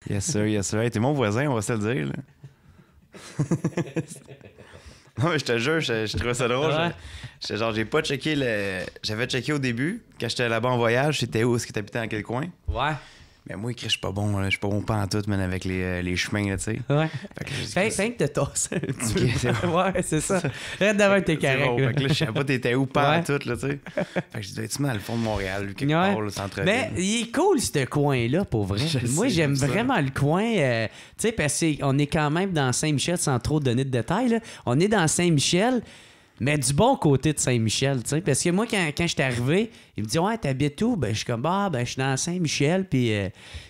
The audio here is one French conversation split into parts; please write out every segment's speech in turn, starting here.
Yes sir, yes sir. Hey, t'es mon voisin, on va se le dire. Là. Non, mais je te jure, je trouvais ça drôle. Ouais. J'étais genre, j'ai pas checké le. J'avais checké au début, quand j'étais là-bas en voyage, c'était où? Est-ce que t'habitais dans quel coin? Ouais. Mais moi, je suis pas bon, là. Je suis pas bon pas en tout, man, avec les chemins, là, tu sais. Ouais. Fait que j'ai dit, Fait que te tasser un petit Ok, c'est peu. Ouais, c'est ça. Arrête d'avoir tes c'est carrés. bon. Fait que là, je savais pas t'étais où, pas en Ouais. tout, là, tu sais. Fait que j'ai dit, tu dans le fond de Montréal, quelque Ouais. part, le centre-ville. Mais il est cool, ce coin-là, pour vrai. Moi, sais, j'aime j'aime ça. vraiment le coin. Tu sais, parce qu'on est quand même dans Saint-Michel, sans trop donner de détails. Là. On est dans Saint-Michel, mais du bon côté de Saint-Michel. Tu sais. Parce que moi, quand je suis arrivé, il me dit, ouais, t'habites où? Ben, je suis comme, je suis dans Saint-Michel. Puis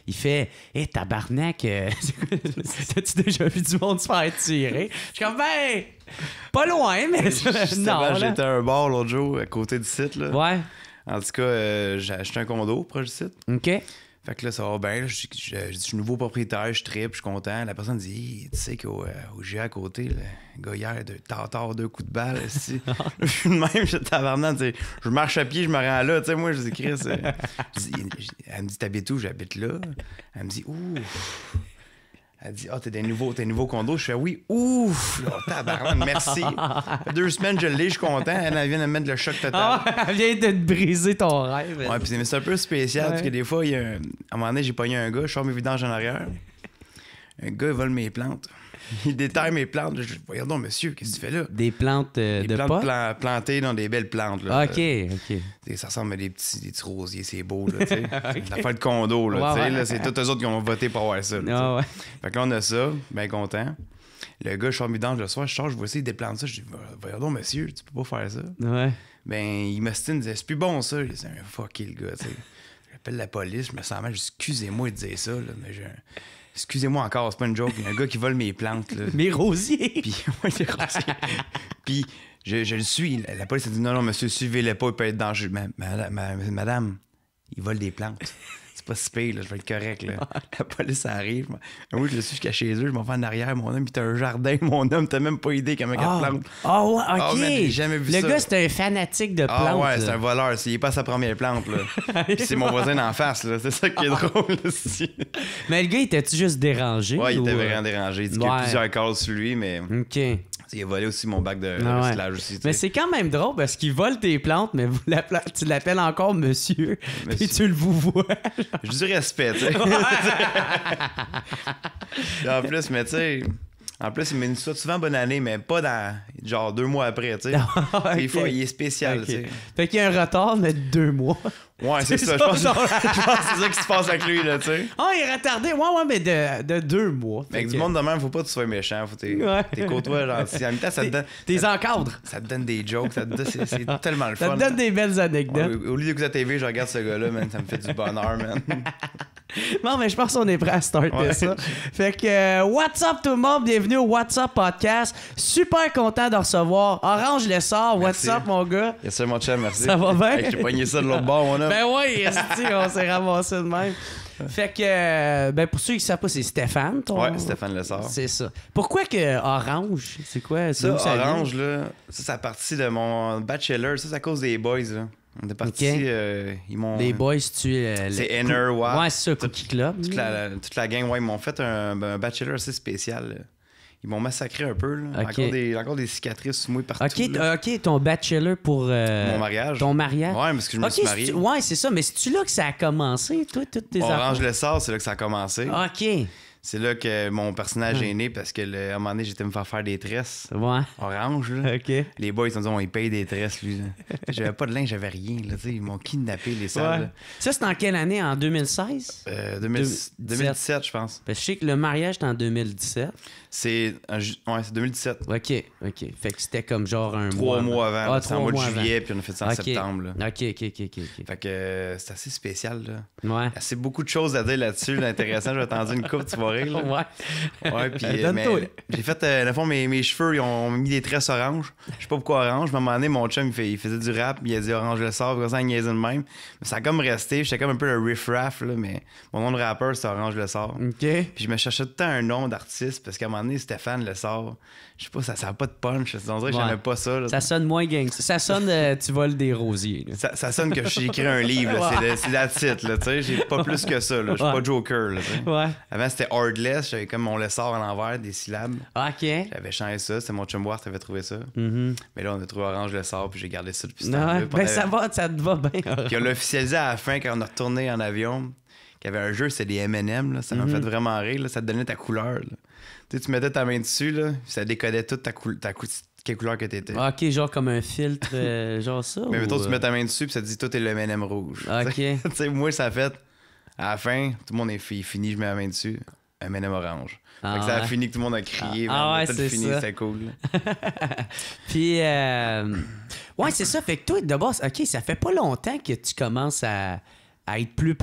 il fait, hé, tabarnak, t'as-tu déjà vu du monde se faire tirer? Je suis comme, ben, pas loin, mais Justement, non. Là. j'étais à un bar l'autre jour, à côté du site, là. Ouais, En tout cas, j'ai acheté un condo proche du site. OK. Fait que là, ça va bien. Là, je suis nouveau propriétaire, je trippe, je suis content. La personne dit, hey, tu sais qu'au GA à côté, le gars hier, deux coups de balle. Ici. Je suis de même, je tabarnak, tu sais. Je marche à pied, je me rends là. Tu sais, moi, je dis, Chris. Elle me dit, t'habites où? J'habite là. Elle me dit, ouh. Elle dit, t'es des nouveaux condos. Je fais, oui, ouf. Là, tabarnak, merci. Ça fait 2 semaines, je l'ai, je suis content. Elle vient de me mettre le choc total. Ah, elle vient de te briser ton rêve. Ouais, puis c'est un peu spécial parce que des fois, à un moment donné, j'ai pogné un gars, je sors mes vidanges en arrière. Un gars, il vole mes plantes. Il détaille mes plantes. Je dis, voyons donc, monsieur, qu'est-ce que tu fais là? Des plantes Des de plantes pot? plantées dans des belles plantes. Là. OK. Ça ressemble à des petits rosiers, c'est beau, là, tu sais. L'affaire de condo, là, tu sais, Ouais. là, c'est tous eux autres qui ont voté pour avoir ça. Là, tu sais. Ah ouais. Fait que là, on a ça, bien content. Le gars, je sors mes vidanges le soir, je sors, je vois essayer de déplanter ça. Je dis, voyons donc, monsieur, tu peux pas faire ça. Ouais. Ben, il m'ostine, il disait, c'est plus bon ça. C'est un fucké, le gars, tu sais. J'appelle la police, je me sens mal, excusez-moi de dire ça, là, mais excusez-moi encore, c'est pas une joke. Il y a un gars qui vole mes plantes, là. Mes rosiers. Puis, ouais, les rosiers. Puis, je le suis. La police a dit, non, monsieur, suivez-le pas, il peut être dangereux. Madame, il vole des plantes. C'est pas si pire, là, je vais être correct, là. La police arrive. Oui, je le suis jusqu'à chez eux, je m'en vais en arrière, mon homme, puis t'as un jardin, mon homme, t'as même pas idée comment il y a de plantes. Ah ouais, OK. Ah, man, j'ai jamais vu le ça. gars, c'est un fanatique de plantes. Ah ouais, là. c'est un voleur. Il est pas sa première plante, là. Puis c'est mon voisin d'en face, là. C'est ça qui est drôle, aussi. Mais le gars, il était-tu juste dérangé? Ouais, il ou, était vraiment dérangé. Il dit qu'il y a ouais. plusieurs calls sur lui, mais OK. il a volé aussi mon bac de Ah ouais. recyclage aussi. tu Mais sais. c'est quand même drôle parce qu'il vole tes plantes, mais tu l'appelles encore monsieur. Puis tu le vous vois. J'ai du respect, tu sais. Et en plus, mais tu sais... En plus, il me dit ça souvent bonne année, mais pas dans genre 2 mois après, tu sais. Okay. Des fois, il est spécial, OK. tu sais. Fait qu'il y a un retard, mais de 2 mois. Ouais, c'est ça. Je pense que c'est ça qui se passe avec lui, là, tu sais. Ah, il est retardé. Ouais, mais de 2 mois. Mais avec Fait du que- monde de même, faut pas que tu sois méchant. Faut Ouais. t'es côtoies gentil. En même temps, ça te donne... T'es encadres. Ça te donne des jokes, c'est tellement le Ça fun. te donne des belles anecdotes. Au lieu d'écouter la TV, je regarde ce gars-là, man, ça me fait du bonheur, man. Non, mais je pense qu'on est prêt à starter Ouais. ça. Fait que, what's up tout le monde? Bienvenue au What's Up Podcast. Super content de recevoir Orange Lessard. What's Merci. up, mon gars? Yes, sir, mon chum, merci. Ça va bien? Hey, j'ai pogné ça de l'autre bord, mon homme. Ben oui, esti, on s'est ramassé de même. Fait que, pour ceux qui ne savent pas, c'est Stéphane, ton... Ouais, Stéphane Lessard. C'est ça. Pourquoi que Orange? C'est quoi? C'est Ça, où ça vient? Orange, là, ça a parti de mon bachelor. Ça, c'est à cause des boys, là. On est partis, Ok. ils m'ont... Les boys, tu C'est Inner, ouais. Ouais, c'est ça, Cookie Club. Toute la gang, ouais, ils m'ont fait un bachelor assez spécial, là. Ils m'ont massacré un peu, là. Ok. Encore des cicatrices sur moi partout, OK, là. OK, ton bachelor pour... Mon mariage. Ton mariage. Ouais, parce que je me OK, suis marié. ouais, c'est ça. Mais c'est-tu là que ça a commencé, toi, toutes tes Orange Lessard, c'est là que ça a commencé. OK. C'est là que mon personnage est né parce que à un moment donné, j'étais me faire des tresses. Ouais. Orange, là. OK. Les boys, ils ont dit, on y paye des tresses, lui. Là. J'avais pas de linge, j'avais rien. Là, tu sais, ils m'ont kidnappé, les salles. Ouais. Ça, c'est en quelle année? En 2016? Là. 2017, je pense. Parce que je sais que le mariage, c'est en 2017. C'est 2017. OK. Fait que c'était comme genre un 3 mois avant. Ah, C'était en 3 mois de mois avant. juillet, puis on a fait ça en OK. septembre. Là. OK. Fait que c'est assez spécial, là. Ouais. C'est beaucoup de choses à dire là-dessus, là, intéressant. Je vais t'en dire une coupe, tu vas soirée. Là. Ouais, puis j'ai fait, dans le fond, mes cheveux, ils ont mis des tresses oranges. Je sais pas pourquoi orange. Mais à un moment donné, mon chum, il faisait du rap, il a dit orange le sort, comme ça, il niaisait de même. Mais ça a comme resté, j'étais comme un peu le riff-raff, là, mais mon nom de rappeur, c'était Orange le sort. OK. Puis je me cherchais tout le temps un nom d'artiste, parce qu'à un moment donné, Stéphane le sort. Je sais pas, ça n'a pas de punch. On dirait que j'aimais pas ça. Là. Ça sonne moins gangster. Ça sonne tu voles des rosiers. Ça sonne que j'ai écrit un livre. Là. C'est la titre. Là, j'ai pas plus que ça. Je suis pas Joker. Là, avant, c'était Hardless. J'avais comme mon lessor à l'envers, des syllabes. OK. J'avais changé ça. C'est mon chum Ward qui avait trouvé ça. Mm-hmm. Mais là, on a trouvé Orange le sort, puis j'ai gardé ça depuis ce temps-là. Ben, ça te va bien. Puis on l'a officialisé à la fin quand on a retourné en avion. Qu'il y avait un jeu, c'était des M&M. Là. Ça m'a fait vraiment rire. Là. Ça te donnait ta couleur. Là. Tu mettais ta main dessus, là, ça décodait toute quelle couleur que t'étais. OK, genre comme un filtre, genre ça. Mais mettons, tu mets ta main dessus, puis ça te dit tout est le M&M rouge. OK. Tu sais, moi, ça a fait, à la fin, tout le monde est fini, je mets la main dessus, M&M orange. Fait que ça a fini que tout le monde a crié. Ouais, c'est fini, ça. c'était cool. Puis, ouais, c'est ça. Fait que toi, de base, OK, ça fait pas longtemps que tu commences à être plus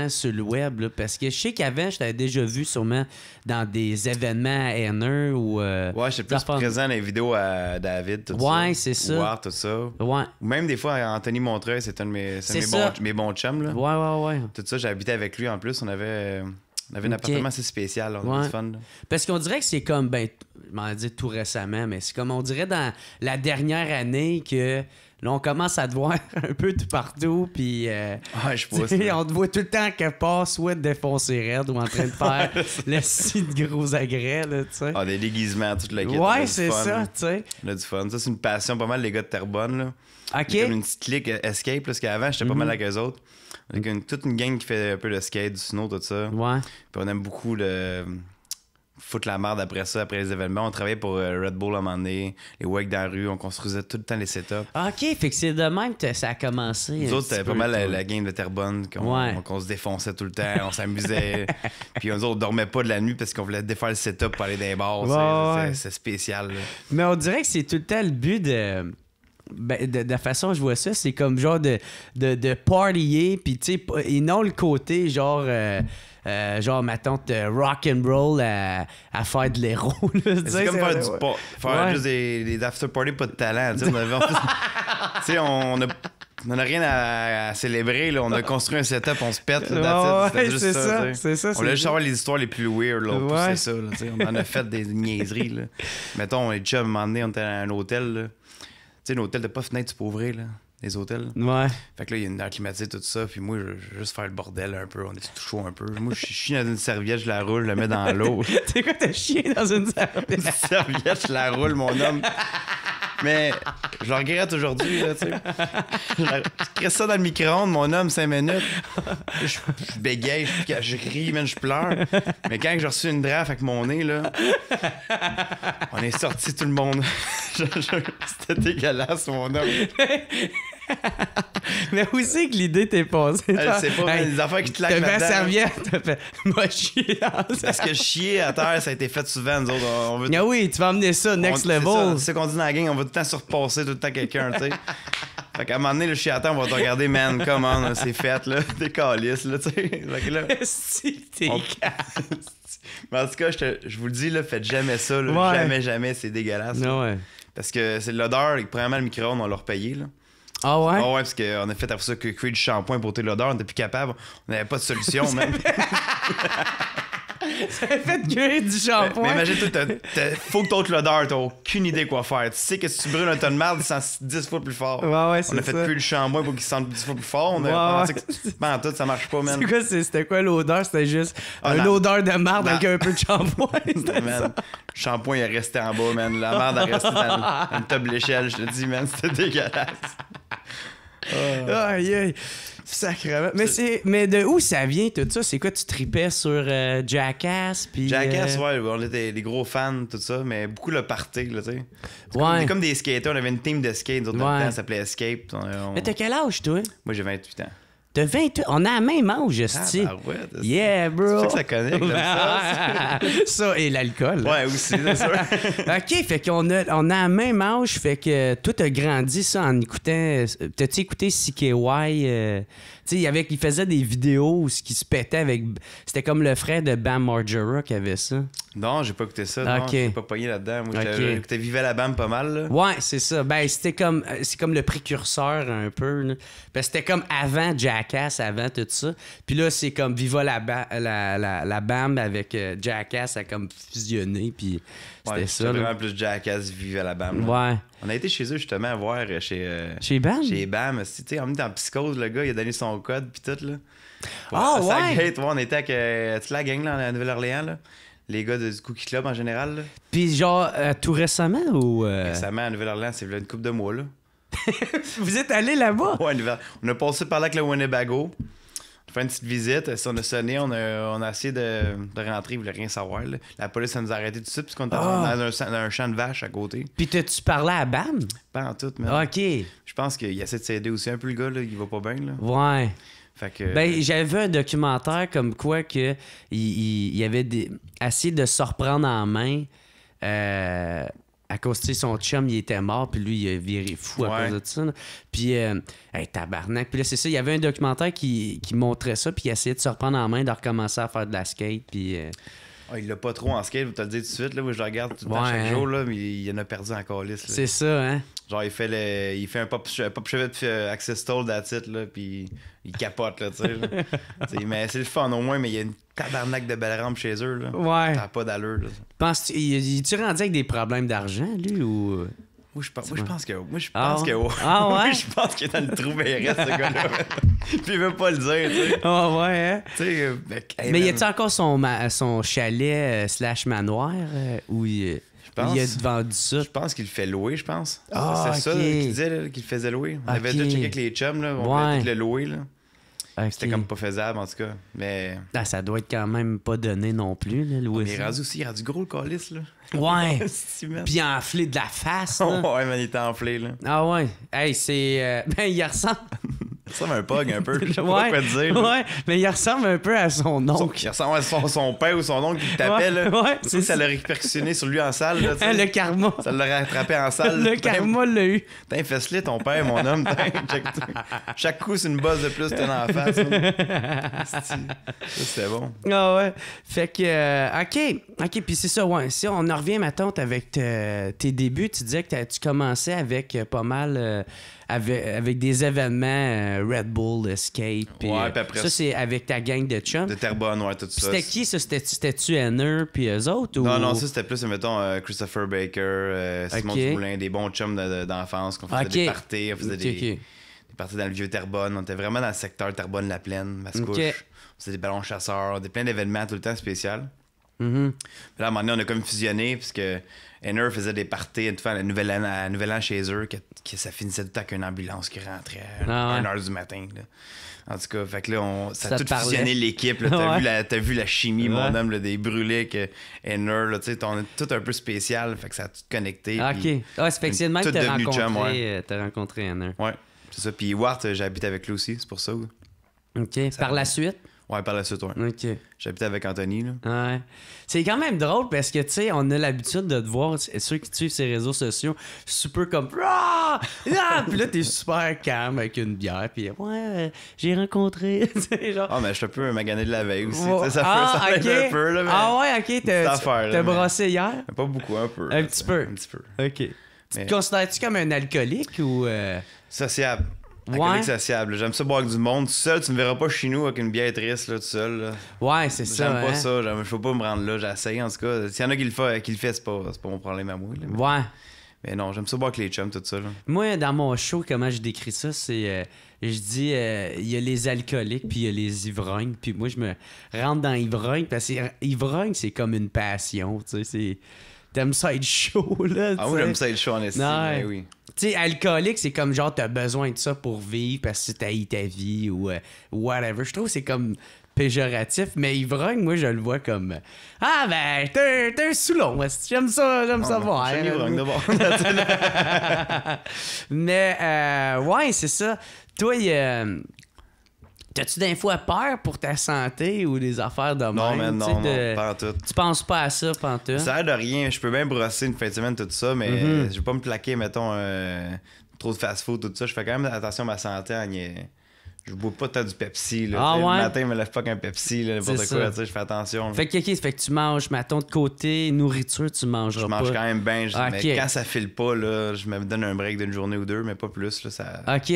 sur le web, là, parce que je sais qu'avant, je t'avais déjà vu sûrement dans des événements haineux ou... ouais, j'étais plus présent dans les vidéos à David, tout ça. Ouais, c'est ça. War, tout ça. Ouais. Ou même des fois, Anthony Montreuil, c'était un de mes bons chums. Là. Ouais. Tout ça, j'habitais avec lui en plus. On avait un appartement assez spécial. Là. On avait du fun. Là. Parce qu'on dirait que c'est comme, je m'en ai dit tout récemment, mais c'est comme on dirait dans la dernière année que... Là, on commence à te voir un peu tout partout, puis je pense. On te voit tout le temps quelque part, soit défoncer raide ou en train de faire le site de gros agrès, là, tu sais. Des déguisements, toute la quête. Ouais, c'est ça, tu sais. On a du fun. Ça, c'est une passion, pas mal, les gars de Terrebonne, là. OK. Comme une petite clique Escape, parce qu'avant, j'étais pas mal avec eux autres. On a toute une gang qui fait un peu de skate, du snow, tout ça. Ouais. Puis on aime beaucoup foutre la merde après ça, après les événements. On travaillait pour Red Bull à un moment donné, les wakes dans la rue, on construisait tout le temps les setups. OK, fait que c'est de même que ça a commencé. Nous autres, c'était pas mal la game de Terrebonne, qu'on se défonçait tout le temps, on s'amusait. Puis nous autres, on dormait pas de la nuit parce qu'on voulait défaire le setup pour aller dans les bars. C'est spécial. Là. Mais on dirait que c'est tout le temps le but de la façon dont je vois ça, c'est comme genre de partyer, puis tu sais, et non le côté genre... genre, ma tante rock and roll à faire de l'héros. C'est comme faire juste des after party, pas de talent. On n'a rien à célébrer. Là. On a construit un setup, on se pète. C'est ça. On voulait juste avoir les histoires les plus weird. Là, c'est ça. Là, on en a fait des niaiseries. Là. Mettons, on est déjà à un moment donné, on était à un hôtel. Tu sais, un hôtel de pas fenêtre, tu peux ouvrir. Là. Les hôtels. Ouais. Fait que là, il y a une air climatisée, tout ça. Puis moi, je veux juste faire le bordel un peu. On est tout chaud un peu. Moi, je chie dans une serviette, je la roule, je la mets dans l'eau. C'est quoi, t'as chié dans une serviette? Une serviette, je la roule, mon homme. Mais je le regrette aujourd'hui, là, tu sais. Je crée ça dans le micro-ondes, mon homme, 5 minutes. Je bégaye, je crie, même je pleure. Mais quand j'ai reçu une draft avec mon nez, là, on est sorti tout le monde. C'était dégueulasse, mon homme. Mais où c'est que l'idée t'est passée? C'est pas les affaires qui te claquent là-dedans. T'as fait la serviette, t'as fait moi chier. Parce que chier à terre, ça a été fait souvent, nous autres. On veut oui, tu vas emmener ça next level. C'est ce qu'on dit dans la gang, on va tout le temps surpasser tout le temps quelqu'un, tu sais. Fait qu'à un moment donné, le chier à terre, on va te regarder, man, comment c'est fait, là. T'es calice, là, tu sais. Fait que là. Si, t'es Mais en tout cas, je vous le dis, là, faites jamais ça, là. Jamais, c'est dégueulasse. Ouais. Parce que c'est l'odeur, premièrement, le micro-ondes, on l'a repayé, là. Ah ouais? Ah ouais, parce qu'on a fait après ça créer du shampoing pour ôter l'odeur, on n'était plus capable. On n'avait pas de solution, même. Ça a fait cuire du shampoing. Mais imagine-toi, faut que t'ôtes l'odeur, t'as aucune idée quoi faire. Tu sais que si tu brûles un ton de merde, il sent 10 fois plus fort. Ouais, c'est ça. On a fait cuire du shampoing pour qu'il sente 10 fois plus fort. On a pensé que tout, ça marche pas, man. C'était quoi l'odeur? C'était juste une odeur de merde avec un peu de shampoing. Man, le shampoing, il est resté en bas, man. La merde est restée dans le top de l'échelle. Je te dis, man, c'était dégueulasse. Aïe. Sacrément. Mais de où ça vient tout ça? C'est quoi, tu tripais sur Jackass? Pis, Jackass, ouais, on était des gros fans, tout ça, mais beaucoup le party, là, tu sais. Ouais. Comme des skaters, on avait une team de skate, d'autres temps, ça s'appelait Escape. Mais t'as quel âge, toi? Moi, j'ai 28 ans. T'as 28? On a la même âge, esti. Ah, ouais. Yeah, bro. C'est ça que ça connecte, comme ça. Ça et l'alcool. Ouais, aussi, c'est sûr. OK, fait qu'on a la même âge, fait que toi, t'as grandi ça en écoutant... T'as-tu écouté CKY? sais, il faisait des vidéos où il se pétait avec... C'était comme le frère de Bam Margera qui avait ça. Non, j'ai pas écouté ça. Non, Ok. j'ai pas pogné là-dedans. Moi, Ok. j'écoutais Vive la Bam pas mal, là. Ouais, c'est ça. Ben, c'est comme le précurseur un peu. Là. Ben, c'était comme avant Jackass, avant tout ça. Puis là, c'est comme Viva la Bam avec Jackass, ça a comme fusionné. Puis c'était Ouais, ça. c'était Là. vraiment plus Jackass, Vive la Bam. Là. Ouais. On a été chez eux, justement, à voir Chez Bam? Chez Bam. Tu sais, on était en psychose, le gars, il a donné son code, puis tout, là. Ah, Sa ouais! gate, ouais, on était avec toute la gang, là, en Nouvelle-Orléans, là. Les gars du Cookie Club, en général, là. Puis genre, tout récemment ou... Récemment, à Nouvelle-Orléans, c'est une couple de mois, là. Vous êtes allé là-bas? Ouais, on a passé par là avec le Winnebago. On a fait une petite visite. Si on a sonné, on a essayé de rentrer. Ils voulaient rien savoir. Là. La police elle nous a arrêtés tout de suite puisqu'on était dans un champ de vaches à côté. Puis t'as-tu parlé à Bam? Pas en tout, mais OK. je pense qu'il essaie de s'aider aussi un peu, le gars. Là. Il va pas bien. Là. Ouais. Fait que... Ben, j'avais vu un documentaire comme quoi que il avait essayé de se reprendre en main à cause, tu sais, son chum, il était mort, puis lui, il a viré fou à cause de ça. Là. Puis, hey, tabarnak. Puis là, c'est ça, il y avait un documentaire qui montrait ça, puis il essayait de se reprendre en main, de recommencer à faire de la skate, puis... il l'a pas trop en skate, je vais te le dire tout de suite. Là, où je le regarde tout le temps, chaque jour, là, mais il en a perdu en calice. C'est ça, hein? Genre, il fait un pop chevet de Access Stall that's it, là, puis il capote, là, tu sais. là. Mais c'est le fun au moins, mais il y a une tabarnak de belles rampes chez eux, là. Ouais. Ça n'a pas d'allure, là. Penses-tu, il tu rendu avec des problèmes d'argent, lui, ou... Moi, je pense que ouais. Moi, je pense qu'il est dans le trou BRS, ce gars-là. Puis il veut pas le dire, tu sais. Ah ouais, hein? Tu sais, mais y a-tu encore son chalet / manoir où il a vendu ça? Je pense qu'il le fait louer, je pense. Ah, c'est ça qu'il disait, là, qu'il le faisait louer. On avait déjà checké avec les chums, là. On voulait tout le louer, là. Okay. C'était comme pas faisable, en tout cas. Mais... Ah, ça doit être quand même pas donné non plus, là, louer mais ça. il est rendu gros, le calice, là. Ouais. Puis enflé de la face, là. Ouais, mais il était enflé, là. Ah ouais. Hey, c'est... ben, il ressemble... Il ressemble à un pug, un peu. Je sais pas quoi te dire. Là. Ouais, mais il ressemble un peu à son oncle. Il ressemble à son père ou son oncle qui le tapait, là. Ouais, c'est ça l'a répercussionné sur lui en salle, là, le karma. Ça l'a rattrapé en salle. Le karma l'a eu. T'as fesse-le, ton père, mon homme. Chaque coup, c'est une bosse de plus que t'as dans la face. Ça, c'était bon. Ah ouais. Fait que, OK, puis c'est ça, ouais. Si on en revient, ma tante, avec tes débuts, tu disais que tu commençais avec pas mal... avec des événements Red Bull, skate. Puis, ouais, puis après ça, c'est avec ta gang de chums. De Terrebonne, ouais, tout ça. C'était qui, ça? C'était-tu Henner puis eux autres? Ou... Non, ça, c'était plus, mettons, Christopher Baker, Simon Dumoulin, des bons chums d'enfance, qu'on faisait des parties, on faisait des parties dans le vieux Terrebonne. On était vraiment dans le secteur Terrebonne-la-Plaine, Mascouche. On faisait des ballons chasseurs, plein d'événements tout le temps spéciaux. Mm-hmm. Puis là, à un moment donné, on a comme fusionné, puisque Henner faisait des parties à Nouvel An chez eux, que ça finissait tout le temps avec une ambulance qui rentrait à 1h du matin. Là. En tout cas, fait que là, ça a tout fusionné l'équipe. T'as vu la chimie, mon homme, là, des brûlés que Henner, là, on est tout un peu spécial, fait que ça a tout connecté. OK. Ah, c'est fait que c'est le même que t'as rencontré Henner. Ouais, c'est ça. Puis Wart, j'habite avec lui aussi, c'est pour ça. OK. Par la suite? Ouais, par la suite, ouais. OK. J'habitais avec Anthony, là. Ouais. C'est quand même drôle parce que, tu sais, on a l'habitude de te voir, ceux qui suivent ces réseaux sociaux, super comme... Ah! Ah! Puis là, t'es super calme avec une bière, puis ouais, j'ai rencontré... genre... Ah, mais je suis un peu magané de la veille aussi, oh. Ça fait un peu, là, mais... Ah ouais, OK, t'as brossé hier? Pas beaucoup, un peu. Un petit peu? Un petit peu. OK. Tu te considères-tu comme un alcoolique ou... Sociable. Alcoolique sociable. J'aime ça boire avec du monde. Tout seul, tu me verras pas chez nous avec une bière triste, là, tout seul. Là. Ouais, c'est ça. J'aime pas ça. Je faut pas me rendre là. J'essaye, en tout cas. S'il y en a qui le fait, c'est pas mon problème à moi. Là, mais... Ouais. Mais non, j'aime ça boire avec les chums, tout ça. Là. Moi, dans mon show, comment je décris ça, c'est... je dis, il y a les alcooliques, puis il y a les ivrognes. Puis moi, je me rentre dans ivrogne, parce que ivrogne, c'est comme une passion, tu sais, c'est... T'aimes ça être chaud, là, Ah oui, j'aime ça être chaud, en estime, oui. Tu sais, alcoolique, c'est comme genre, t'as besoin de ça pour vivre parce que t'as haï ta vie ou whatever. Je trouve que c'est comme péjoratif, mais ivrogne, moi, je le vois comme ah, ben, t'es un saoulon. J'aime ça voir. Je suis ivrogne d'abord. Mais, ouais, c'est ça. Toi, t'as-tu des fois peur pour ta santé ou des affaires de même? Non, pas en tout. Tu penses pas à ça, pantoute? Ça a l'air de rien. Je peux bien brosser une fin de semaine, tout ça, mais je vais pas me plaquer, mettons, trop de fast-food, tout ça. Je fais quand même attention à ma santé. Je bois pas tant du Pepsi. Là, Ah, Le ouais? matin, je me lève pas qu'un Pepsi, là, n'importe C'est quoi. ça. Tu sais, je fais attention. Là. Fait que, OK, fait que tu manges, mettons, de côté nourriture, tu mangeras Je mange pas. quand même bien. Ah, Mais ok. quand ça file pas, là, je me donne un break d'une journée ou deux, mais pas plus. Là, OK.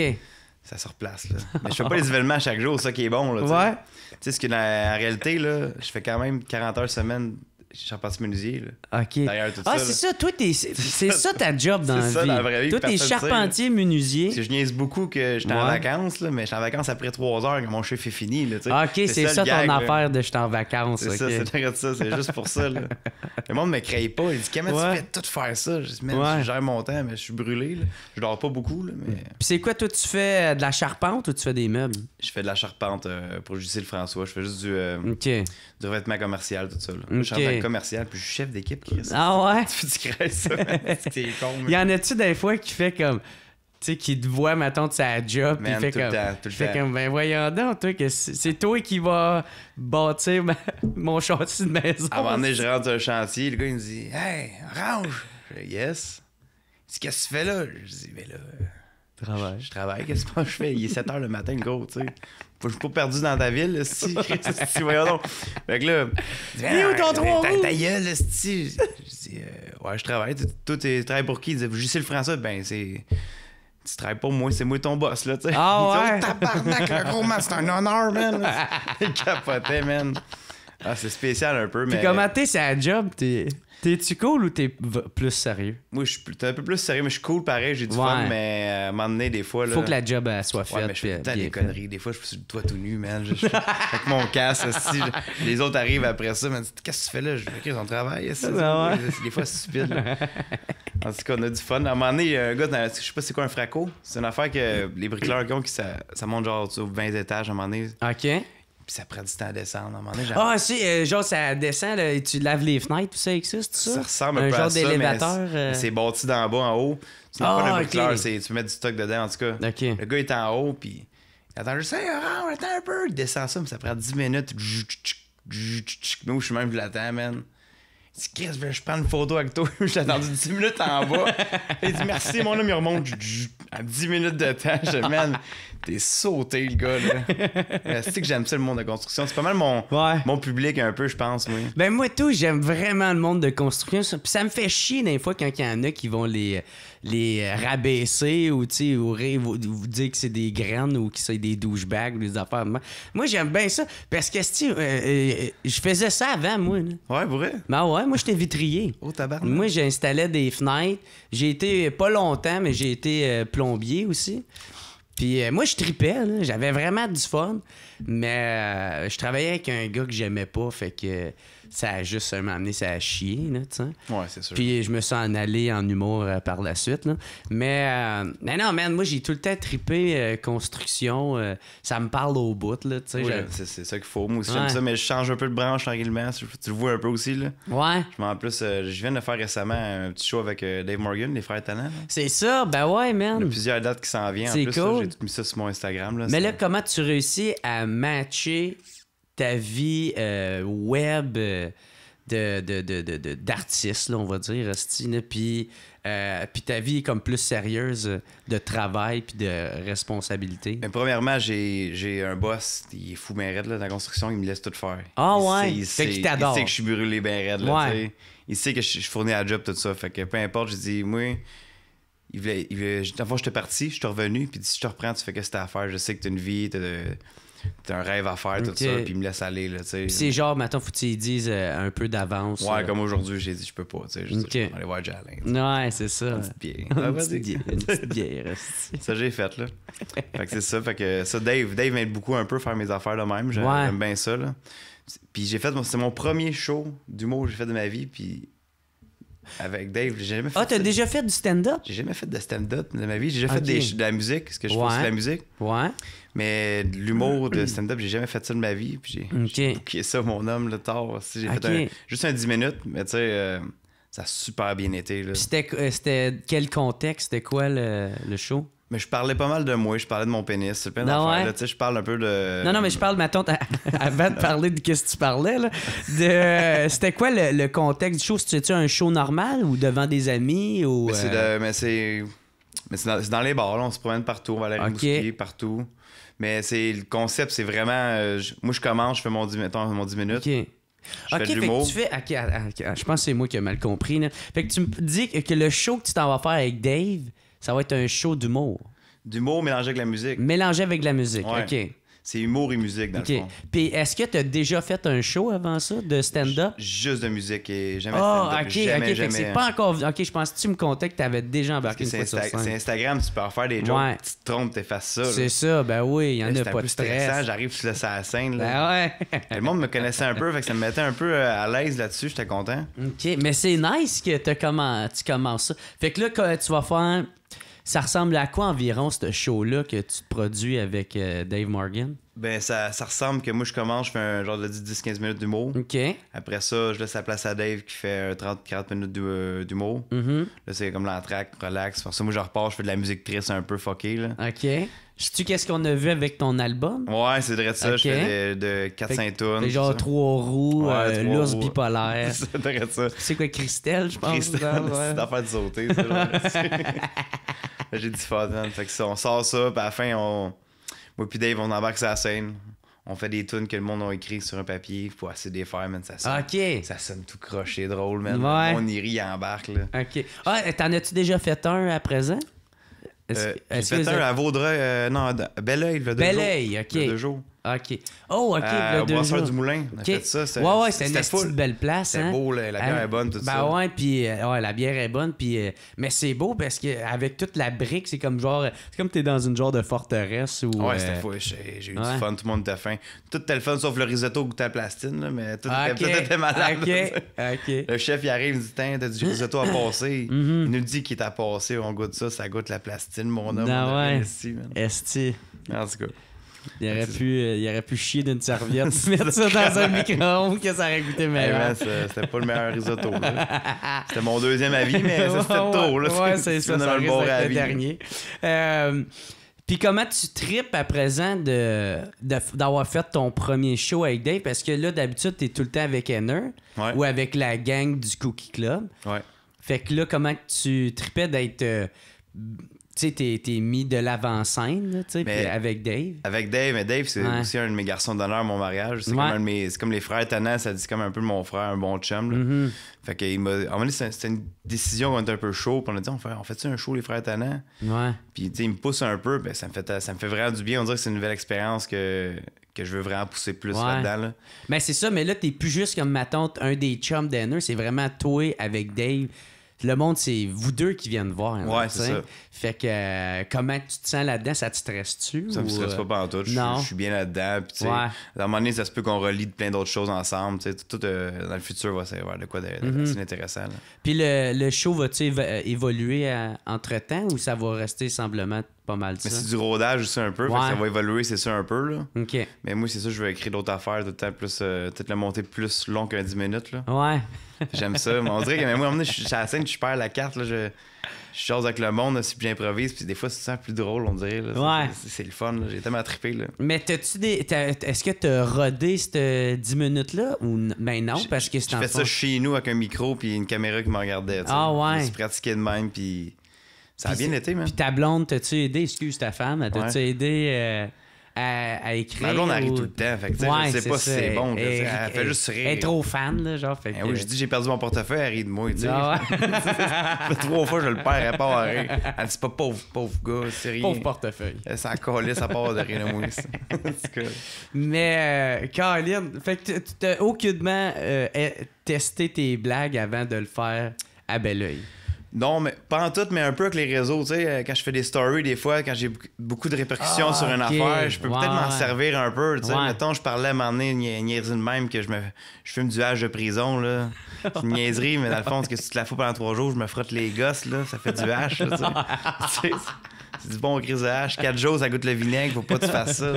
ça se replace. Là. Mais je fais pas les événements chaque jour, ça qui est bon. Là, tu sais. Ouais. Tu sais, ce que en réalité, là, je fais quand même 40 heures semaine charpentier menuisier. Là. OK. Derrière tout Ah, ça, c'est là. ça. Toi, c'est ça ta job dans la C'est vie. ça, dans la vraie vie, Toi, t'es personne ne sait, charpentier menuisier. Parce que je niaise beaucoup que j'étais en Ouais. vacances, là, mais j'étais en vacances après 3 heures quand mon chiffre est fini. Là, tu sais. Ah, OK, c'est ça le gag, ton là. affaire de « je suis en vacances ». C'est ça, OK. c'est direct ça, c'est juste pour ça. Là. Le monde me crée pas. Il dit comment Ouais. tu fais tout faire ça? Je dis, man, Ouais. je gère mon temps, mais je suis brûlé. Là. Je dors pas beaucoup, là, mais Puis c'est quoi, toi, tu fais de la charpente ou tu fais des meubles? je fais de la charpente pour Gilles François. Je fais juste OK. du revêtement commercial, tout ça. Là. Je suis en Ok. tant que commercial, puis je suis chef d'équipe, Chris. Ah ouais? Tu crées ça, man. C'est con, Y en a-tu des fois qui fait comme... Tu sais, qui te voit, mettons, de sa job, puis il Man, fait tout le comme... temps, tout le il fait temps. comme, ben voyons donc, toi, que c'est toi qui vas bâtir mon châssis de maison. À un moment donné, je rentre sur un chantier, le gars, il me dit « Hey, range! » Je dis « Yes. » Il dit « Qu'est-ce que tu fais là? » Je dis « Ben là, Travail. je travaille. Qu'est-ce que je fais? Il est 7 h le matin, le gros, tu sais. Je suis pas perdu dans ta ville, si. Voyons donc. Fait que là, il dit, Il est où ton trois roues? ta gueule, si. Je dis, ouais, je travaille. Toi, tu travailles pour qui? Il dit, Gilles François, ben, c'est. Tu travailles pour moi, c'est moi ton boss, là, tu sais. Ah Il ouais? dit, oh, tabarnak, le gros man, c'est un honneur, man. Il capotait, man. Ah, c'est spécial un peu, mais. Puis comment t'es, c'est la job? T'es-tu cool ou t'es plus sérieux? Moi, je suis un peu plus sérieux, mais je suis cool pareil, j'ai du Ouais. fun, mais à un moment donné, des fois. Là, Faut que la job elle soit ouais, faite. mais je fais tout le temps puis des bien conneries. Des fois, je suis sur le toit tout nu, man. Avec mon casque, si les autres arrivent après ça, man, qu'est-ce que tu fais là? Je fais, OK, on travaille. Ah ouais. Des fois, c'est stupide. Là. En tout cas, on a du fun. À un moment donné, il y a un gars, je sais pas c'est quoi un fraco. C'est une affaire que les bricoleurs qui ont, ça monte genre sur 20 étages à un moment donné. OK. Puis ça prend du temps à descendre. À un moment donné, Ah, si, genre, ça descend, là, et tu laves les fenêtres, tout ça avec ça, c'est ça? ça ressemble un, un peu genre à ça, d'élévateur. mais c'est bâti d'en bas en haut. C'est Ah, pas un ok. bricoleur, tu peux mettre du stock dedans, en tout cas. OK. Le gars est en haut, puis il attend juste, hey, attends un peu. Il descend ça, mais ça prend 10 minutes. Nous, je suis même, je l'attends, man. Il dit, Chris, je prends une photo avec toi. J'ai attendu 10 minutes en bas. Il dit, merci, mon homme, il remonte. À 10 minutes de temps, je dis, man, t'es sauté, le gars, là. C'est que j'aime ça, le monde de construction. C'est pas mal mon public, un peu, je pense, moi. Ben moi tout, j'aime vraiment le monde de construction. Puis ça me fait chier des fois quand il y en a qui vont les rabaisser ou tu sais vous dire que c'est des graines ou que c'est des douchebags ou des affaires. Moi j'aime bien ça parce que je faisais ça avant moi. Là. Ouais, vrai. Ben ouais, moi j'étais vitrier. Oh, tabarnak. Moi j'installais des fenêtres. J'ai été pas longtemps mais j'ai été plombier aussi. Puis moi, je tripais, là. J'avais vraiment du fun, mais je travaillais avec un gars que j'aimais pas, fait que ça a juste un moment donné, ça a chié, là, tu sais. Ouais, c'est sûr. Puis je me suis en allé en humour par la suite, là. Mais non, man, moi, j'ai tout le temps trippé construction. Ça me parle au bout, là, tu sais. Ouais, c'est ça qu'il faut. Moi aussi, Ouais. j'aime ça, mais je change un peu de branche tranquillement. Tu le vois un peu aussi, là. Ouais, En plus, je viens de faire récemment un petit show avec Dave Morgan, les Frères Talent. Là. c'est ça, ben ouais, Il y a man. plusieurs dates qui s'en viennent. En C'est plus, là, cool. j'ai tout mis ça sur mon Instagram. Là, Mais là, comment tu réussis à matcher ta vie web d'artiste, là, on va dire, esti, là, puis ta vie comme plus sérieuse de travail puis de responsabilité? Mais premièrement, j'ai un boss, il est fou ben raide là, dans la construction, il me laisse tout faire. Ah Il ouais? sait- il Fait sait- qu'il t'adore. Il sait que je suis brûlé ben raide. Là, Ouais. tu sais. Il sait que je fournis à la job, tout ça. Fait que peu importe, j'ai dit, moi, dans le fond, j'étais parti, je suis revenu, puis si je te reprends, tu fais qu'est-ce que t'as à faire. Je sais que t'as une vie, t'as un rêve à faire, tout Ok. ça, puis il me laisse aller. Là, tu sais. Puis c'est genre, maintenant, faut que tu y dises un peu d'avance. Ouais, comme aujourd'hui, j'ai dit, je peux pas. Tu sais, je dis, Ok. je vais aller voir Jalin. Ouais, c'est ça. Une petite bière. Une Ah, petite vas-y. bière, une petite bière, esti. Ça, j'ai fait, là. Fait que c'est ça. Fait que ça, Dave m'aide beaucoup un peu à faire mes affaires de même. J'aime Ouais. bien ça, là. Puis c'est mon premier show d'humour que j'ai fait de ma vie. Puis avec Dave, j'ai jamais fait Ah, t'as ça. déjà fait du stand-up? J'ai jamais fait de stand-up de ma vie. J'ai déjà Ok. fait de la musique, parce que je fais Ouais. aussi de la musique. Ouais. Mais de l'humour, de stand-up, j'ai jamais fait ça de ma vie. Puis j'ai Ok. booké ça, mon homme, le tard. J'ai Ok. fait juste un 10 minutes, mais tu sais, ça a super bien été. Là. Puis c'était quel contexte? C'était quoi le show? Mais je parlais pas mal de moi, je parlais de mon pénis. C'est plein Ah d'affaires. ouais? Là. Tu sais, je parle un peu de. Non, mais je parle, mettons, avant de parler de qu'est-ce que tu parlais, là, c'était quoi le contexte du show? C'était-tu un show normal ou devant des amis? Ou, Mais c'est dans les bars, là, on se promène partout, on va aller à Ok. Rimouski, partout. Mais le concept, c'est vraiment. Moi, je commence, je fais mon 10 minutes. OK. Je fais de fait que l'humour. tu fais. Ok, je pense que c'est moi qui ai mal compris. Là. Fait que tu me dis que le show que tu t'en vas faire avec Dave, ça va être un show d'humour. D'humour mélangé avec la musique. Mélangé avec de la musique. Ouais. OK. C'est humour et musique, dans le fond. Puis est-ce que tu as déjà fait un show avant ça de stand-up? Juste de musique et jamais Ah, stand-up. ok, Jamais, ok. Fait jamais. que c'est pas encore. Ok, je pense que tu me contais que tu avais déjà embarqué une Parce que fois sur c'est scène. Instagram, tu peux en faire des jokes. Ouais. Tu te trompes, t'effaces ça. là. C'est ça, ben oui, il y en Là, a c'est un pas peu de stressant, stress. j'arrive sur la scène. Là. Ben ouais. Le monde me connaissait un peu, fait que ça me mettait un peu à l'aise là-dessus, j'étais content. OK, mais c'est nice que tu commences ça. Fait que là, quand tu vas faire... Ça ressemble à quoi environ, ce show-là que tu te produis avec Dave Morgan? Ben, ça ressemble que moi, je commence, je fais un genre de 10-15 minutes d'humour. OK. Après ça, je laisse la place à Dave qui fait 30-40 minutes d'humour. Mhm. Là, c'est comme l'entraque, relax. Pour ça, moi, je repars, je fais de la musique triste un peu fuckée, là. OK. Sais-tu qu'est-ce qu'on a vu avec ton album? Ouais, c'est vrai de ça. Ok. Je fais de 4-5 tonnes. C'est genre trois roues, Ouais, trois l'ours roues. bipolaire. C'est vrai de ça. C'est quoi, Christelle, je pense? Christelle, ouais. c'est d'affaire de sauter, ça. Là, j'ai dit fun, man. Fait que ça, on sort ça, puis à la fin, moi puis Dave, on embarque sur la scène. On fait des tunes que le monde a écrit sur un papier. Faut essayer de les faire, man. Ça sonne, OK. ça sonne tout croché, drôle, man. Ouais. On y rit, il embarque, là. OK. Ah, t'en as-tu déjà fait un à présent? J'ai fait un à Vaudreuil, non, à Belleuil, le 2 jours. Belleuil, OK. Le 2 jours. OK. Oh, OK, Au le 2 Brasseur jours. du Moulin. On a OK. fait ça. Ouais, c'était une petite belle place. C'était hein? beau, la bière est bonne, tout ben ça. ouais, puis ouais, la bière est bonne, puis mais c'est beau parce qu'avec toute la brique, c'est comme genre, c'est comme t'es dans une genre de forteresse où. Ouais, c'était fou. J'ai eu ouais. du fun, tout le monde était fin. Tout était le fun sauf le risotto goûté à la plastine, là, mais tout, OK. tout était malade. OK. Le chef, il arrive, il dit Tiens, t'as du risotto à passer. Mm-hmm. Il nous dit qu'il est à passer, on goûte ça goûte la plastine, mon homme. Ah on a ouais. rien ici, man. Esti. En tout cas. Il aurait pu chier d'une serviette, mettre ça dans un micro-ondes que ça aurait goûté Hey, meilleur. man, c'était pas le meilleur risotto. Là. C'était mon deuxième avis, mais ça, c'était le tour. Là. Ouais, c'est ça, ça le risque bon d'être le avis. dernier. Puis comment tu tripes à présent d'avoir fait ton premier show avec Dave? Parce que là, d'habitude, t'es tout le temps avec Henner Ouais. ou avec la gang du Cookie Club. Ouais. Fait que là, comment tu tripais d'être... tu sais, t'es mis de l'avant-scène, là, tu sais, Mais- puis avec Dave. Avec Dave, mais Dave, c'est Ouais. aussi un de mes garçons d'honneur à mon mariage. C'est Ouais. comme un de mes. C'est comme les frères Tannant, ça dit comme un peu mon frère, un bon chum. Là. Mhm. Fait que il m'a. À un moment donné, c'était une décision, on était un peu chaud. Puis on a dit, on fait-tu un show, les frères Tannant? Ouais. Puis tu sais, il me pousse un peu, ben, ça me fait vraiment du bien. On dirait que c'est une nouvelle expérience que je veux vraiment pousser plus Ouais. là-dedans. Là. Ben c'est ça, mais là, t'es plus juste comme ma tante, un des chums d'Henner, c'est vraiment toi avec Dave. Le monde, c'est vous deux qui viennent voir. hein, Ouais, tu c'est sais. ça. Fait que comment tu te sens là-dedans? Ça te stresse-tu? Ça me ou, stresse pas pantoute. non. Je suis bien là-dedans. Puis, tu sais, Ouais. à un moment donné, ça se peut qu'on relie plein d'autres choses ensemble. Tu sais, tout dans le futur va avoir de quoi d'assez intéressant. Là. Puis le show va-tu évoluer entre-temps ou ça va rester semblement pas mal Mais ça? c'est du rodage aussi un peu. Fait Ouais. que ça va évoluer, c'est ça un peu. Là. OK. Mais moi, c'est ça, je veux écrire d'autres affaires, tout le temps plus. Peut-être le monter plus long qu'un 10 minutes. Là. Ouais. J'aime ça. Mais on dirait que mais moi, à un moment donné, je suis à la scène, je perds la carte. Là, je chose avec le monde, là, puis j'improvise. Puis des fois, c'est ça plus drôle, on dirait. Là. Ouais. C'est le fun. Là. J'ai tellement trippé. Là. Mais est-ce que t'as rodé cette 10 minutes-là? Ben non, parce que c'est J'ai en fait fond- ça chez nous avec un micro puis une caméra qui me regardait. tu sais. Ah ouais. Je me suis pratiqué de même. Puis ça a Puis bien été, man. Puis ta blonde, t'as-tu aidé? Excuse ta femme, elle t'as-tu Ouais. aidé à écrire? Ma blonde arrive ou- tout le temps. Fait que, tu sais, Ouais, je sais pas si ça. c'est bon. là, elle fait juste rire. Elle est trop fan, là, genre. Fait Ben que- oui, je dis j'ai perdu mon portefeuille, elle rit de moi. Tu sais. Ah ouais. Ça fait 3 fois que je le perds, elle part à rire. Elle dit pas pauvre gars, c'est rien. Pauvre portefeuille. Elle s'en calisse, à part de rire de moi. ça. En tout cas. Mais, Caroline, fait que tu t'as aucunement testé tes blagues avant de le faire à bel oeil. Non, mais pas en tout, mais un peu avec les réseaux. Tu sais, quand je fais des stories, des fois, quand j'ai beaucoup de répercussions Ah, sur une ok. affaire, je peux Ouais, peut-être m'en ouais. servir un peu. Tu sais, Ouais. mettons, je parlais à un moment donné, une niaiserie de même, que je fume du hache de prison. Là. C'est une niaiserie, mais dans le fond, parce que si tu te la fous pendant 3 jours, je me frotte les gosses, là, ça fait du hache. Là, tu sais. Tu sais, c'est du bon gris de hache. 4 jours, ça goûte le vinaigre, faut pas que tu fasses ça.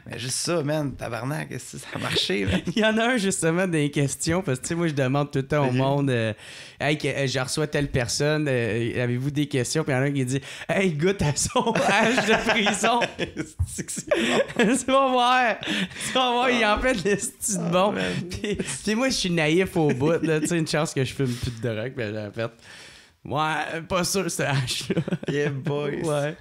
Mais juste ça, man, tabarnak, ça a marché. Là. Il y en a un justement dans les questions, parce que tu sais, moi je demande tout le temps au Ok. monde hey, je reçois telle personne, avez-vous des questions? Puis il y en a un qui dit hey, goûte à son âge de prison. Tu vas voir. Tu vas voir, il en fait de l'esti de bon. Puis moi je suis naïf au bout, là, tu sais, une chance que je fume plus de drogue, puis j'ai fait ouais, pas sûr ce hache là. Yeah, boys. Ouais.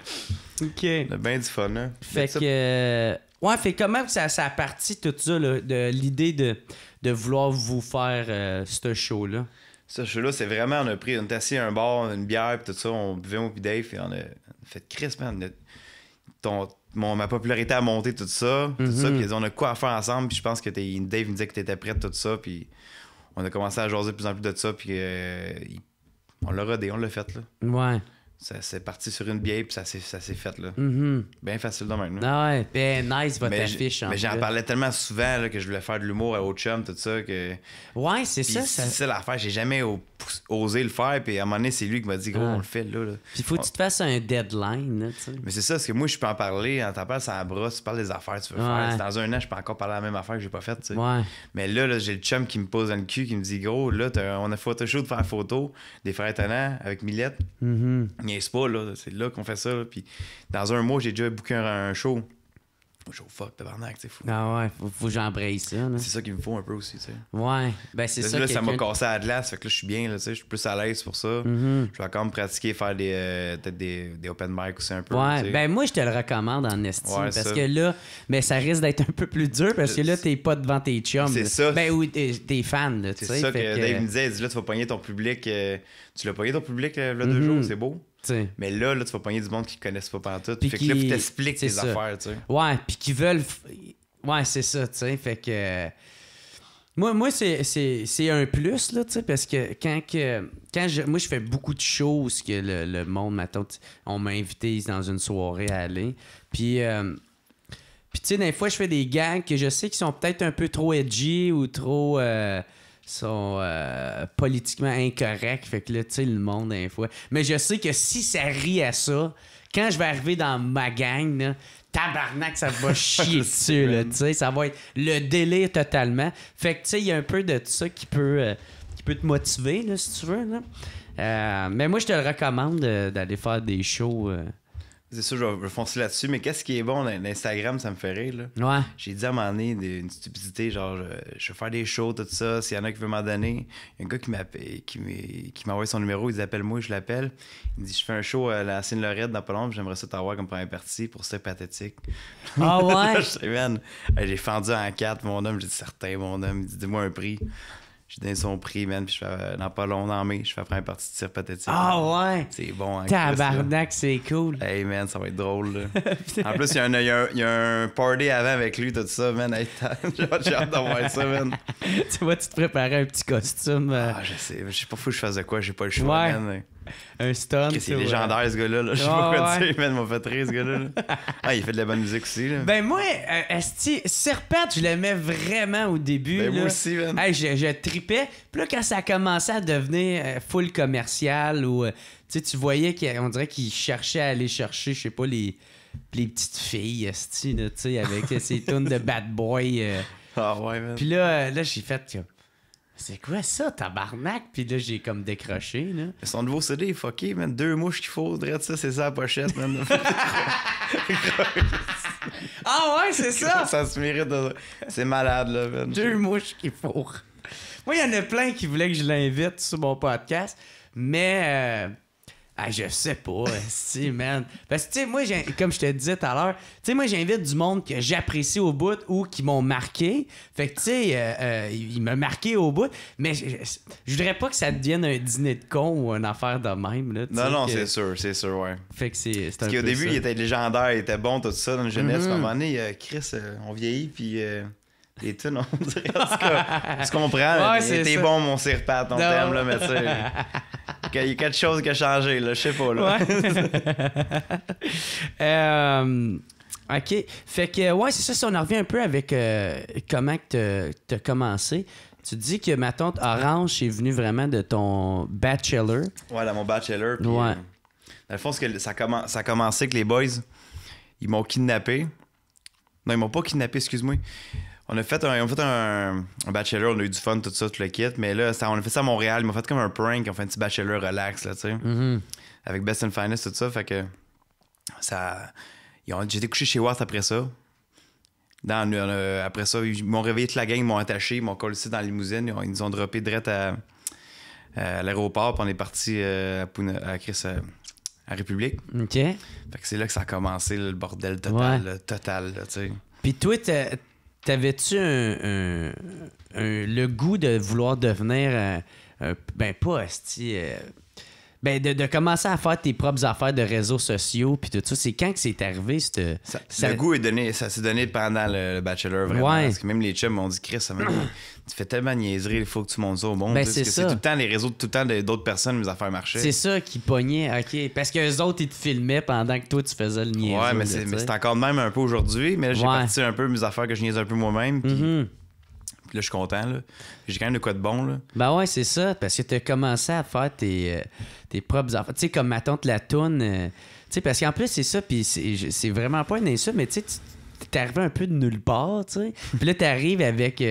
OK. On a bien du fun, là. Fait que... ouais, fait comment ça a parti tout ça, là, de l'idée de vouloir vous faire ce show-là? Ce show-là, c'est vraiment, on était assis à un bar, une bière, puis tout ça, on buvait mon Dave, et on a fait Chris, man. Ma popularité a monté, tout ça, puis on a quoi à faire ensemble, puis je pense que Dave me disait que t'étais prête, tout ça, puis on a commencé à jaser de plus en plus de ça, puis on l'a rodé, on l'a fait, là. Ouais. Ça s'est parti sur une bière, puis ça s'est fait, là. Mm-hmm. Bien facile de même, là. Ah ouais, ben nice votre affiche. Mais j'en parlais tellement souvent là, que je voulais faire de l'humour à autre chum, tout ça. Que... Ouais, c'est ça. C'est ça l'affaire. J'ai jamais osé le faire. Puis à un moment donné, c'est lui qui m'a dit, gros, on le fait là. Puis faut que tu te fasses un deadline. Là, tu sais. Mais c'est ça, parce que moi, je peux en parler. En t'en parles, ça brosse, tu parles des affaires que tu veux faire. Dans un an, je peux encore parler de la même affaire que j'ai pas faite. Tu sais. Ouais. Mais là, j'ai le chum qui me pose dans le cul, qui me dit, gros, là, on a photoshoot de faire photo des frères étonnants avec Millette. Niaise pas, là. C'est là qu'on fait ça. Là. Puis dans un mois, j'ai déjà booké un show. Show fuck, tabarnak, c'est fou. Ah ouais, faut que j'embraye ça. Là. C'est ça qu'il me faut un peu aussi, tu sais. Ouais, ben c'est ça. Là, ça m'a cassé à la glace, fait que là, je suis bien, là, tu sais, je suis plus à l'aise pour ça. Je vais encore me pratiquer, faire peut-être des open mic aussi un peu. Ouais, t'sais. ben moi, je te le recommande en estime, Ouais, parce ça. que là, mais ça risque d'être un peu plus dur, parce que là, t'es pas devant tes chums. C'est là. ça. Ben oui, tes fans, là, tu sais. C'est ça que Dave me disait, il dit, là, tu vas pogner ton public, tu l'as pogné ton public, là, 2 jours, c'est beau. T'sais. Mais là, tu vas pogner du monde qui ne connaissent pas pantoute. Puis Fait que là, faut que t'expliques tes affaires, tu sais. Ouais, puis qui veulent... Ouais, c'est ça, tu sais, fait que... Moi c'est un plus, là, tu sais, parce que moi, je fais beaucoup de choses que le monde, maintenant, on m'a invité dans une soirée à aller. Puis tu sais, des fois, je fais des gags que je sais qui sont peut-être un peu trop edgy ou trop... sont politiquement incorrects. Fait que là, tu sais, le monde, des fois. Mais je sais que si ça rit à ça, quand je vais arriver dans ma gang, là, tabarnak, ça va chier dessus, là, tu sais. Ça va être le délire totalement. Fait que, tu sais, il y a un peu de ça qui peut te motiver, là, si tu veux, là. Mais moi, je te le recommande d'aller faire des shows... C'est ça, je vais foncer là-dessus. Mais qu'est-ce qui est bon dans Instagram, ça me fait rire, là. Ouais. J'ai dit à un moment donné une stupidité, genre, je vais faire des shows, tout ça. S'il y en a qui veulent m'en donner, il y a un gars qui m'a envoyé son numéro, il dit appelle-moi, je l'appelle. Il me dit je fais un show à la Seine-Lorette dans pas longtemps, j'aimerais ça t'avoir comme première partie pour C'était pathétique. Ah ouais? Je sais, man, j'ai fendu en 4, mon homme, j'ai dit certain, mon homme. Il dit dis-moi un prix. J'ai donné son prix, man, puis je fais dans pas long, dans mai, je fais la première partie de Tir pathétique. Ah ouais? C'est bon, hein. Tabarnak, c'est cool. Hey man, ça va être drôle là. En plus, il y a un party avant avec lui, tout ça, man. Hey, j'ai hâte d'avoir ça, man. Tu vois, tu te préparais un petit costume. Ah, je sais pas fou que je faisais quoi, j'ai pas le choix, Ouais. man. Un stunt. C'est légendaire ce gars-là, là. Je sais pas quoi ouais. dire, man, il m'a fait rire ce gars-là. Là. Ah, il fait de la bonne musique aussi, là. Ben moi, esti, Serpent, je l'aimais vraiment au début. Ben là. moi aussi, man. Hey, je tripais. Puis là, quand ça a commencé à devenir full commercial, ou tu voyais qu'on dirait qu'il cherchait à aller chercher, je sais pas, les petites filles, esti, là, tu sais, avec ses tunes de bad boy. Ah ouais, man. Puis là j'ai fait comme... C'est quoi ça, tabarnak? Puis là, j'ai comme décroché, là. Son nouveau CD est fucké, man. 2 mouches qu'il faudrait, ça, c'est ça la pochette, man. Ah ouais, c'est ça! Ça se mérite de... C'est malade, là, man. 2 mouches qu'il faut. Moi, il y en a plein qui voulaient que je l'invite sur mon podcast, mais je sais pas, si, man. Parce que, tu sais, moi, comme je te disais tout à l'heure, tu sais, moi, j'invite du monde que j'apprécie au bout ou qui m'ont marqué. Fait que, tu sais, il m'a marqué au bout, mais je voudrais pas que ça devienne un dîner de con ou une affaire de même, là. Non, que... c'est sûr, ouais. Fait que c'est Parce un qu'au peu début, ça. il était légendaire, il était bon, tout ça, dans la jeunesse. À un moment donné, Chris, on vieillit, puis les tunes, on dirait. En tout cas, tu comprends. Ouais, c'est t'es ça. bon, mon Sirpat, on Non. t'aime, là, mais tu sais. Il y a quelque chose qui a changé, là, je sais pas, là. Ouais. OK. Fait que, ouais, c'est ça, si on en revient un peu avec comment que t'as commencé. Tu dis que ma tante Orange est venue vraiment de ton bachelor. Ouais, dans mon bachelor. Puis, Ouais. dans le fond, ça a commencé que les boys, ils m'ont kidnappé. Non, ils m'ont pas kidnappé, excuse-moi. On a fait un bachelor, on a eu du fun, tout ça, tout le kit. Mais là, on a fait ça à Montréal. Ils m'ont fait comme un prank. On fait un petit bachelor relax, là, tu sais. Avec Best and Finest, tout ça. Fait que j'ai été couché chez Watt après ça. Après ça, ils m'ont réveillé toute la gang, ils m'ont attaché, ils m'ont collé dans la limousine. Ils nous ont droppé direct à l'aéroport. Puis on est parti à République. OK. Fait que c'est là que ça a commencé, là, le bordel total, là, total, là, tu sais. Puis toi, t'avais-tu le goût de vouloir devenir, ben pas asti, ben de commencer à faire tes propres affaires de réseaux sociaux, puis tout ça. C'est quand que c'est arrivé, Le goût est donné, ça s'est donné pendant le Bachelor, vraiment. Ouais. Parce que même les chums m'ont dit, Chris, tu fais tellement de niaiseries, il faut que tu montes ça au monde. Ben, tu sais, c'est parce que ça. c'est tout le temps les réseaux, tout le temps d'autres personnes, les affaires marchaient. C'est ça qui pognait, OK. Parce qu'eux autres, ils te filmaient pendant que toi, tu faisais le niaiseux. Ouais, mais là, c'est encore de même un peu aujourd'hui, mais là, j'ai parti un peu mes affaires que je niaise un peu moi-même, puis là, je suis content, là. J'ai quand même de quoi de bon, là. Ben ouais, c'est ça, parce que t'as commencé à faire tes propres affaires. Tu sais, comme ma tante la toune, tu sais, parce qu'en plus, c'est ça, puis c'est vraiment pas une insulte, mais tu sais, t'es arrivé un peu de nulle part, tu sais. Puis là, t'arrives avec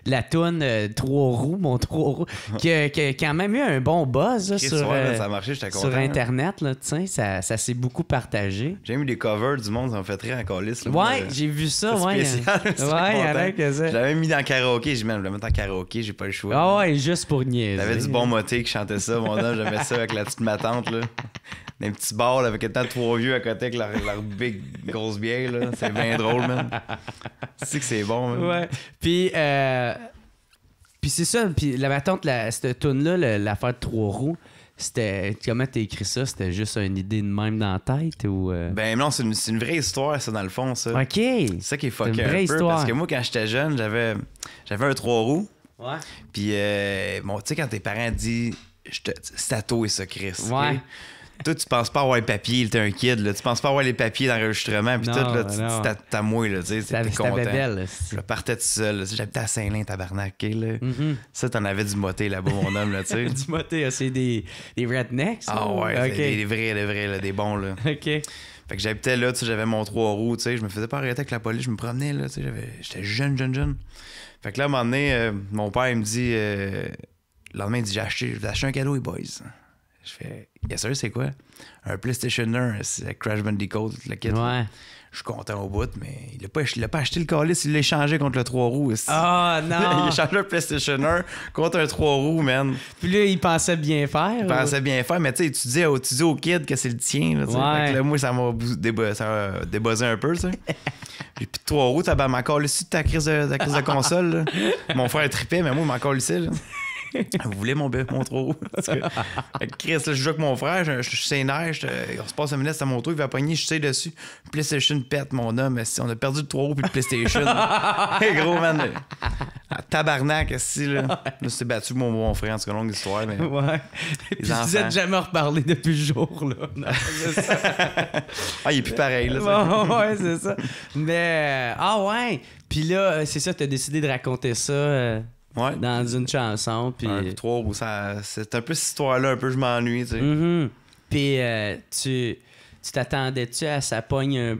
la toune 3 roues, mon 3 roues, qui a quand même eu un bon buzz là, Chris, sur, ouais, là, ça a marché, j'étais content. sur Internet, là, tu sais. Ça s'est beaucoup partagé. J'ai mis des covers du monde, ça m'a fait rire en calice. Là, Ouais, j'ai vu ça, ouais. Spécial, Ouais, il y en a que ça. Je l'avais mis dans le karaoké, j'ai dit, man, je vais le mettre en karaoké, j'ai pas le choix. Ah ouais, juste pour niaiser. T'avais du bon moté qui chantait ça, mon homme, j'aimais ça avec la petite matante, là. Des petits bars, là, avec tant de 3 vieux à côté avec leur big grosse bière, là. C'est bien drôle, man. C'est que c'est bon, man. Ouais. Puis c'est ça. Puis ma tante, cette tune-là, l'affaire de 3 roues, c'était. Comment t'as écrit ça? C'était juste une idée de même dans la tête ou. Ben non, c'est une vraie histoire, ça, dans le fond, ça. OK. C'est ça qui est fucké une un vraie peu. histoire. Parce que moi, quand j'étais jeune, j'avais un 3 roues. Ouais. Puis, bon, tu sais, quand tes parents disent, c'est à toi et ça, Chris. Ouais. OK? Toi, tu penses pas avoir les papiers, t'es un kid, là. Tu penses pas avoir les papiers d'enregistrement, puis tout, là, non. t'as moi, là, tu sais, t'es content. belle. Je partais tout seul, là. J'habitais à Saint-Lin, tabarnak, OK, là. Ça, t'en avais du moté là-bas, mon homme, là, tu sais. Du moté, c'est des rednecks? Ah ça? ouais, OK. des vrais, là, des bons, là. OK. Fait que j'habitais là, tu sais, j'avais mon 3 roues, tu sais, je me faisais pas arrêter avec la police, je me promenais, là, tu sais, j'étais jeune. Fait que là, à un moment donné, mon père, il me dit, le lendemain, il dit, je vais acheter un cadeau, les boys. Je fais, yes sir, c'est quoi? Un PlayStation 1, c'est Crash Bandicoot, le kit. Ouais. Je suis content au bout, mais il a pas acheté le calice, il l'a échangé contre le 3 roues. Ah Il a non! échangé un PlayStation 1 contre un 3 roues, man. Puis là, il pensait bien faire. Il pensait bien faire, mais tu sais, tu dis au kid que c'est le tien. Là, tu sais. Ouais. Fait que là, moi, ça m'a débuzzé un peu, tu sais. Puis 3 roues, t'as m'a encore ici de ta crise de console. Là. Mon frère tripait, mais moi, il m'a encore ici. Là. Vous voulez mon 3 roues? Fait que Chris, là, je joue avec mon frère, je suis sénère, on se passe 1 minute, c'est à mon tour, il va pogner, je sais dessus. PlayStation pète, mon homme, si on a perdu le 3 roues puis le PlayStation. Hey, gros, man. Tabarnak, si, là. Là, c'est battu mon frère, c'est une longue histoire, mais. Ouais. Puis vous êtes jamais reparlé depuis ce jour-là. Non, c'est ça. Ah, il est plus pareil, là. Ouais, c'est ça. Mais, ah ouais. Puis là, c'est ça, t'as décidé de raconter ça Ouais. dans une chanson. Puis 3 roues, c'est un peu cette histoire-là, un peu, je m'ennuie, tu sais. Mhm. Puis tu t'attendais-tu à ça pogne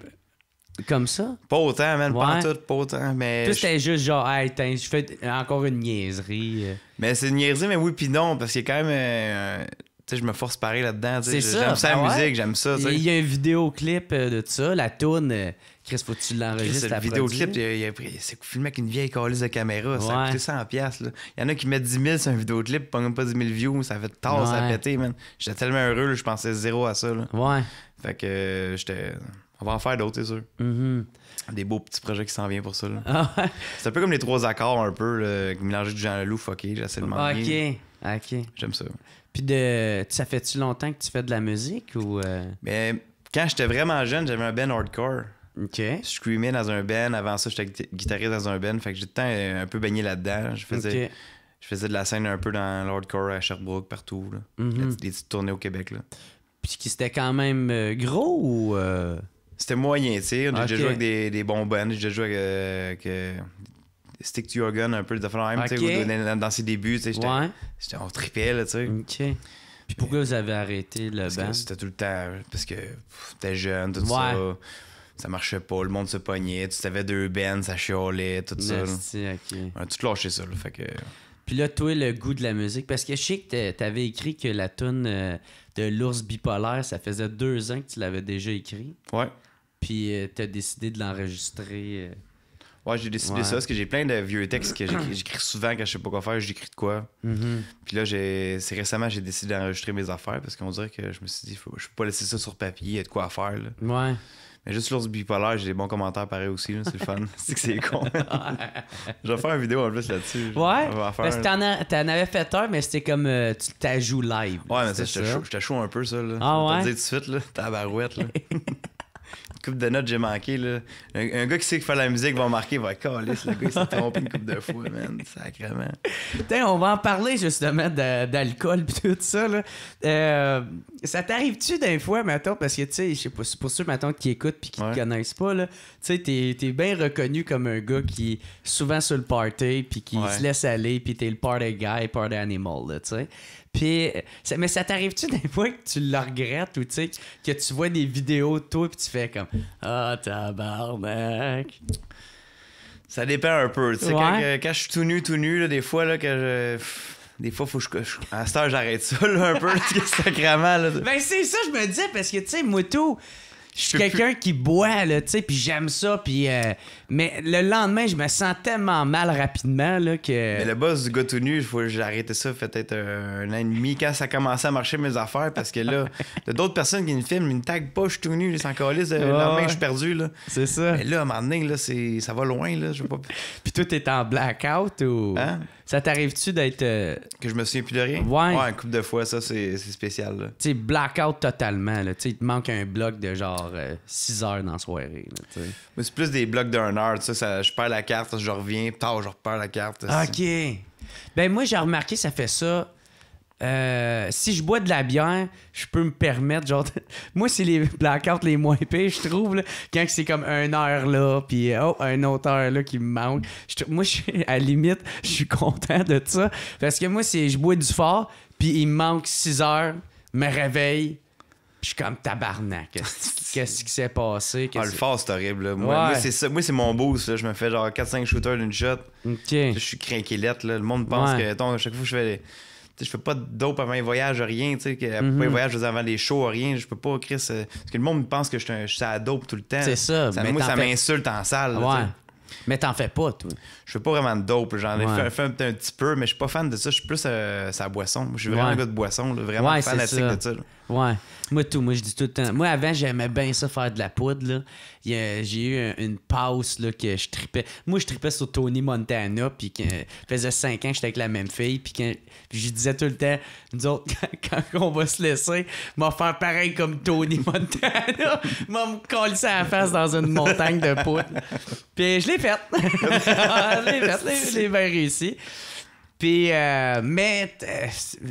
comme ça? Pas autant, man, Ouais. pas en tout, pas autant, mais... Toi, c'était juste genre, hey, je fais encore une niaiserie. Mais c'est une niaiserie, mais oui puis non, parce qu'il y a quand même... tu sais, je me force pareil là-dedans, tu sais. C'est ça. J'aime ça, la Ah ouais? musique, j'aime ça, tu sais. Il y a un vidéoclip de ça, la toune. Chris, faut que tu l'enregistres. Le à vidéoclip, produire. c'est filmé avec une vieille calice de caméra. Ça a Ouais. coûté 100$. Là. Il y en a qui mettent 10 000 sur un vidéoclip, pas même pas 10 000 views. Ça fait tard, ça a Ouais. pété, man. J'étais tellement heureux, là, je pensais zéro à ça. Là. Ouais. Fait que on va en faire d'autres, c'est sûr. Mhm. Des beaux petits projets qui s'en viennent pour ça. Là. Ah ouais. C'est un peu comme les 3 accords, un peu, là, mélanger du Jean Leloup, fucké, j'essaie de m'en bien. OK. J'aime ça. Puis ça fait-tu longtemps que tu fais de la musique ou. Mais quand j'étais vraiment jeune, j'avais un band hardcore. OK. Je screamais dans un band. Avant ça, j'étais guitariste dans un band. Fait que j'ai tout le temps un peu baigné là-dedans. Je faisais de la scène un peu dans l'hardcore à Sherbrooke, partout. Là. Mhm. Des petites tournées au Québec. Là. Puis c'était quand même gros ou. C'était moyen, tu sais. J'ai Ok. déjà joué avec des bons bands. J'ai déjà joué avec Stick to Your Gun, un peu de même, tu sais, Ok. dans ses débuts. Tu sais, Ouais. on tripait, là, tu sais. OK. Puis pourquoi vous avez arrêté le Parce que band? c'était tout le temps. Parce que t'es jeune, tout ça. Ça marchait pas, le monde se pognait. Tu savais 2 bands, ça chiolait, tout ça. Là. Nasty, OK. On a tout lâché ça, là. Fait que. Puis là, toi, le goût de la musique, parce que je sais que t'avais écrit que la toune de l'ours bipolaire, ça faisait 2 ans que tu l'avais déjà écrit. Ouais. Puis t'as décidé de l'enregistrer. Ouais, j'ai décidé ça parce que j'ai plein de vieux textes que j'écris souvent quand je sais pas quoi faire, j'écris de quoi. Puis là, c'est récemment, j'ai décidé d'enregistrer mes affaires parce qu'on dirait que je me suis dit, je peux pas laisser ça sur papier, il y a de quoi à faire. Là. Ouais. Mais juste l'ours bipolaire, j'ai des bons commentaires pareil aussi, là, c'est le fun. C'est que c'est con. Je vais faire une vidéo en plus là-dessus. Ouais. Parce que t'en avais fait un, mais c'était comme tu t'ajoues live. Ouais, mais ça, j'étais chaud un peu, ça. Là. Ah ouais? Je vais te dire tout de suite, là, tabarouette, là. Coupe de notes, j'ai manqué. Là. Un gars qui sait qu'il fait la musique va marquer, va être caliste. Le gars, il s'est trompé une couple de fois, man. Sacrément. Putain, on va en parler justement d'alcool pis tout ça. Là. Ça t'arrive-tu des fois, mettons, parce que tu sais, je sais pas, c'est pour ceux, mettons, qui écoutent pis qui te connaissent pas, là. Tu sais, t'es bien reconnu comme un gars qui est souvent sur le party pis qui se laisse aller pis t'es le party guy, party animal, là, tu sais. Puis, mais ça t'arrive-tu des fois que tu le regrettes ou tu sais, que tu vois des vidéos de toi pis tu fais comme ah, tabarnak. Ça dépend un peu. Tu sais, quand je suis tout nu, là, des fois, là, des fois, faut que je. À cette heure, j'arrête ça, là, un peu, sacrément, là. Ben, c'est ça, je me disais, parce que, tu sais, moi, tout. Je suis quelqu'un qui boit, là, tu sais, puis j'aime ça, puis... mais le lendemain, je me sens tellement mal rapidement, là, que... Mais le boss du gars tout nu, j'ai arrêté ça peut-être un an et demi quand ça commençait à marcher mes affaires, parce que là, il y a d'autres personnes qui me filment, ils me taguent pas, je suis tout nu, ils s'en calissent, le lendemain, je suis perdu, là. C'est ça. Mais là, à un moment donné, là, ça va loin, là, je veux pas... Puis toi, t'es en blackout ou... Hein? Ça t'arrive-tu d'être... Que je me souviens plus de rien? Ouais. Ouais, une couple de fois, ça, c'est spécial, là. Tu sais, blackout totalement, là. Tu sais, il te manque un bloc de genre 6 heures dans la soirée, là, tu sais. Mais c'est plus des blocs d'1 heure, tu sais, je perds la carte, je reviens, tard, je repère la carte. OK. Ben moi, j'ai remarqué, ça fait ça... si je bois de la bière, je peux me permettre, genre... Moi, c'est les blackouts les moins pires, je trouve, là, quand c'est comme 1 heure là, puis une autre heure là qui me manque. Moi, à la limite, je suis content de ça, parce que moi, je bois du fort, puis il me manque 6 heures, me réveille, puis je suis comme tabarnak. Qu'est-ce qui s'est passé? Le fort, c'est horrible, là. Moi, c'est ça. Moi, c'est mon boost, là. Je me fais genre 4-5 shooters d'une shot. OK. Je suis crinquélette, là. Le monde pense que, à chaque fois que je fais pas de dope avant les voyages, rien, tu sais, pas les voyages, avant les shows, rien, je peux pas, Chris, parce que le monde pense que je suis à la dope tout le temps. C'est ça. Moi, ça m'insulte en salle, là, ouais. Mais t'en fais pas, toi. Je fais pas vraiment de dope, j'en ai fait un petit peu, mais je suis pas fan de ça, je suis plus sa boisson. Moi, je suis vraiment un gars de boisson, là, vraiment fanatique de ça. Là. Ouais. Moi, je dis tout le temps. Moi, avant, j'aimais bien ça, faire de la poudre. Là. J'ai eu une pause là, que je tripais. Moi, je tripais sur Tony Montana, puis ça faisait 5 ans que j'étais avec la même fille, puis je disais tout le temps, nous autres, quand on va se laisser, m'a faire pareil comme Tony Montana, m'a me coller ça à la face dans une montagne de poudre. Puis je l'ai fait. Je l'ai bien réussi. Puis, mais,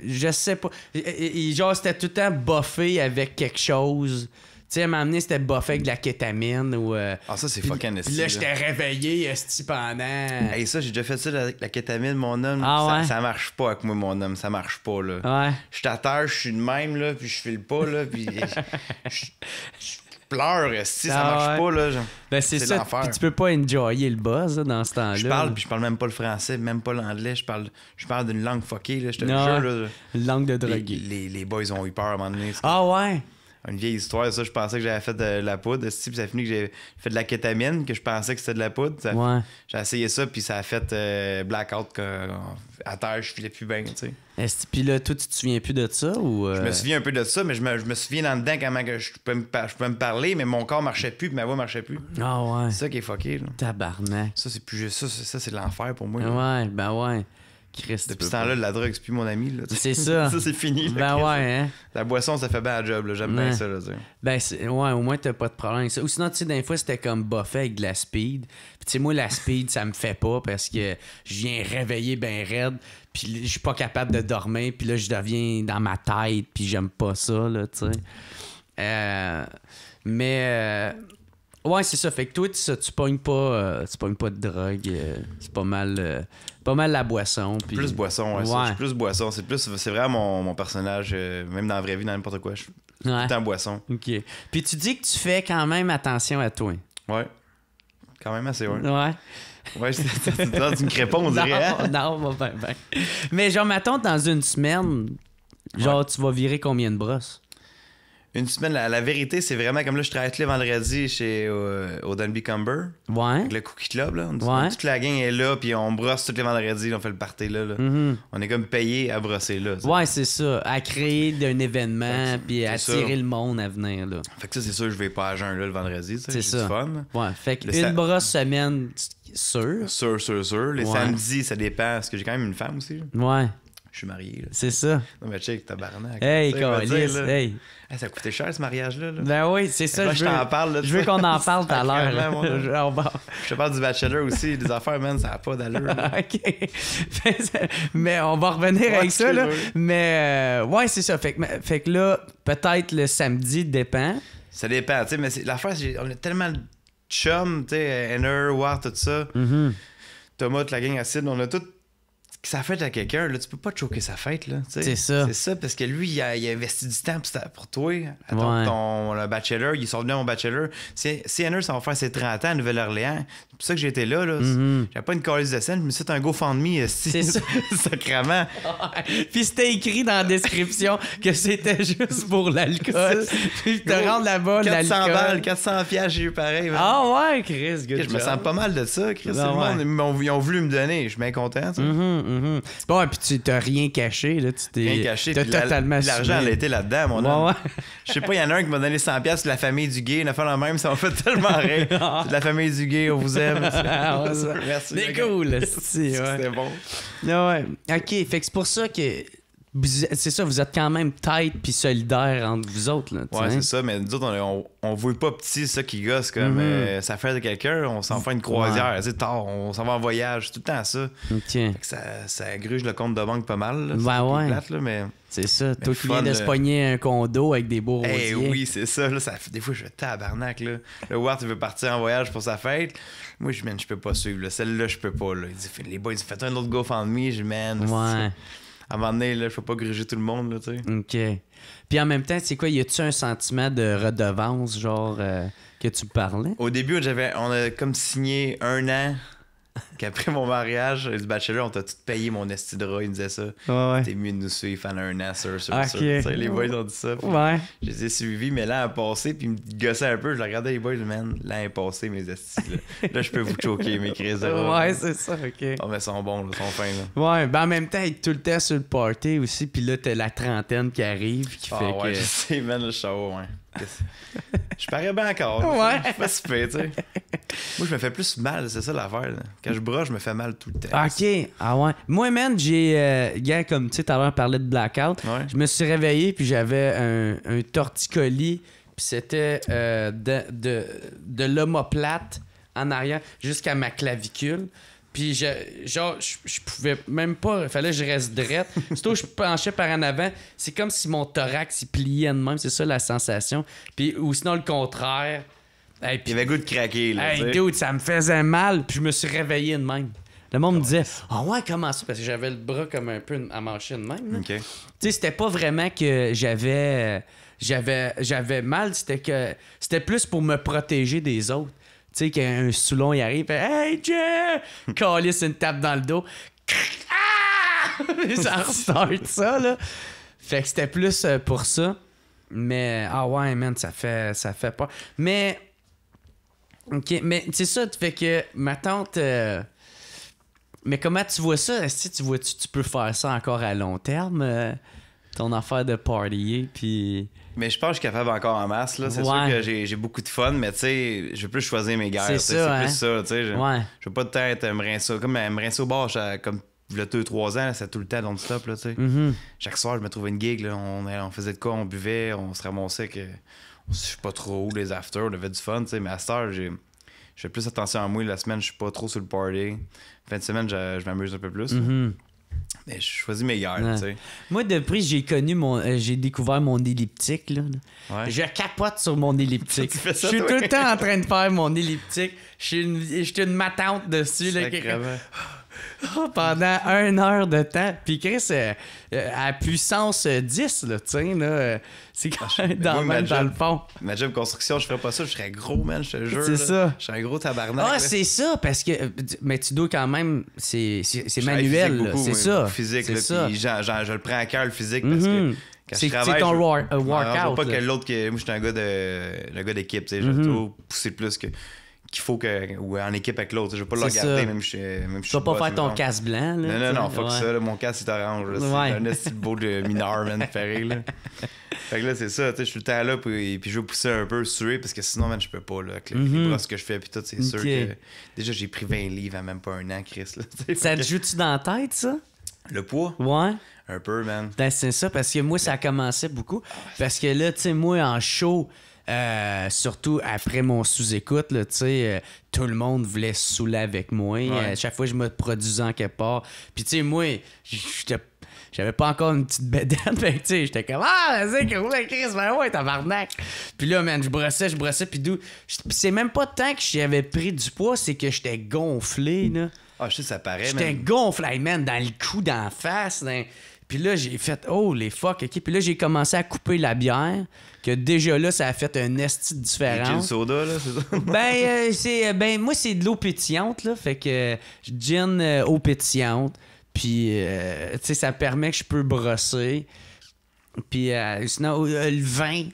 je sais pas. Genre, c'était tout le temps buffé avec quelque chose. Tu sais, à un moment donné, c'était buffé avec de la kétamine ou... ça, c'est fucking esti. Puis là, j'étais réveillé esti pendant... Hey, ça, j'ai déjà fait ça avec la kétamine, mon homme. Ça marche pas avec moi, mon homme. Ça marche pas, là. Ouais. Je suis à terre, je suis de même, là, puis je file pas, là, puis... je pleure, si ça marche pas, là. Ben, c'est ça. Puis tu peux pas enjoyer le buzz là, dans ce temps-là. Je parle même pas le français, même pas l'anglais. Je parle d'une langue fuckée, là. Je te le jure, là. Une langue de drogué. Les boys ont eu peur à un moment donné. Ah ouais? Une vieille histoire, ça. Je pensais que j'avais fait de la poudre. Puis ça a fini que j'ai fait de la kétamine, que je pensais que c'était de la poudre. J'ai essayé ça, puis ça a fait blackout. À terre, je filais plus bien, tu sais. Puis là, toi, tu te souviens plus de ça ou Je me souviens un peu de ça, mais je me souviens dans dedans comment que je pouvais me parler, mais mon corps marchait plus, puis ma voix marchait plus. Ah ouais. C'est ça qui est fucké, là. Tabarnak. Ça, c'est plus juste ça, c'est de l'enfer pour moi. Là. Ouais, ben ouais. Christ, depuis ce temps-là, la drogue, c'est plus mon ami. Là, c'est ça. Ça, c'est fini. Ben ouais, hein. La boisson, ça fait bien la job. Là. J'aime bien ça. Là, ben, ouais, au moins, t'as pas de problème avec ça. Ou sinon, tu sais, des fois, c'était comme buffet avec de la speed. Puis, tu sais, moi, la speed, ça me fait pas parce que je viens réveiller ben raide. Puis, je suis pas capable de dormir. Puis là, je deviens dans ma tête. Puis, j'aime pas ça, là, tu sais. Mais... ouais, c'est ça. Fait que toi, tu pognes pas de drogue. C'est pas mal la boisson. Pis... Plus boisson, ouais. Je suis plus boisson. C'est vraiment mon personnage, même dans la vraie vie, dans n'importe quoi. Je suis tout le temps boisson. OK. Puis tu dis que tu fais quand même attention à toi. Ouais. Quand même assez, ouais. Ouais. Ouais, tu me réponds, on dirait. Non, ben. Mais genre, mettons, dans une semaine, genre, tu vas virer combien de brosses? Une semaine, la vérité, c'est vraiment comme là, je travaille tous les vendredis au Dunby Cumber. Ouais. Avec le Cookie Club, là. Ouais. Toute la gang est là, puis on brosse tous les vendredis, on fait le party là. On est comme payé à brosser là. Ouais, c'est ça. À créer d'un événement, puis à c'est attirer ça. le monde à venir, là. Fait que ça, c'est sûr, je vais pas à jeun là le vendredi, tu sais. C'est J'ai ça. du fun. Ouais, fait Le qu'une brosse semaine, sûr. Sûr. Les Ouais. samedis, ça dépend, parce que j'ai quand même une femme aussi. Ouais, Je suis marié, là. c'est ça. Non, mais check, tabarnak. Hey, Tu sais, va dire, câlisse, là. hey. Hey, ça a coûté cher, ce mariage-là. Là. Ben oui, c'est ça. Là, je t'en parle. Là, je veux qu'on en parle tout à l'heure. Sacrément, mon homme. Genre, Je te parle du bachelor aussi, des affaires, man, ça n'a pas d'allure. là. OK. Mais on va revenir Ouais, avec ça, là. excuse-moi. Mais ouais, c'est ça. Fait que là, peut-être le samedi dépend. Ça dépend, tu sais, mais l'affaire, on a tellement de chums, tu sais, Henner, Ward, tout ça. Thomas, toute la gang acide, on a tout. Sa fête à quelqu'un, là, tu peux pas te choquer sa fête, là. Tu sais. C'est ça. C'est ça, parce que lui, il a investi du temps pour toi. À Ouais. le bachelor, il sort venu à mon bachelor. Si Henner, ça va faire ses 30 ans à Nouvelle-Orléans. C'est pour ça que j'étais là. J'avais pas une calice de scène, je me suis fait un GoFundMe. C'est ça. Sacrément. Puis c'était écrit dans la description que c'était juste pour l'alcool. Puis te rendre là-bas, 400 l'alcool. balles, 400 piastres, j'ai eu pareil. man. Ah ouais, Chris, good Je me job. sens pas mal de ça, Chris. Ah, Tout le ouais. monde, ils ont voulu me donner. Je suis bien content. tu sais. Bon, et puis tu t'as rien caché, là. Tu t'es Rien caché. t'as puis totalement l'argent, assumé. elle a été là-dedans, mon Ouais, homme. ouais. Je sais pas, il y en a un qui m'a donné 100$ de la famille du gay. On a fait la même, ça m'a fait tellement rire. C'est de la famille du gay, on vous aime. Ah, ouais, ça. Merci. C'est le gars. cool, c'est ouais. C'était bon. Ah ouais. OK, fait que c'est pour ça que c'est ça, vous êtes quand même tight puis solidaires entre vous autres, là. tu Ouais, sais. c'est ça, mais nous autres, on voit pas petit, ça qui gosse, comme ça fait de quelqu'un, on s'en fait une croisière, tu sais, tard, on s'en va en voyage, tout le temps ça. OK. Fait que ça gruge le compte de banque pas mal, là. Ben C'est ouais. plate, là, mais... C'est ça. Toi qui fun, viens de se là. pogner un condo avec des beaux rosiers. Eh oui, c'est ça, là, des fois, je fais tabarnak, là. Le Ward, il veut partir en voyage pour sa fête. Moi, je peux pas suivre, là. Celle-là, je peux pas, là. Il dit, les boys, faites un autre GoFundMe, je man. Ouais. À un moment donné, là, je peux pas gruger tout le monde, là, tu sais. OK. Puis en même temps, c'est quoi, y a-tu un sentiment de redevance, genre, que tu parlais? Au début, on a comme signé 1 an qu'après mon mariage du bachelor, on t'a tout payé mon esti de rat, il me disait ça. Ouais. T'es mieux de nous suivre pendant 1 an, sûr. Ok. Tu sais, les boys ont dit ça. Puis Ouais. je les ai suivis, mais l'an passé, puis ils me gossaient un peu. Je les regardais, les boys, man, l'an passé, mes estis. Là, je peux vous choquer, mes crises de rat. Ouais, c'est ça, OK. Oh, mais ils sont bons, là, ils sont fins, là. Ouais, ben en même temps, il est tout le temps sur le party aussi, puis là, t'as la trentaine qui arrive, qui Ah fait ouais, que... je sais, man, le show, ouais. Je parais bien encore. Ouais. Je suis pas si pire, tu sais. Moi, je me fais plus mal, c'est ça l'affaire. Là. Quand je broche, je me fais mal tout le temps. OK. Ah ouais. Moi, man, j'ai... gars, comme tu sais, tout à l'heure, on parlait de blackout. Ouais. Je me suis réveillé, puis j'avais un torticolis, puis c'était de l'omoplate en arrière jusqu'à ma clavicule. Puis, je pouvais même pas... Il fallait que je reste drette. Surtout je penchais par en avant. C'est comme si mon thorax, il pliait de même. C'est ça, la sensation. Puis, ou sinon, le contraire. Hey, Il puis, avait goût de craquer, là. hey, tu sais. dude, ça me faisait mal. Puis, je me suis réveillé de même. Le monde me disait, ah ouais, comment ça? Parce que j'avais le bras comme un peu à mancher de même. là. OK. Tu sais, c'était pas vraiment que j'avais mal, c'était plus pour me protéger des autres. Tu sais, qu'un Soulon il arrive, fait Hey, Jay! Calisse une tape dans le dos. Ah! Ça restart ça, là. Fait que c'était plus pour ça. Mais, ah ouais, man, ça fait pas. Mais, OK, mais c'est ça, fait que ma tante. Mais comment tu vois ça? Est-ce que tu peux faire ça encore à long terme? Ton affaire de partyer, puis... Mais je pense que je suis capable encore en masse, là. C'est sûr Ouais. que j'ai beaucoup de fun, mais tu sais, je veux plus choisir mes guerres. C'est tu sais, ça, hein? plus ça, tu sais. Ouais. Je veux pas de temps être me rincer. Comme me rincer au bar, comme il y a 2-3 ans, là, c'est tout le temps non-stop, là, tu sais. Mhm. Chaque soir, je me trouvais une gig, là. On faisait de quoi? On buvait, on se ramassait que... Je sais pas trop où, les afters, on avait du fun, tu sais. Mais à cette heure, je fais plus attention à moi. La semaine, je suis pas trop sur le party. Fin de semaine, je m'amuse un peu plus. là. Mhm. Mais je choisis mes guerres, Ouais. tu sais. Moi, depuis j'ai découvert mon elliptique, là. Ouais. Je capote sur mon elliptique. Tu fais Je ça, suis toi? tout le temps en train de faire mon elliptique. Je suis une matante dessus, là, Sacrément. pendant 1 heure de temps. Puis Chris, à puissance 10, là, tu sais, là, c'est quand même moi, ma dans job- le fond. Ma job construction, je ferais pas ça, je serais gros, man, je te jure. C'est là. ça. Je serais un gros tabarnak. Ah, là. c'est ça, parce que... Mais tu dois quand même... C'est Je travaille manuel, physique là, beaucoup, c'est moi, ça. Physique, c'est là, ça. puis je le prends à cœur, le physique, parce Mhm. que Quand C'est je travaille, ton je workout. pas là. que l'autre que. Moi, je suis le gars d'équipe, tu sais. Je veux toujours pousser plus qu'il faut que. Ou en équipe avec l'autre. Je veux pas le C'est regarder, ça. même si je Tu vas pas faire ton casse blanc. Là, Non, fuck ça, là, mon casque est orange. là. C'est Ouais. un petit beau de mineur, man, pareil, là. Fait que là, c'est ça, tu sais, je suis tout le temps là, puis je veux pousser un peu, suer, parce que sinon, man, je peux pas, là. Avec les brosses que je fais, puis tout, c'est sûr que. Déjà, j'ai pris 20 livres à même pas un an, Chris, là. Ça te joue-tu dans la tête, ça? Le poids? Ouais. Un peu, man. Ben, c'est ça, parce que moi, ça a commencé beaucoup. Parce que là, tu sais, moi, en show, surtout après mon sous-écoute, là, tu sais, tout le monde voulait se saouler avec moi. Ouais. Chaque fois, je me produisais en quelque part. Puis, tu sais, moi, j'avais pas encore une petite bédaine, fait que, tu sais, j'étais comme, ah, vas-y, que roule Chris, ben ouais, tabarnak. Puis là, man, je brossais, puis d'où. Puis c'est même pas tant que j'avais pris du poids, c'est que j'étais gonflé, là. Ah, je sais, ça paraît, J'étais man. gonflé, man, dans le cou, dans la face. Puis là, j'ai fait, oh, les fuck, OK. Puis là, j'ai commencé à couper la bière, que déjà là, ça a fait un esti de Le différence. soda, là, c'est ça? Moi, c'est de l'eau pétillante, là. Fait que gin, eau pétillante. Puis, tu sais, ça permet que je peux brosser. Puis, sinon, le vin.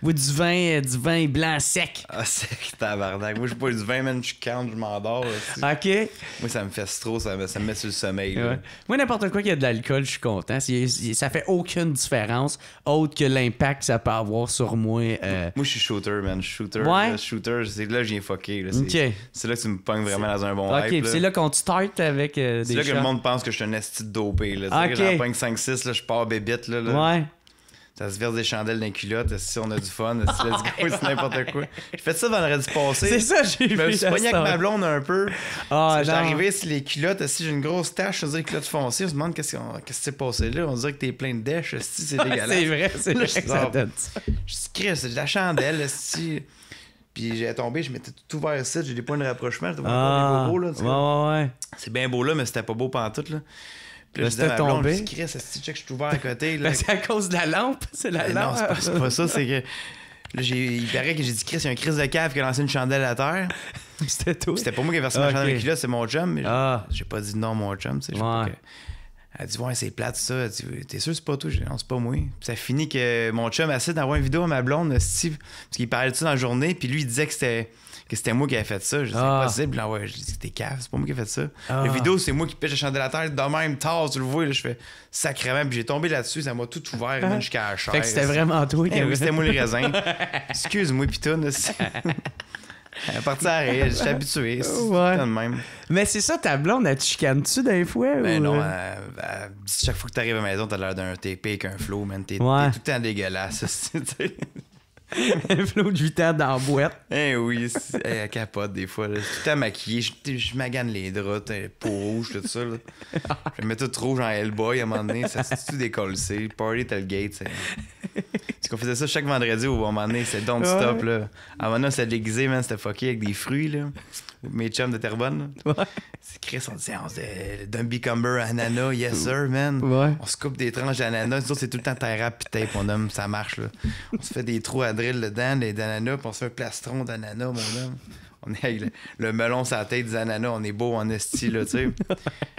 Ou du vin blanc sec. Ah, c'est tabarnak. Moi, je bois du vin, man, je cante, je m'endors. aussi. OK? Moi, ça me fait trop, ça me met sur le sommeil, là. Ouais. Moi, n'importe quoi qui a de l'alcool, je suis content. Ça fait aucune différence autre que l'impact que ça peut avoir sur moi. Moi, je suis shooter, man. Shooter, Ouais. là, shooter, c'est là que je viens fucker. Là. OK. C'est là que tu me pognes vraiment dans un bon OK, hype. puis Là. c'est là qu'on te start avec des C'est là que shots. le monde pense que je suis un esti de dopé. Là. OK. Tu sais, j'en pogne 5-6, là, je pars bébite. Là. Ouais. Ça se verse des chandelles dans les culottes. Si on a du fun, let's go, c'est n'importe quoi. J'ai fait ça vendredi passé. C'est ça, j'ai vu. Je me suis la pogné avec story. ma blonde un peu. Ah, J'étais non. arrivé sur les culottes. Si j'ai une grosse tache, je veux dire culotte foncée. On se demande qu'est-ce qui s'est passé là. On dirait que t'es plein de dèches. C'est dégueulasse. C'est vrai, c'est vrai Là, que ça donne ça. Je dis, Chris, c'est de la chandelle, esti. Puis j'ai tombé, je m'étais tout ouvert ici, j'ai des points de rapprochement, j'étais Ah, beau, là, tu sais. ouais. C'est bien beau là, mais c'était pas beau pantoute, là. Puis là, Là, je disais à ma c'était blonde, tombé. je dis, Chris, esti, check, je suis ouvert à côté, là. Ben, c'est à cause de la lampe. C'est la Ben non, lampe. c'est pas ça, c'est que. Là, il paraît que j'ai dit, Chris, il y a un Chris de cave qui a lancé une chandelle à terre. C'était tout. C'était pas moi qui ai versé ma Ok. chandelle avec là, c'est mon chum. Mais Ah. j'ai pas dit non, mon chum, tu sais. je sais Ouais. pas que- Elle dit, ouais, c'est plate ça. Elle dit, t'es sûr, c'est pas toi? J'ai dit, non, c'est pas moi. Puis ça finit que mon chum essaie d'envoyer une vidéo à ma blonde, esti, parce qu'il parlait de ça dans la journée, puis lui, il disait que c'était moi qui avais fait ça. Je dis, c'est Ah. impossible. Là, ouais, je dis, t'es cave, c'est pas moi qui ai fait ça. Ah. La vidéo, c'est moi qui pêche la chandelle à terre, de même, tard, tu le vois, là, je fais sacrément, puis j'ai tombé là-dessus, ça m'a tout ouvert, man, jusqu'à la chair. Fait que c'était vraiment toi qui Eh oui, avait c'était moi le raisin. Excuse-moi, pitoune, esti. Elle est partie à rire, je suis habitué. C'est Ouais. tout de même. Mais c'est ça, ta blonde, elle te chicane-tu des fois? Ben ou... non, elle dit chaque fois que t'arrives à la maison, t'as l'air d'un TP avec un flow, man. T'es Ouais. tout le temps dégueulasse. tu sais. Un flot de 8 ans dans la boîte. Eh oui, elle capote des fois. Là. Tout le temps maquillée, je magane les draps, t'as peau rouge, tout ça. Là. Je me mets tout rouge en Hellboy à un moment donné, ça s'est tout décollé. Party tailgate. Parce qu'on faisait ça chaque vendredi au moment donné, c'était Don't Stop. Là. À un moment donné, c'était déguisé, man, c'était fucké avec des fruits. Là. Mes chums de Terrebonne. Là. Ouais. C'est Chris, on disait, le Dumby Cumber ananas, yes sir, man. Ouais. On se coupe des tranches d'ananas. Nous autres, c'est tout le temps terre rap pis tape, mon homme, ça marche, là. On se fait des trous à drill dedans, d'ananas, puis on se fait un plastron d'ananas, mon homme. On est avec le melon sur la tête des ananas, on est beau en esti, là, tu sais.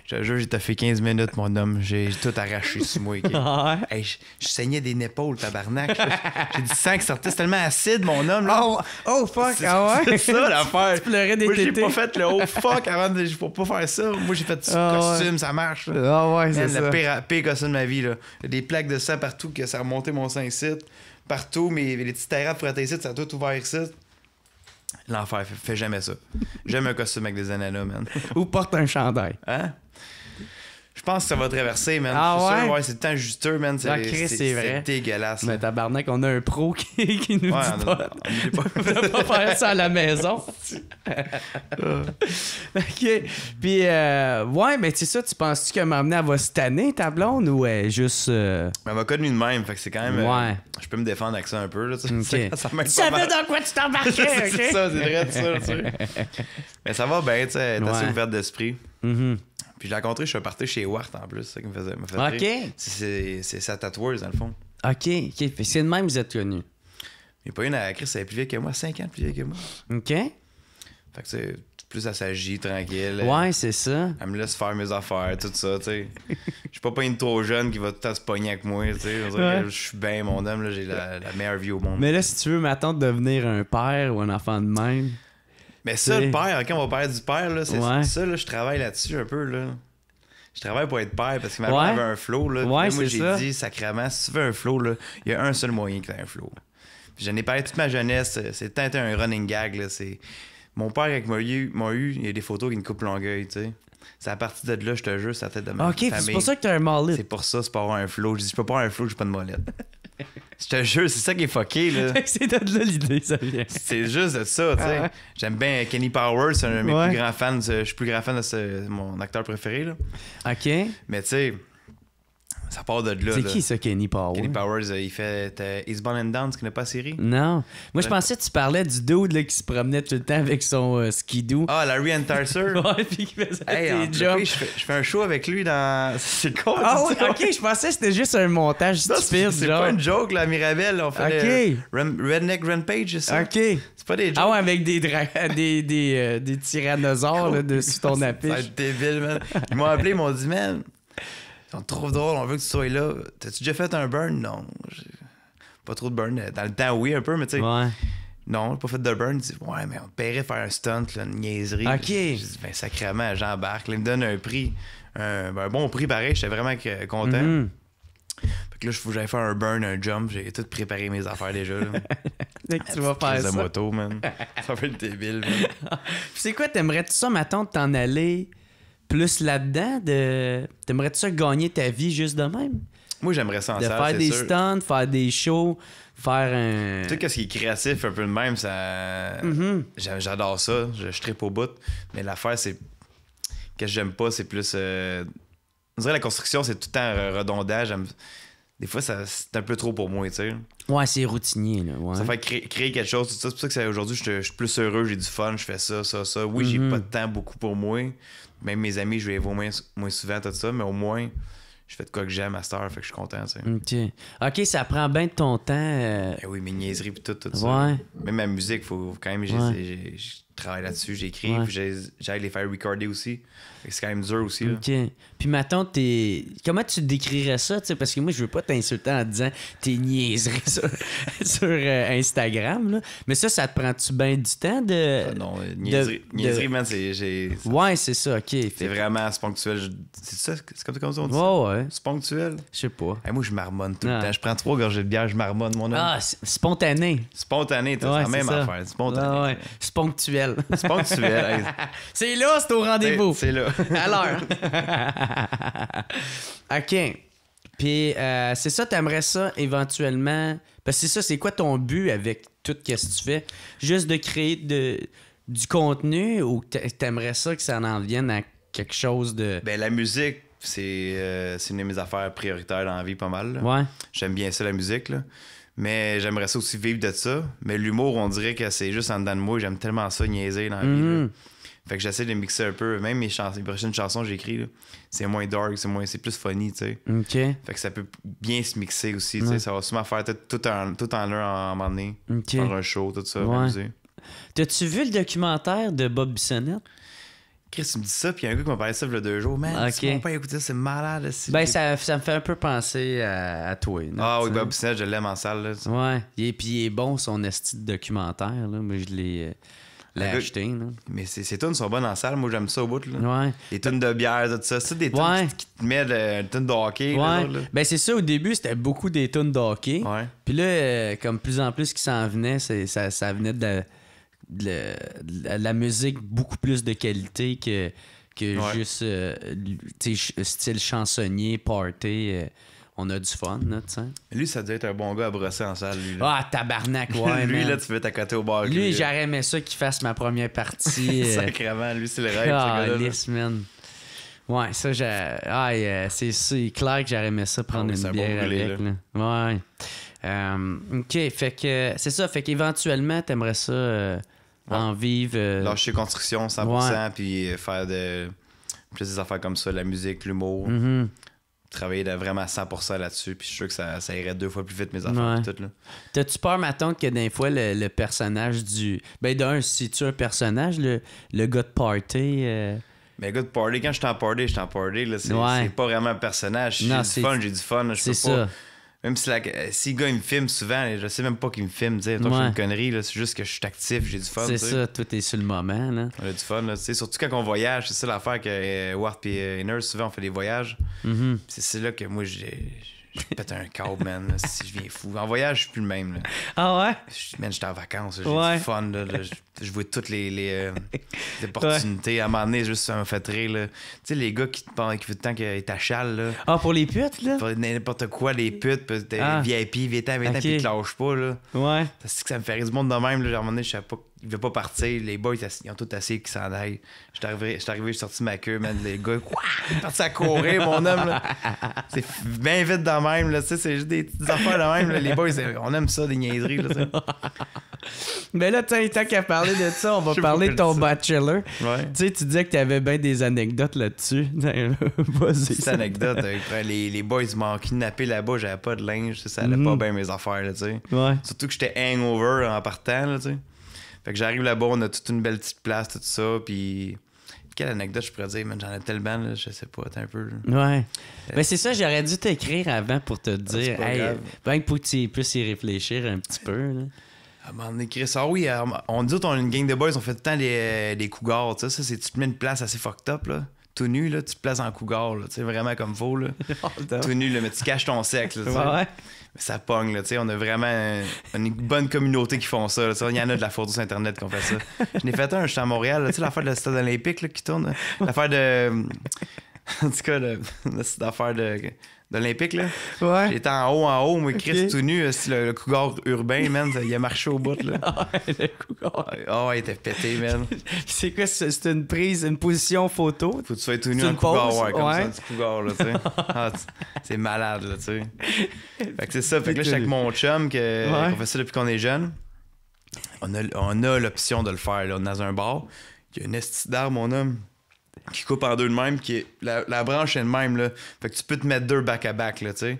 Je te jure, j'ai fait 15 minutes, mon homme. J'ai tout arraché sur moi. ok? Ah ouais? Hey, je saignais des épaules, tabarnak. J'ai du sang qui sortait. C'est tellement acide, mon homme, là. Oh fuck, C'est ah ouais? c'est ça l'affaire. Tu pleurais des Moi, j'ai tétés. pas fait le oh fuck avant de. Faut pas faire ça. Moi, j'ai fait du Ah costume, ça marche. Là. Ah ouais, c'est Man, ça. le pire costume de ma vie. Là. Il y a des plaques de sang partout que ça a remonté mon sein ici. Partout, mais les petites terrasses pour être ici, ça a tout ouvert ici. L'enfer, fais jamais ça. J'aime un costume avec des ananas, man. Ou porte un chandail. Hein? Je pense que ça va traverser, man. Ah Je suis sûr, ouais? ouais, c'est le temps juteux, man. Ah, Chris, c'est vrai. dégueulasse. Mais là. tabarnak, on a un pro qui nous Ouais, dit pas. on est pas. On va pas faire ça à la maison. OK. Puis, ouais, mais c'est ça, tu penses-tu qu'elle m'a amené à va cette année, ta blonde, ou juste... Elle m'a connu de même, fait que c'est quand même. Ouais. Je peux me défendre avec ça un peu, là. tu sais. Ok. Ça m'aide Tu pas savais mal. dans quoi tu t'embarquais, C'est OK? ça, c'est vrai de ça, tu sais. Mais ça va bien, tu sais, elle est assez Ouais. ouverte d'esprit. Mhm. Puis je l'ai rencontré, je suis parti chez Wart en plus, c'est ça qui me faisait. OK. rire. C'est sa tatoueuse, dans le fond. OK. Fait que c'est de même que vous êtes connus. Il n'y a pas une à Chris, elle est plus vieille que moi, 5 ans plus vieille que moi. OK. Fait que c'est plus elle s'agit, tranquille. Ouais, c'est ça. Elle me laisse faire mes affaires, tout ça, tu sais. Je suis pas une trop jeune qui va tout le temps se pogner avec moi. Tu sais. On dirait que je suis bien mon homme, là, j'ai la meilleure vie au monde. Mais là, si tu veux, m'attendre de devenir un père ou un enfant de même. Mais ça, le père, quand on va parler du père, là, c'est Ouais. ça, là, je travaille là-dessus un peu. Là. Je travaille pour être père parce que ma mère Ouais. avait un flow. Là. Ouais, Puis là, moi, c'est ça. j'ai dit, sacrément, si tu veux un flow, il y a un seul moyen que tu aies un flow. Puis j'en ai parlé toute ma jeunesse. C'est tant été un running gag. Là, mon père, avec m'a eu, il y a des photos qui me coupent Longueuil. Tu sais. C'est à partir de là, je te jure, c'est la tête de ma Ok, famille. c'est pour ça que t'as un mullet. C'est pour ça, c'est pour avoir un flow. Je dis, je peux pas avoir un flow, j'ai pas de molette. Je te jure, c'est ça qui est fucké. Là. C'est de là l'idée, ça vient. C'est juste de ça, tu sais. J'aime bien Kenny Powers, c'est un de mes Ouais. plus grands fans. Je suis plus grand fan de mon acteur préféré. Là. Ok. Mais tu sais, ça part de là. C'est là. qui ça, Kenny Powers? Kenny Powers, il fait Eastbound and Down, tu connais pas la série? Non. Moi, je pensais que tu parlais du dude là, qui se promenait tout le temps avec son skidoo. Ah, Larry Enterser. Ouais, puis qui faisait Hey, des jumps. je fais un show avec lui dans. C'est con. Ah tu oui, dis ça? ok, je pensais que c'était juste un montage Non, stupide, c'est genre. pas une joke, là, à Mirabel. On fait Ok. le Redneck Rampage, c'est ça? Ok. C'est pas des jokes. Ah ouais, avec des tyrannosaures là, dessus ton Ça va affiche. être débile, man. Ils m'ont appelé, ils m'ont dit, man, on te trouve drôle, on veut que tu sois là. T'as-tu déjà fait un burn? Non. Pas trop de burn. Dans le temps, oui, un peu, mais tu sais. Ouais. Non, j'ai pas fait de burn. Il dit, ouais, mais on te paierait faire un stunt, là, une niaiserie. Ok. J'ai dit, ben, sacrément, j'embarque. Là, il me donne un prix. Un bon prix, pareil. J'étais vraiment content. Mhm. Fait que là, il faut que j'aille faire un burn, un jump. J'ai tout préparé mes affaires déjà. Là. Dès que tu vas faire Crise de ça. moto, man. Ça va être débile, man. Puis c'est quoi, t'aimerais-tu ça, mettons, de t'en aller plus là-dedans? T'aimerais-tu ça gagner ta vie juste de même? Moi, j'aimerais ça en De salle, faire c'est des sûr. stunts, faire des shows, faire un... Tu sais, qu'est-ce qui est créatif un peu de même, ça. Mhm. J'adore ça, je trippe au bout. Mais l'affaire, c'est. Qu'est-ce que j'aime pas, c'est plus. On dirait la construction, c'est tout le temps redondant. Des fois, c'est un peu trop pour moi, tu sais. Ouais, c'est routinier, là. Ouais. Ça fait créer quelque chose, tout ça. C'est pour ça que aujourd'hui, je suis plus heureux, j'ai du fun, je fais ça. Oui, j'ai pas de temps beaucoup pour moi. Même mes amis, je vais les voir moins souvent, tout ça, mais au moins, je fais de quoi que j'aime à cette heure, fait que je suis content, tu sais. Ok, ça prend bien de ton temps. Eh oui, mes niaiseries pis tout ça. Ouais. Même ma musique, faut quand même, je travaille là-dessus, j'écris, Ouais. puis j'aille les faire recorder aussi. Fait que c'est quand même dur aussi, là. Ok. Puis maintenant, comment tu décrirais ça, tu sais, parce que moi, je veux pas t'insulter en disant tes niaiseries sur Instagram, là. Mais ça te prend-tu bien du temps de... Ah non, niaiserie, man, c'est Ouais, c'est ça, ok. c'est vraiment ponctuel. C'est ça, c'est comme ça on dit ça? Ouais, ouais. C'est ponctuel. Je sais pas. Hey, moi, je marmonne tout Ah. le temps. Je prends 3 gorgées de bière, je marmonne mon homme. Ah, c'est spontané. Spontané, c'est Ouais, la même c'est ça. affaire. C'est spontané. Ouais, ouais. C'est ponctuel. C'est ponctuel. Hey, C'est là, c'est au rendez-vous. c'est là. À l'heure. OK. Puis, c'est ça, t'aimerais ça éventuellement... Parce que c'est ça, c'est quoi ton but avec tout ce que tu fais? Juste de créer du contenu ou t'aimerais ça que ça en vienne à quelque chose de... Ben, la musique, c'est une de mes affaires prioritaires dans la vie, pas mal. Là. Ouais. J'aime bien ça, la musique, là. Mais j'aimerais ça aussi vivre de ça. Mais l'humour, on dirait que c'est juste en dedans de moi. J'aime tellement ça, niaiser dans la vie. Là. Fait que j'essaie de mixer un peu. Même les prochaines chansons que j'écris, là, c'est moins dark, c'est plus funny, tu sais. OK. Fait que ça peut bien se mixer aussi, tu sais. Ça va sûrement faire tout en l'un en un moment donné. OK. Faire un show, tout ça, Ouais. m'amuser. T'as-tu vu le documentaire de Bob Bissonnette? Chris, tu me dis ça, puis il y a un gars qui m'a parlé de ça il y a 2 jours. Man, Ok. si mon père écoutait ça, c'est malade. Là, Ben, ça me fait un peu penser à toi. là, Ah oui, tu sais. Bob Snell, je l'aime en salle. Là, Ouais. Puis il est bon, son esti de documentaire. Là. Moi, je l'ai Le gars- acheté. Là. Mais ces tunes sont bonnes en salle. Moi, j'aime ça au bout. Là. Ouais. Les tunes de bière, tout ça. C'est des tunes Ouais. qui te mettent une tune de hockey. les Ouais. autres, là. Ben, c'est ça, au début, c'était beaucoup des tunes de hockey. Ouais. Puis là, comme plus en plus qui s'en venait, ça venait de la musique beaucoup plus de qualité que Ouais. juste tu sais, style chansonnier, party. On a du fun, là, tu sais. Lui, ça doit être un bon gars à brosser en salle. Lui, là. Ah, tabarnak, ouais, lui man. là, tu veux être à côté au bar. avec Lui, là. j'aurais aimé ça qu'il fasse ma première partie. Sacrément, lui, c'est le rêve. Ah, ce gars-là, là. lisse, man. Ouais, ça, c'est clair que j'aurais aimé ça prendre Ah oui, c'est une un bon bière brûlé, avec. Là. Ouais. OK, fait que c'est ça. Fait qu'éventuellement, t'aimerais ça en vivre. Lâcher construction 100%, puis faire plus des affaires comme ça, la musique, l'humour. Mhm. Travailler vraiment à 100% là-dessus, puis je suis sûr que ça irait 2 fois plus vite mes affaires. Ouais. Puis tout, là. T'as-tu peur, maintenant que des fois, le personnage du. Ben, d'un, si tu es un personnage, le gars de party. Mais gars de party, quand je suis en party, là, c'est pas vraiment un personnage. Si j'ai du fun, là, je peux ça. pas. Même si le gars il me filme souvent, je sais même pas qu'il me filme, tu sais, toi je fais une connerie, là, c'est juste que je suis actif, j'ai du fun. C'est ça, tout est sur le moment, là. On a du fun, là, tu sais, surtout quand on voyage, c'est ça l'affaire que Ward et Inner, souvent on fait des voyages. C'est là que moi je pète un câble, man, là, si je viens fou. En voyage, je suis plus le même, là. Ah ouais? J'étais en vacances, j'ai du fun, là, je vois toutes les opportunités. À un moment donné, juste ça m'a fait rire, là. Tu sais, les gars qui veulent tout le temps qu'ils t'achalent, là. Ah, pour les putes, là? Pour n'importe quoi, les putes, VIP, viens-ten, puis ils te lâchent pas, là. Ouais. Parce que ça me fait rire du monde de même, là. À un moment donné, je savais pas, ils veulent pas partir. Les boys, ils ont tous assis qui s'en aillent. J'étais arrivé, j'ai sorti ma queue, man. Les gars, quoi? Ils sont partis à courir, mon homme, là. C'est bien vite de même, là. Tu sais, c'est juste des petites affaires de même, là. Les boys, on aime ça, des niaiseries, là, tu sais. Mais là, tant qu'à parler de ça, on va parler de ton bachelor. Ouais. Tu sais, tu disais que t'avais bien des anecdotes là-dessus. Vas-y. Cette anecdote, les boys m'ont kidnappé là-bas, j'avais pas de linge, ça allait pas bien mes affaires, là, tu sais. Ouais. Surtout que j'étais hangover en partant, là, tu sais. Fait que j'arrive là-bas, on a toute une belle petite place, tout ça, puis... Quelle anecdote je pourrais dire, man, j'en ai tellement, là, je sais pas, t'es un peu... Ouais. Ben c'est ça, j'aurais dû t'écrire avant pour te dire, hey, ben pour que tu puisses y réfléchir un petit peu, là. À un moment donné, Chris, oui, on dit qu'on a une gang de boys, on fait tout le temps les cougars, tu sais, ça, c'est tu te mets une place assez fucked up, là. Tout nu, là, tu te places en cougar, là, tu sais, vraiment comme faux, là. Tout nu, là, mais tu caches ton sexe, là, tu sais. Ouais. Mais ça pogne, là, tu sais, on a vraiment une bonne communauté qui font ça, là, il y en a de la photo sur Internet qui ont fait ça. Je n'ai fait un, j'étais à Montréal, tu sais, l'affaire de le stade olympique, là, qui tourne, l'affaire de... en tout cas, l'affaire d'Olympique, là. Ouais. J'étais en haut, moi, Chris, tout nu, le cougar urbain, man, il a marché au bout, là. Ah ouais, le cougar. Ah, il était pété, man. C'est quoi, c'est une prise, une position photo? Faut que tu sois tout nu C'est en une cougar, pause? ouais, comme Ouais. ça, un petit cougar, là, tu sais. Ah, c'est malade, là, tu sais. Fait que c'est ça, fait que là, j'étais avec mon chum, qu'on fait ça depuis qu'on est jeune. On a l'option de le faire, là, on est dans un bar. Il y a une esti d'arbre, mon homme, qui coupe en deux de même, qui est la branche est de même, là. Fait que tu peux te mettre deux back-à-back, là, tu sais.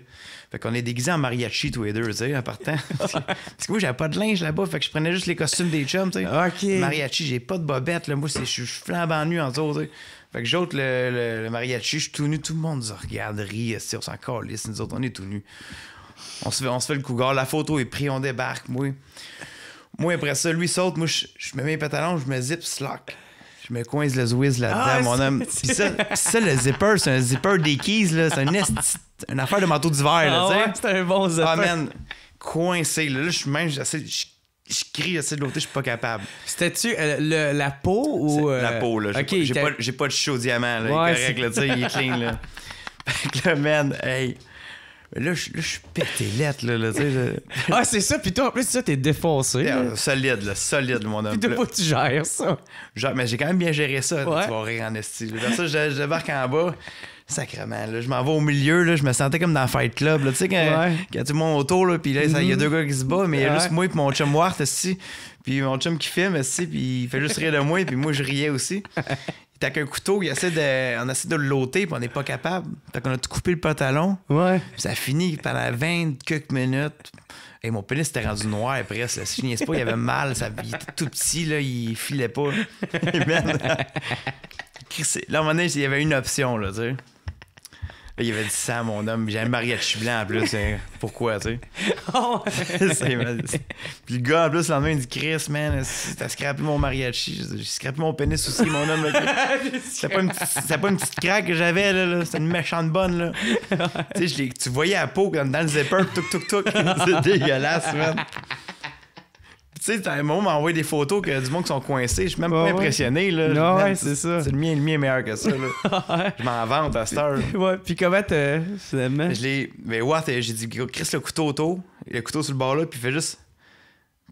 Fait qu'on est déguisés en mariachi tous les deux, tu sais, en partant. Parce que moi, j'avais pas de linge là-bas, fait que je prenais juste les costumes des chums, tu sais. OK. Mariachi, j'ai pas de bobette, là. Moi, je suis flambant nu en dessous, tu sais. Fait que j'ôte le mariachi, je suis tout nu, tout le monde nous regarde, rit, on s'en calisse, nous autres, on est tout nus. On se fait le cougar, la photo est prise, on débarque, moi. Moi, après ça, lui saute, moi, je mets mes pantalons, je me zip slack. Je me coince le Zwiz là-dedans, mon homme. Puis ça, le zipper, c'est un zipper des keys, là. C'est une affaire de manteau d'hiver, là, tu sais. Ouais, c'est un bon zipper. Ah, man, coincé, là. Là, je crie, j'essaie de l'ôter, je suis pas capable. C'était-tu la peau ou... La peau, là. J'ai pas de chou au diamant, là. Ouais, il est correct, là, tu sais, il est clean, là. Fait que là, man, hey... Là, je suis pété lettre, là, tu sais. Ah, c'est ça. Puis toi, en plus, ça, t'es défoncé. Solide, mon homme. Puis toi, faut que tu gères ça. Mais j'ai quand même bien géré ça. Ouais. Tu vas rire en esti. Dans ça, je débarque en bas. Sacrement, là, je m'en vais au milieu, là, je me sentais comme dans Fight Club, là, tu sais, quand tout le monde autour, là, puis là, il y a deux gars qui se battent, mais il y a juste moi et mon chum Wart, esti, puis mon chum qui filme, esti, puis il fait juste rire de moi, puis moi, je riais aussi. Il était avec un couteau, on essaie de le loter, puis on n'est pas capable. Fait qu'on a tout coupé le pantalon. Ouais. Puis ça a fini pendant 20 quelques minutes. Et mon pénis était rendu noir presque. Là. Si je niaise pas, il avait mal. Il était tout petit, là, il filait pas. Là, à un moment donné, il y avait une option, là, tu sais. Là, il avait dit ça, mon homme. J'avais un mariachi blanc en plus. Pourquoi, tu sais? Oh, Puis le gars, en plus, le lendemain, il dit Chris, man, t'as scrappé mon mariachi. J'ai scrappé mon pénis aussi, mon homme. C'était pas une petite craque que j'avais, là. C'était une méchante bonne, là. Tu sais, tu voyais la peau dans le zipper, touc. C'est dégueulasse, man. Tu sais, un moment, m'a envoyé des photos que du monde qui sont coincés. Je suis même pas impressionné, là. Non, ouais, c'est ça. Le mien est meilleur que ça, là. Je m'en vante à cette heure. Ouais, puis comment t'as, finalement? Mais Watt, j'ai dit, Chris, le couteau autour, le couteau sur le bord là, puis il fait juste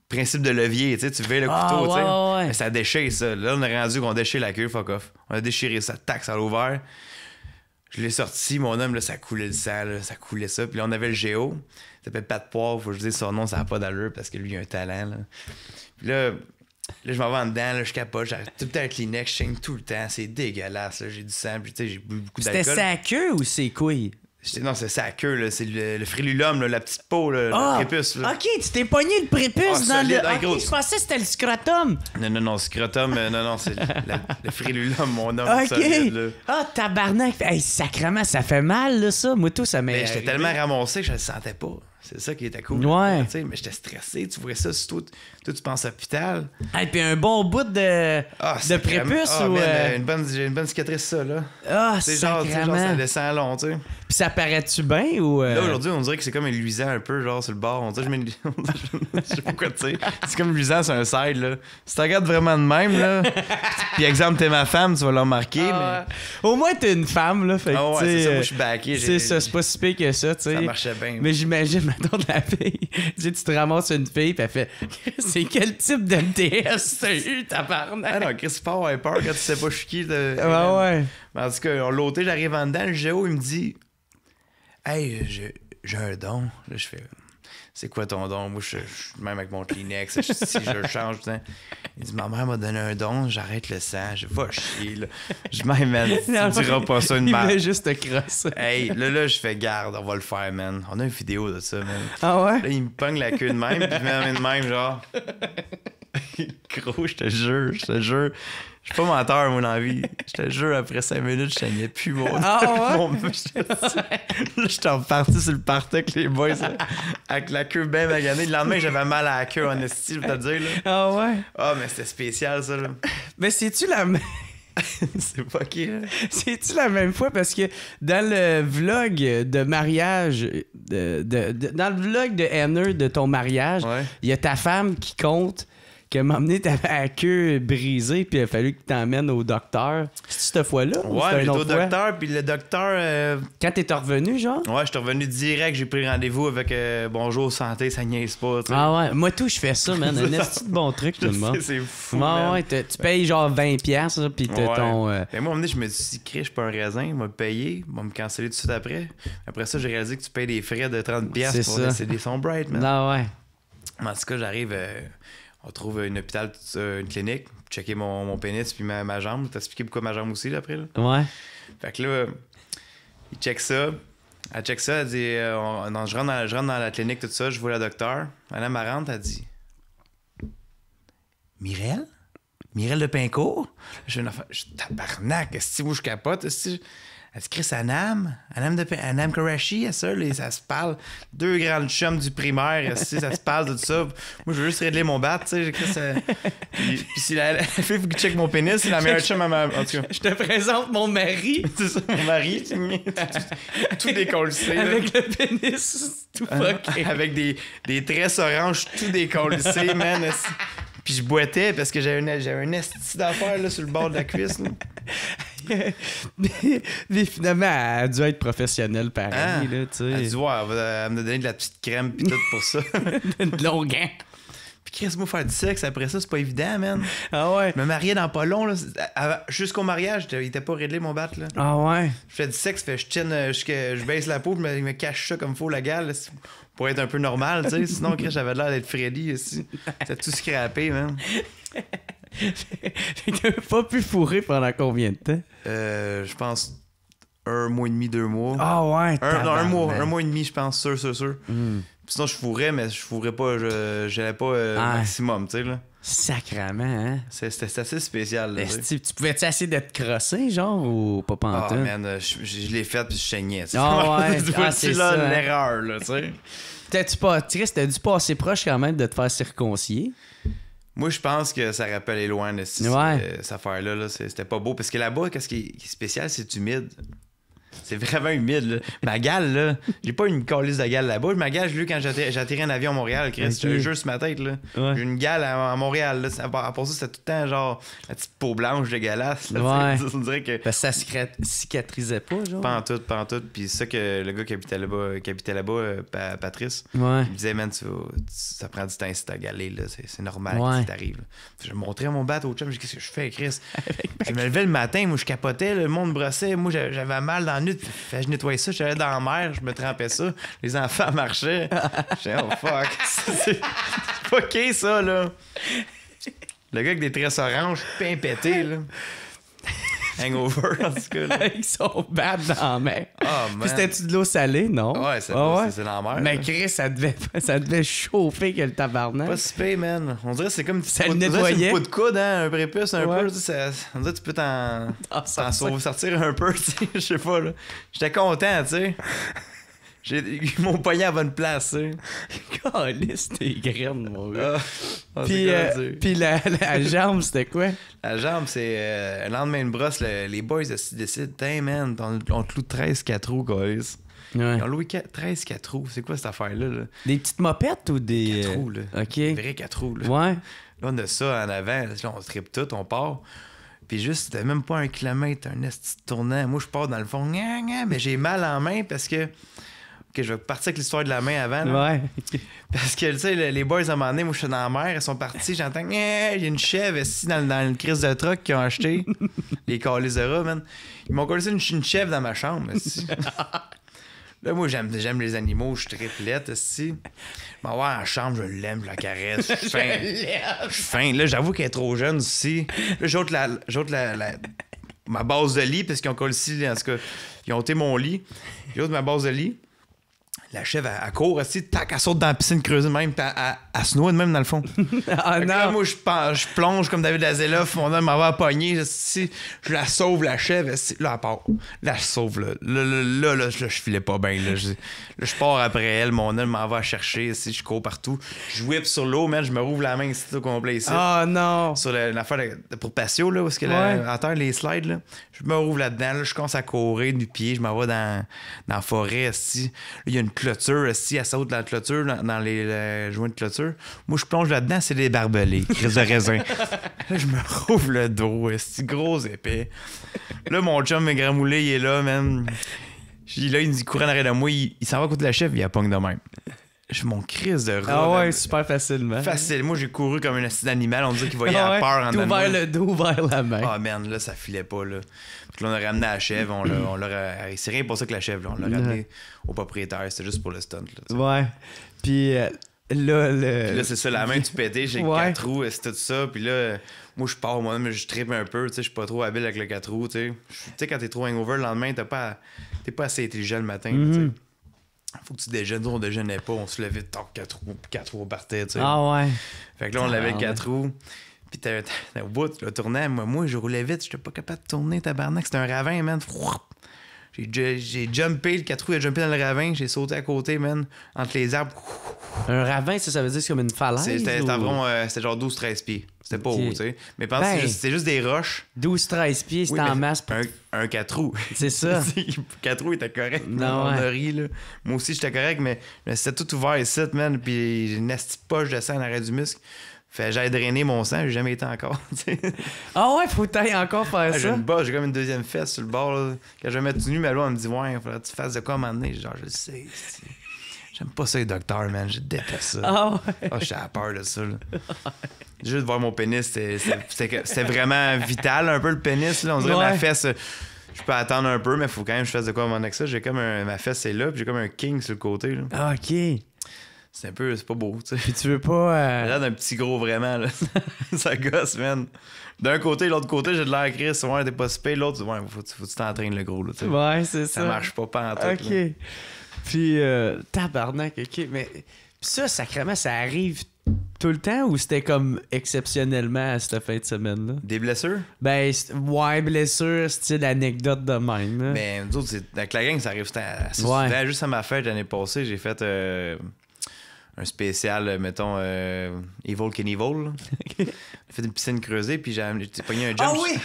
principe de levier, tu sais, tu veux le couteau, tu sais. Ouais. Mais ça déchire, ça. Là, on a rendu qu'on déchire la queue, fuck off. On a déchiré ça, tac, ça l'a ouvert. Je l'ai sorti, mon homme, là, ça coulait le sang, là, ça coulait ça. Puis là, on avait le Géo. Il s'appelle Pat Poivre, faut que je dise son nom, ça n'a pas d'allure parce que lui, il a un talent, là. Puis là, je m'en vais en dedans, là, je capote, j'arrête tout le temps avec Kleenex, je saigne tout le temps, c'est dégueulasse, là, j'ai du sang, puis tu sais, j'ai bu beaucoup d'alcool. C'était sa queue ou ses couilles? Non, c'est sa queue, là. C'est le frilulum, là, la petite peau, là, le prépuce. Là. OK, tu t'es pogné le prépuce dans solide, le... gros. OK, je pensais que c'était le scrotum. Non, scrotum, non, c'est le frilulum, mon homme. OK. Solide, là. Ah, tabarnak. Hey, sacrément, ça fait mal, là, ça. Moi, tout, ça m'est Mais j'étais arrivé. tellement ramassé que je le sentais pas. C'est ça qui était cool. Ouais. Tu sais, mais j'étais stressé. Tu vois ça, si toi, tu penses à l'hôpital. Hey, puis un bon bout de prépuce ou... Man, j'ai une bonne cicatrice, ça, là. Ah, C'est genre, ça descend long, tu sais. Puis ça paraît-tu bien ou... Là, aujourd'hui, on dirait que c'est comme luisant un peu, genre, sur le bord. On dirait que je sais pas quoi te dire. C'est comme luisant sur un side, là. Si tu regardes vraiment de même, là, puis exemple, t'es ma femme, tu vas le remarquer, mais... Au moins, t'es une femme, là, fait que, ouais, c'est ça, moi, je suis backé. C'est ça, c'est pas si pire que ça, tu sais. Ça marchait bien. Mais j'imagine, mettons, de la fille, tu sais, tu te ramasses une fille, puis elle fait « C'est quel type d'MTS t'as eu, tabarnak? » Ah non, Chris, faut pas avoir peur quand tu sais pas je suis qui. Ouais. Mais en tout cas, on l'ôté, j'arrive en dedans, le géo, il me dit « Hey, j'ai un don. » Là, je fais « C'est quoi ton don? » Moi, je suis même avec mon Kleenex, si je le change, putain. Il dit « Ma mère m'a donné un don, j'arrête le sang. » Je vais chier, là. Je m'aime, man. Tu diras pas ça une Il merde. voulait juste te crosser. Hey, là, je fais garde, on va le faire, man. On a une vidéo de ça, man. Ah ouais? Là, il me pogne la queue de même, puis il me met la main de même, genre. Gros, je te jure. Je suis pas menteur, mon envie. Je te jure, après 5 minutes, je saignais plus mon... Ah ouais? Là, j'étais reparti sur le party avec les boys, là, avec la queue bien maganée. Le lendemain, j'avais mal à la queue, en esti, je vais te dire, là. Ah ouais? Ah, mais c'était spécial, ça, là. Mais c'est-tu la même... C'est pas qui, là? C'est-tu la même fois? Parce que dans le vlog de mariage, dans le vlog de Henner de ton mariage, il y a ta femme qui compte qu'à un moment donné, t'avais la queue brisée, puis il a fallu que tu t'emmènes au docteur. C'est cette fois-là? Ouais, j'étais au docteur, puis le docteur... Quand t'es revenu, genre? Ouais, j'étais revenu direct, j'ai pris rendez-vous avec Bonjour Santé, ça niaise pas, tu sais. Ah ouais, moi tout, je fais ça, man. Un petit bon truc, tout le monde. C'est fou, ouais, tu payes genre 20$, puis t'as ton... Mais moi, à un moment donné, je me suis dit, je suis pas un raisin, il m'a payé, il va me canceller tout de suite après. Après ça, j'ai réalisé que tu payes des frais de 30$ pour laisser des sons bright, man. Ah ouais. En tout cas, j'arrive... on trouve un hôpital, une clinique, checker mon pénis puis ma jambe. T'as expliqué pourquoi ma jambe aussi, là, après, là? Ouais. Fait que là, il check ça. Elle check ça, elle dit... je rentre dans la clinique, tout ça, je vois la docteur. Madame rentre, elle dit... Mirelle? Mirelle de Pincourt? J'ai une affaire... Tabarnak, est-ce que moi je capote? Elle dit Chris Anam Karachi, ça se parle. 2 grandes chums du primaire, ça se parle de tout ça. Moi, je veux juste régler mon bat, tu sais. Puis si la fille, faut qu'il check mon pénis, c'est la meilleure chum à ma. En tout cas. Je te présente mon mari. C'est ça, mon mari. Tout décollissé. Avec le pénis tout fucké. Avec des tresses oranges tout décollissés, man. Puis je boitais parce que j'avais un esti d'affaires là, sur le bord de la cuisse. Là. Mais finalement, elle a dû être professionnelle pareil. Là, tu sais. Elle a dû voir, elle m'a donné de la petite crème pis tout pour ça. De longuin. Puis Chris, moi, faire du sexe après ça, c'est pas évident, man. Ah ouais? Je me mariais dans pas long, là. Jusqu'au mariage, il était pas réglé mon bat, là. Ah ouais? Je fais du sexe, je tienne, je baisse la peau, je me cache ça comme faut, la gale, là, pour être un peu normal, tu sais. Sinon, Chris, j'avais l'air d'être Freddy ici. C'était tout scrappé, man. T'as pas pu fourrer pendant combien de temps? Je pense 1 mois et demi, 2 mois. Ah ouais? Un mois et demi, je pense, sûr. Sinon, je fourrais, mais je fourrais pas, j'allais pas maximum, tu sais, là. Sacrement, hein? C'était assez spécial, là. Tu pouvais-tu essayer de te crosser, genre, ou pas pantoute? Ah, man, je l'ai fait puis je saignais, tu sais. Ah ouais? C'est là l'erreur, là, tu sais. T'as dû passer proche quand même de te faire circoncier? Moi, je pense que ça rappelle les loin de cette affaire-là. Là, c'était pas beau. Parce que là-bas, qu'est-ce qui est spécial, c'est humide. C'est vraiment humide, là. Ma gale, là, j'ai pas une calice de gale là-bas. Ma gale, je l'ai eu quand j'atterris en avion à Montréal, Chris. J'ai juste ma tête, là. Ouais. J'ai une gale à Montréal, là. À part ça, c'était tout le temps, genre, la petite peau blanche dégueulasse, là. Ouais. On dirait que... Parce que ça cicatrisait pas, genre? Pas en tout. Puis c'est ça que le gars qui habitait là-bas, Patrice, il me disait, man, ça prend du temps si t'as galé, là. C'est normal que ça t'arrive. Je montrais mon bat au chum, je dis, qu'est-ce que je fais, Chris? Je me levais le matin, moi, je capotais, le monde brossait, moi, j'avais mal dans la nuit. Je nettoyais ça, j'allais dans la mer, je me trempais ça. Les enfants marchaient. J'ai dit, oh fuck. C'est fucké, ça, là. Le gars avec des tresses oranges, pain pété, là. Hangover, en tout cas. Là. Avec son bat dans la main. Ah, Puis man. c'était-tu de l'eau salée, non? Ouais, c'est dans la mer. Mais là. Chris, ça devait chauffer que le tabarnak. Pas si pire, man. On dirait que c'est comme Ça le on dirait que nettoyait. c'est une peau de coude, hein, un prépuce, un Ouais. peu. Tu sais, on dirait que tu peux t'en ça sortir un peu, tu sais. Je sais pas, là. J'étais content, tu sais. Ils m'ont pogné à la bonne place, tu sais. Calisse tes graines, mon gars. Puis, Puis la jambe, c'était quoi? la jambe, c'est le lendemain de brosse, les boys décident, hey man, on te loue 13 4 roues, guys. Ouais. Ils ont loué 13 4 roues. C'est quoi cette affaire-là? Là? Des petites mopettes ou des. 4 roues, là. OK. Des vrais 4 roues, là. Ouais. Là, on a ça en avant. Là, on tripe tout, on part. Puis juste, c'était même pas 1 kilomètre, un esti de tournant. Moi, je pars dans le fond, mais j'ai mal en main parce que. Ok, je vais partir avec l'histoire de la main avant. Là. Ouais. Parce que, tu sais, les boys, à un moment donné, moi, je suis dans la mer, ils sont partis, j'entends, il y a une chèvre ici dans le crise de truck qu'ils ont acheté. Les calices de rats, man. Ils m'ont collé une chèvre dans ma chambre, ici. Là, moi, j'aime les animaux, je suis triplette, ici. Je m'en vais en chambre, je l'aime, je la caresse, je suis fin. Je suis fin. Là, j'avoue qu'elle est trop jeune aussi. Là, j'ôte ma base de lit, parce qu'ils ont collé ici, en tout cas, ils ont ôté mon lit. J'ôte ma base de lit. La chèvre, elle court aussi, tac, elle saute dans la piscine creusée de même, puis elle se noie de même dans le fond. Ah Fait que là, non. moi, je plonge comme David Azeloff, mon homme m'en va à pogner. Je la sauve, la chèvre. Là, elle part. Là, je sauve. Là, je filais pas bien. Là, je pars après elle, mon homme m'en va à chercher. Je cours partout. Je whip sur l'eau, man, je me rouvre la main ici, au complet ici. Ah non. Sur l'affaire pour patio, là, où est-ce que à terre, les slides, là. Je me rouvre là-dedans, là, je commence à courir du pied, je m'en vais dans la forêt, ici. Là, il y a une clôture, ici, elle saute dans la clôture, dans les joints de clôture. Moi, je plonge là-dedans, c'est des barbelés, crise de raisin. Là, je me rouvre le dos, c'est gros épais. Là, mon chum, mes gramoulés, il est là, man. Là, il me dit, courant en arrière de moi, il s'en va à côté de la chèvre, il a pogne de même. Je mon crise de rat. Ah ouais, man. super facilement. Facile. Moi, j'ai couru comme un acide animal. On dirait qu'il voyait la peur en dedans de moi. Ouvert le dos, ouvert la main. Ah, man, là, ça filait pas, là. Puis là, on a ramené la chèvre. C'est rien pour ça que la chèvre, là. On l'a ramené au propriétaire. C'était juste pour le stunt, là. T'sais. Ouais. Puis là, Puis là, c'est ça, la main du pété. J'ai 4 roues, c'est tout ça. Puis là, moi, je pars, moi, mais je tripe un peu. Tu sais, je suis pas trop habile avec le 4 roues, tu sais. Tu sais, quand t'es trop hangover le lendemain, t'es pas assez intelligent le matin, tu sais. Faut que tu déjeunes. Nous, on déjeunait pas. On se levait de 4 roues, puis 4 roues partaient, tu sais. Ah ouais. Fait que là, on avait 4 roues. Puis t'as au bout, le tournant, moi, je roulais vite. J'étais pas capable de tourner, tabarnak. C'était un ravin, man. J'ai jumpé, le 4 roues, il a jumpé dans le ravin. J'ai sauté à côté, man, entre les arbres. Un ravin, ça veut dire que c'est comme une falaise? C'était ou... environ, c'était genre 12-13 pieds. C'était pas Ok. haut, tu sais. Mais pense que c'était juste des roches. 12-13 pieds, c'est Oui, en mais masse. Un 4 roues. C'est ça. 4 roues était correct. Non, On ouais. a ri, là. Moi aussi, j'étais correct, mais c'était tout ouvert ici, man. Puis j'ai une nasty poche de sang en arrêt du muscle. Fait j'ai drainé mon sang, j'ai jamais été encore. tu sais. Ah ouais, faut t'ailler encore faire J'ai ça. une bosse, j'ai comme une deuxième fesse sur le bord. Là. Quand je vais mettre nu, mais là, on me dit, ouais, il faudrait que tu fasses de quoi à un moment donné. Genre, je le sais. J'aime pas ça, les docteurs, man. Je déteste ça. Ah ouais. Oh, j'ai peur de ça. Là. Juste de voir mon pénis, c'était vraiment vital, un peu le pénis. Là. On dirait ma fesse. Je peux attendre un peu, mais il faut quand même que je fasse de quoi avec ça. J'ai comme ma fesse est là, puis j'ai comme un king sur le côté. Là. Ah, OK. C'est pas beau, tu sais. Puis tu veux pas... J'ai l'air d'un petit gros vraiment, là. Ça gosse, man. D'un côté, l'autre côté, j'ai de l'air Chris. Ouais, t'es pas super. L'autre, ouais, faut que tu t'entraînes le gros, là, tu sais. Ouais, c'est ça. Ça marche pas en tout. OK. Là. Puis, tabarnak, OK. Mais ça, sacrément, ça arrive tout le temps ou c'était comme exceptionnellement à cette fin de semaine-là? Des blessures? Ben, ouais, blessure, style anecdote de même. Là. Ben, nous autres, avec la gang, ça arrive assez Ouais. souvent. Juste à ma fête l'année passée, j'ai fait un spécial, mettons, Evil Knievel. Là. J'ai fait une piscine creusée, puis j'ai pogné un jump. Ah oui!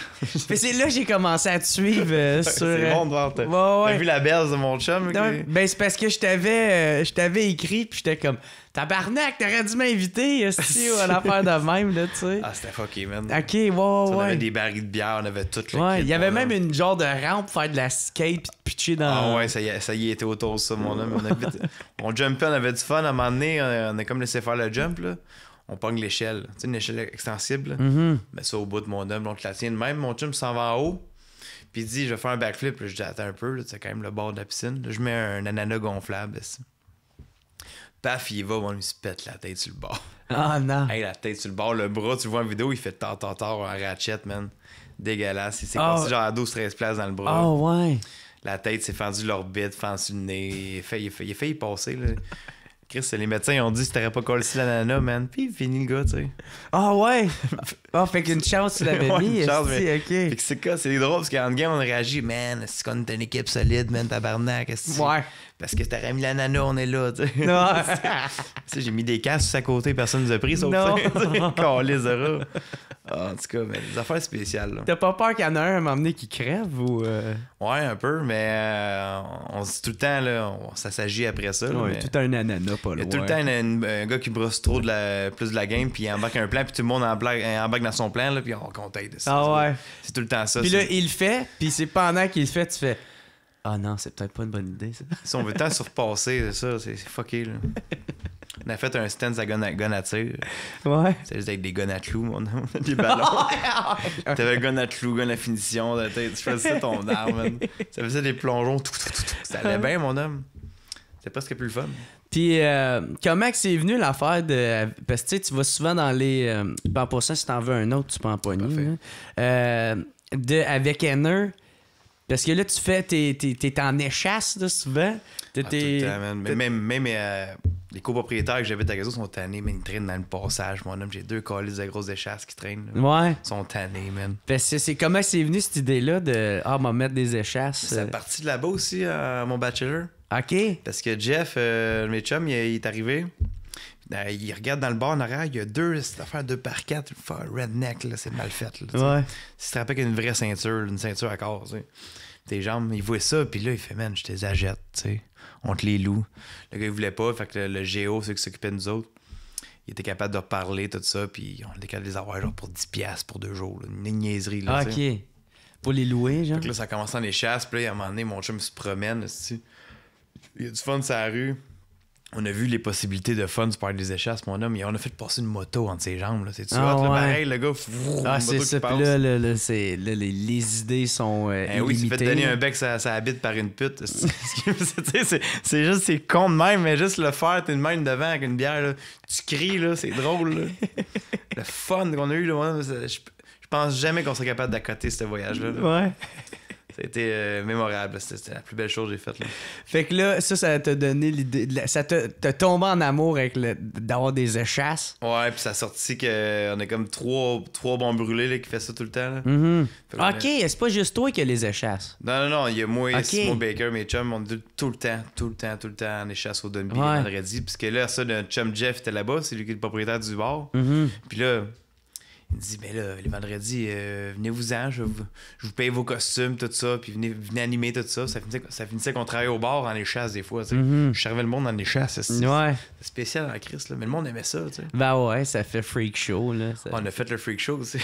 Mais c'est là que j'ai commencé à te suivre sur... C'est bon de voir. T'as ouais. vu la belle de mon chum? Non, ben c'est parce que je t'avais écrit puis j'étais comme tabarnak, t'aurais dû m'inviter si à l'affaire de même là, tu sais. Ah, c'était fucké, man. OK, ouais. On avait des barils de bière, on avait tout le Ouais, kit, il y avait mon même homme. une genre de rampe pour faire de la skate puis de pitcher dans Ah ouais, ça y était autour de ça, mon homme. On jumpait, on avait du fun. À un moment donné, on a comme laissé faire le jump, là. On pogne l'échelle. Tu sais, une échelle extensible. Là. Mais ça, au bout de mon homme, donc la tienne même. Mon chum s'en va en haut. Puis il dit, je vais faire un backflip. Là, je dis, attends un peu, c'est quand même le bord de la piscine. Là, je mets un ananas gonflable. Ici. paf, il y va, il se pète la tête sur le bord. Ah non. Hey, la tête sur le bord, le bras, tu le vois en vidéo, il fait tard en ratchet, man. Dégueulasse. Il s'est passé genre à 12-13 places dans le bras. Oh ouais. La tête s'est fendue l'orbite, fendue sur le nez. Il a failli y passer, là. Chris, les médecins ils ont dit si t'aurais pas collé la nana, man. Puis fini le gars, tu sais. Ah ouais. Ah, fait qu'une chance tu l'avais Ouais, mis. une chance, mais- OK. Fait que c'est drôle parce qu'en game, on réagit, man, c'est qu'on est une équipe solide, man, tabarnak. Ouais. Parce que t'aurais mis la nana, on est là, tu sais. Non. Tu sais, j'ai mis des casques à côté, personne nous a pris, sauf Non. Calisse de rats. Ah, en tout cas, mais des affaires spéciales, là. T'as pas peur qu'il y en a un à m'emmener qui crève ou. Ouais, un peu, mais on se dit tout le temps, là, ça s'agit après ça. Là, Ouais, mais... tout un ananas pas Il y loin. a tout le temps un gars qui brosse trop plus de la game, puis il embarque un plan, puis tout le monde embarque dans son plan, là, puis on t'aide. Ah ouais. C'est tout le temps ça. Puis là, il le fait, puis c'est pendant qu'il le fait, tu fais ah non, c'est peut-être pas une bonne idée, ça. Si on veut tant surpasser, c'est ça, c'est fucké, là. On a fait un stand à gun à tir. Ouais. C'est juste avec des guns à clous, mon homme. Des ballons. T'avais le gun à clous, gun à finition. Tu faisais ton arme, man. Ça faisait des plongeons. Tout. Ça allait bien, mon homme. C'était presque plus le fun. Puis comment que c'est venu l'affaire de. Parce que tu sais, tu vas souvent dans les. En passant, si t'en veux un autre, tu peux en pogner. Avec Henner. Parce que là, tu fais. T'es en échasse, là, souvent. Tout le temps, man. Même les copropriétaires que j'avais à Gazo sont tannés, mais ils traînent dans le passage, mon homme. J'ai 2 calices de grosses échasses qui traînent. Là. Ouais. Ils sont tannés, man. Parce que c'est comment c'est venu cette idée-là de. Ah, m'en mettre des échasses. C'est parti de là-bas aussi, mon bachelor. OK. Parce que Jeff, mes chums, il est arrivé. Il regarde dans le bar en arrière, il y a 2 affaires 2x4, redneck, là, c'est mal fait. Là, Ouais. Si tu te rappelles qu'il y a une vraie ceinture, une ceinture à corps, tu sais. Tes jambes, il voit ça, puis là, il fait, man, je te les achète, tu sais. On te les loue. Le gars, il voulait pas, fait que le géo, ceux qui s'occupaient de nous autres, il était capable de reparler, tout ça, puis on était capable de les avoir genre pour 10$ pour 2 jours, là. Une niaiserie, là, OK. tu sais. Pour les louer, genre. Fait que là, ça commence dans les chasses, puis là, à un moment donné, mon chum se promène, là, il y a du fun sur la rue. On a vu les possibilités de fun du parc des échasses, mon homme, et on a fait passer une moto entre ses jambes. C'est-tu hot, là, pareil, le gars, Ah, une c'est moto ça. qui Puis passe. là, les idées sont Oui, il s'est fait donner un bec, ça habite par une pute. C'est juste, c'est con de même, mais juste le faire, t'es de même devant avec une bière, là, tu cries, là, c'est drôle. Là. Le fun qu'on a eu, là, je pense jamais qu'on serait capable d'accoter ce voyage-là. Là. Ouais. Ça a été mémorable. C'était la plus belle chose que j'ai faite. Là. Fait que là, ça t'a donné l'idée. Ça t'a tombé en amour avec d'avoir des échasses. Ouais, puis ça a sorti qu'on a comme trois bons brûlés là, qui fait ça tout le temps. Là. Mm-hmm. Fait qu'on OK, c'est pas juste toi qui as les échasses. Non, il y a moi et Ok. Simon Baker, mes chums, on est tout le temps en échasse au Dunby Ouais. vendredi. Parce que là, ça, notre chum Jeff était là-bas, c'est lui qui est le propriétaire du bar. Mm-hmm. Puis là, il me dit, mais là, les vendredis, venez-vous-en, je vous paye vos costumes, tout ça, puis venez animer tout ça. Ça finissait qu'on travaillait au bar en échasse des fois, tu sais. Mhm. Je servais le monde en échasse. C'est Ouais. spécial en Christ, là. Mais le monde aimait ça, tu sais. Ben ouais, ça fait freak show, là. Ça- On a fait le freak show aussi.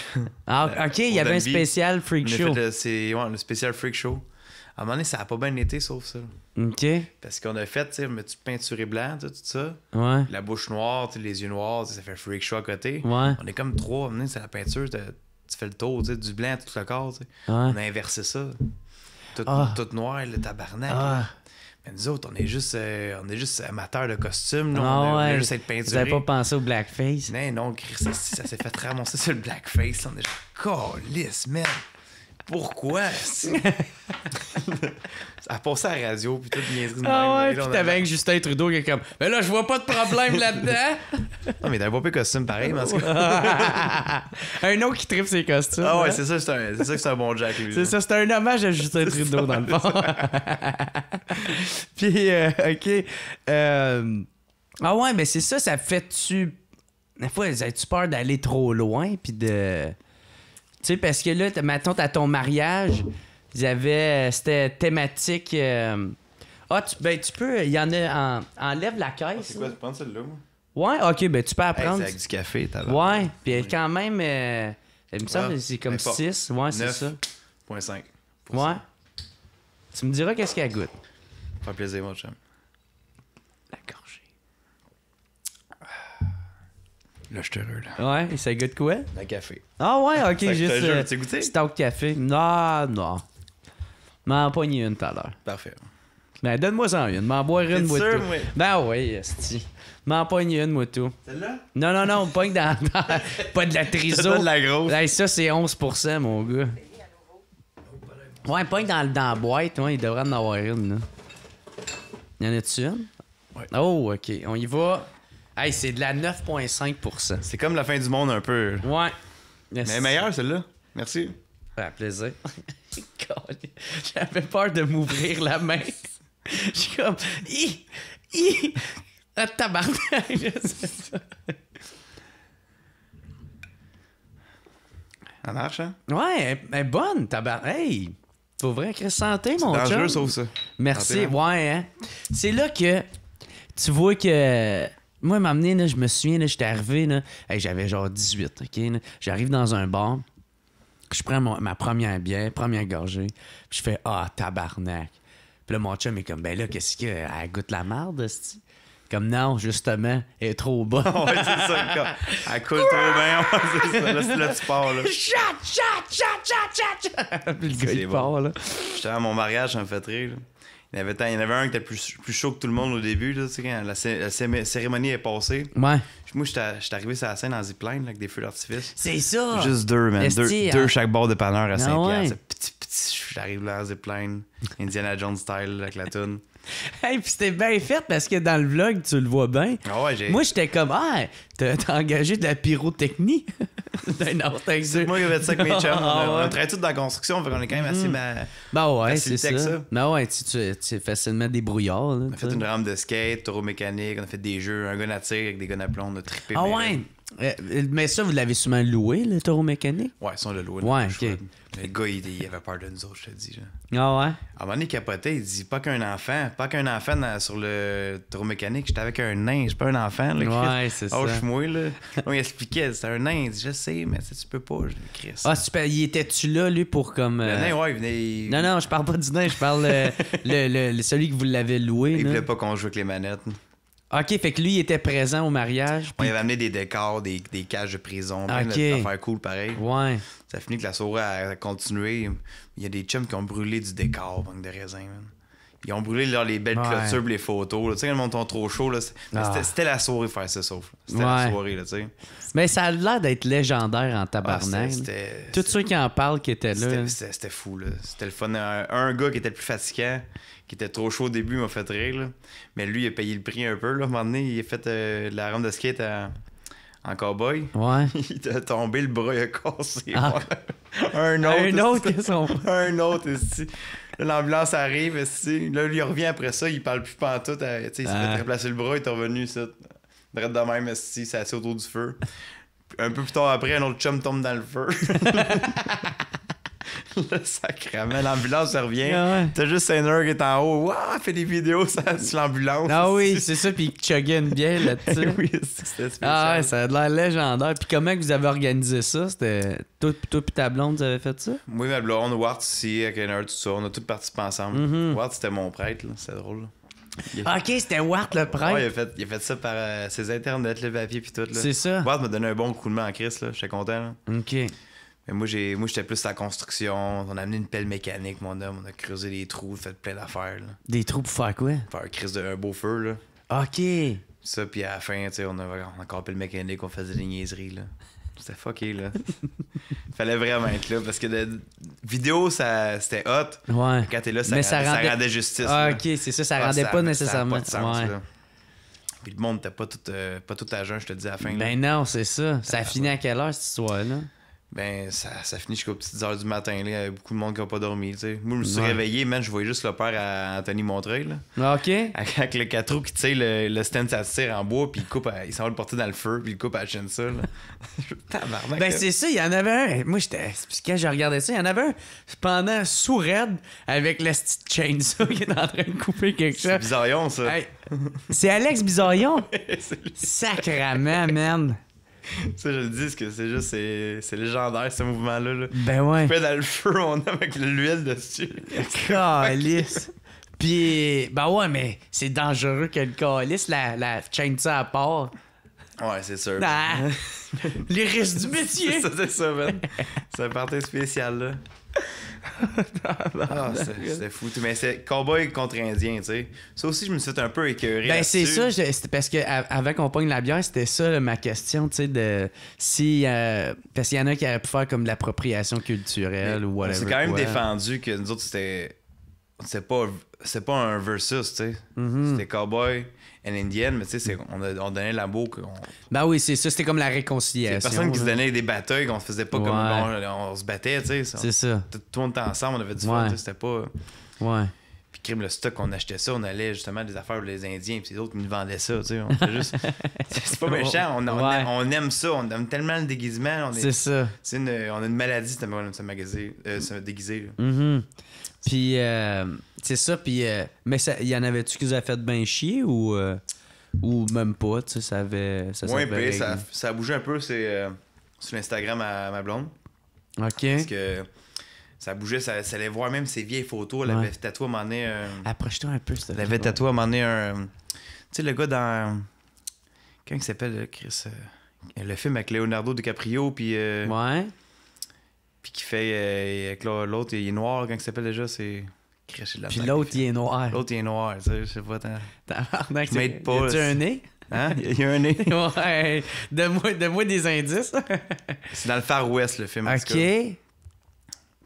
Ah, OK, il y au avait un Dunby. spécial freak On a show. fait le spécial freak show. À un moment donné, ça a pas bien été, sauf ça. OK. Parce qu'on a fait, tu sais, tu peinturé blanc, tout ça. Ouais. La bouche noire, tu sais, les yeux noirs, tu sais, ça fait freak show à côté. Ouais. On est comme 3, c'est la peinture, tu fais le tour, tu sais, du blanc tout le corps, tu sais. Ouais. On a inversé ça. Tout, Ah. tout noir, le tabarnak. Ah. là. Mais nous autres, on est juste amateurs de costumes. Là. Ah On voulait ouais. juste être Vous avez peinturés. pas pensé au blackface? Non, Chris, ça s'est fait ramasser sur le blackface. On est genre, calisse, man. Pourquoi? Ça a passé à la radio, puis toute niaiserie de Ah même. ouais, Et là, pis on a- t'avais avec Justin Trudeau qui est comme mais là je vois pas de problème là-dedans. Non, mais t'avais pas pris costume pareil, mais en tout cas. Un autre qui tripe ses costumes. Ah ouais, hein? c'est ça que c'est un bon Jack, lui. C'est là. ça, c'est un hommage à Justin Trudeau dans le fond. Puis OK. Ah ouais, mais c'est ça, ça fait-tu des fois, as-tu peur d'aller trop loin puis de tu sais parce que là, mettons à ton mariage, ils avaient c'était thématique Ah, tu peux, il y en a enlève la caisse. C'est quoi, tu prends celle-là, moi? Ouais, OK, ben tu peux Hey, apprendre. c'est avec du café, t'as Ouais, puis quand même il me semble que Ah, c'est comme mais pas. 6, ouais, c'est ça. 9,5. Ouais. Tu me diras qu'est-ce qu'elle goûte. Ça fait plaisir, mon chum. La gorgée. Là, je suis heureux, là. Ouais, et ça goûte quoi? Le café. Ah ouais, ok, Fait que je juste te jure, tu as goûté? stock café. Non, non. M'en pogné une tout à l'heure. Parfait. Ben, donne-moi ça une. M'en boire une, moi, sûr, tout. moi? Ben oui, esti. M'en pogne une, moi, tout. Celle-là? Non, pogne pas de la triso. C'est pas de la grosse. Hey, ça, c'est 11%, mon gars. Ouais, pogne dans la boîte. Ouais, il devrait en avoir une, là. Y en a-tu une? Ouais. Oh, OK. On y va. Hey, c'est de la 9,5%. C'est comme la fin du monde un peu. Ouais. Mais meilleure, celle-là. Merci. Ça fait plaisir. J'avais peur de m'ouvrir la main. Je suis comme... Ah, tabarnak! C'est ça. Ça marche, hein? Ouais, elle est bonne, tabarnak. Hey! Pour vrai, Chris, santé, mon chum. Dangereux, sauf ça. Merci. Santé, hein? Ouais, hein? C'est là que tu vois que... Moi, m'amener, là, je me souviens, là, j'étais arrivé, là, hey, j'avais genre 18, OK? Là. J'arrive dans un bar, je prends ma première bière, première gorgée, puis je fais « Ah, tabarnak! » Puis là, mon chum est comme « Ben là, qu'est-ce qu'il y a? Elle goûte la marde, c'ti? » Comme « Non, justement, elle est trop bonne. » Ouais, c'est ça. Elle coule trop bien. Ouais, c'est ça. Là, tu pars, là. Shot! Puis le gars, C'est il bon. part, là. J'étais à mon mariage, ça me fait rire, là. Il y en avait un qui était plus chaud que tout le monde au début, là, tu sais, quand la cérémonie est passée. Ouais. Moi, j'étais arrivé sur la scène en zipline, là, avec des feux d'artifice. C'est ça! Juste deux, man. Esti, Deux hein? chaque bord de panneur à 5 ouais. piastres. Petit, j'arrive là en zipline. Indiana Jones style, avec la toune. Hey, pis c'était bien fait parce que dans le vlog, tu le vois bien. Ah ouais, j'ai... Moi, j'étais comme, ah, t'as engagé de la pyrotechnie. C'est moi qui avais dit ça avec mes chums. Ah, ouais. On travaille tous dans la construction, fait qu'on est quand même assez... Ben ouais, c'est facilité ça. avec ça. Ben ouais, tu es facilement débrouillard. Là, On a fait une rampe de skate, taureau mécanique, on a fait des jeux, un gun à tir avec des guns à plomb, on a trippé. Ah ouais? Mais ça, vous l'avez sûrement loué, le taureau mécanique? Ouais, ça, on l'a loué. Ouais, le ok. choix. Le gars, il avait peur de nous autres, je te dis. Là. Ah ouais? À un moment donné, il capotait, il dit pas qu'un enfant sur le taureau mécanique, j'étais avec un nain, j'ai pas un enfant. Là, Ouais, Chris. c'est ça. Oh, je suis moi, là. On il expliquait, c'était un nain, il dit, je sais, mais tu peux pas, je dis, Chris. Ah, super. Il était-tu là, lui, pour comme. Le nain, ouais, il venait. Non, je parle pas du nain, je parle celui que vous l'avez loué. Il là. voulait pas qu'on joue avec les manettes. Ok, fait que lui, il était présent au mariage. On puis- y avait amené des décors, des cages de prison, plein Ok. d'affaires cool pareil. Ouais. Ça a fini que la soirée a continué. Il y a des chums qui ont brûlé du décor, manque de raisin, man. Ils ont brûlé là, les belles Ouais. clôtures, les photos. là. Tu sais, quand le monde tombe trop chaud, là, mais Ah. c'était la soirée faire ça, sauf. C'était Ouais. la soirée, là, tu sais. Mais ça a l'air d'être légendaire en Ah, tabarnak. c'était- Tous ceux qui en parlent qui étaient là. C'était fou, là. C'était le fun. Un gars qui était le plus fatigant, qui était trop chaud au début, m'a fait rire, là. Mais lui, il a payé le prix un peu, là. À un moment donné, il a fait de la rampe de skate en cowboy. Ouais. Il a tombé, le bras, il a cassé. Ah. Un autre. Un autre que son. Un autre, ici. Là, l'ambulance arrive, ici. Là, lui, il revient après ça, il parle plus pantoute. Tu sais, il s'est fait replacer le bras, il est revenu, ça. Drette de même, ici, c'est assis autour du feu. Un peu plus tard après, un autre chum tombe dans le feu. Là, sacrément, l'ambulance revient. Ah ouais. T'as juste Sainer qui est en haut. Waouh, fait des vidéos sur l'ambulance. Ah oui, c'est ça, puis il chuggait une bière là-dessus. Oui, c'était spécial. Ah ouais, ça a l'air légendaire. Puis comment que vous avez organisé ça? C'était toi puis ta blonde, vous avez fait ça? Moi, ma blonde, Wart ici, avec un tout ça, on a tous participé ensemble. Mm-hmm. Wart, c'était mon prêtre, là. C'était drôle. Là. Ok, c'était Wart le prêtre. Ouais, il a fait ça par ses internets, le papier puis tout. Là. C'est ça. Ward m'a donné un bon coup de main en crise, là. J'étais content. Là. Ok. Mais moi, j'étais plus à la construction. On a amené une pelle mécanique, mon homme. On a creusé des trous, fait plein d'affaires. Là. Des trous pour faire quoi? Faire un beau feu, là. Ok. Ça, puis à la fin, tu sais, on a encore pelle mécanique, on faisait des niaiseries, là. C'était fucké, là. Fallait vraiment être là, parce que la vidéo, c'était hot. Ouais. Quand t'es là, Mais ça rendait justice. Ah, là. ok, c'est ça, ça Ah, rendait pas ça a nécessairement. pas de sens, Ouais. là. Puis le monde n'était pas tout à jeun, je te dis, à la fin. là. Ben non, c'est ça. Ça a fini à quelle heure cette histoire-là? Ben, ça finit jusqu'aux petites heures du matin, là. Il y avait beaucoup de monde qui n'a pas dormi, tu sais. Moi, je me suis Ouais. réveillé, man, je voyais juste le père à Anthony Montreuil, là. Ok. Avec le 4 roues qui tire le stand, ça se tire en bois, puis il s'en va le porter dans le feu, puis il coupe à la chaîne ça, là. Tabarnak. Ben là. c'est ça, il y en avait un. Moi, quand je regardais ça, il y en avait un pendant sous-raide avec le petit chainsaw qui est en train de couper quelque C'est chose. bizarillon, ça. Hey, c'est Alex Bizarillon? C'est lui. Sacrament, man. Ça, je le dis, que c'est juste, c'est légendaire, ce mouvement-là, là. Ben ouais. Il fait dans le feu, on a avec l'huile dessus. Calice. Puis, ben ouais, mais c'est dangereux que le calice, la chainsaw à part. Ouais, c'est sûr. Ah, les risques du métier. C'est ça, man. C'est un party spécial, là. Ah, c'était fou. Mais c'est cowboy contre indien, tu sais. Ça aussi, je me suis fait un peu écœuré. Ben, c'est là-dessus. ça, c'était parce que avant qu'on pogne la bière, c'était ça là, ma question, tu sais, de si. Parce qu'il y en a qui auraient pu faire comme de l'appropriation culturelle ou whatever. C'est quand même quoi. défendu que nous autres, c'est pas un versus, tu sais. C'était cowboy and Indian, mais tu sais, on donnait la beau. Ben oui, c'est ça, c'était comme la C'est réconciliation. personne qui se là. donnait des batailles, qu'on se faisait pas comme. On se battait, tu sais. C'est ça. Tout le monde était ensemble, on avait du fun, tu sais, c'était pas. Ouais. Puis crime le stock, on achetait ça, on allait justement des affaires pour les Indiens, puis les autres nous vendaient ça, tu sais. On fait juste. C'est pas méchant, on aime ça, on aime tellement le déguisement. C'est ça. On a une maladie, se déguiser. là. Mhm. Puis, c'est ça, puis. Mais il y en avait-tu qui vous a fait bien chier ou même pas, tu sais, ça avait. Ça Ouais, s'avait puis réglé? ça a bougé un peu, c'est sur l'Instagram à ma blonde. OK. Parce que ça bougeait, ça allait voir même ses vieilles photos. Elle avait tatoué à un moment donné. Approche-toi un peu, Elle avait tatoué à un moment donné un. Tu sais, le gars dans. Comment il s'appelle, Chris le film avec Leonardo DiCaprio, puis. Ouais. Puis qui fait. Avec l'autre, il est noir, comment il s'appelle déjà, c'est. Puis l'autre, il est noir. L'autre, il est noir, tu sais, je sais pas tant. Tabarnak, Je m'aide pas. tu un nez? Hein? Il y a un nez. Ouais. Donne-moi des indices. C'est dans le Far West, le film. en tout cas. OK.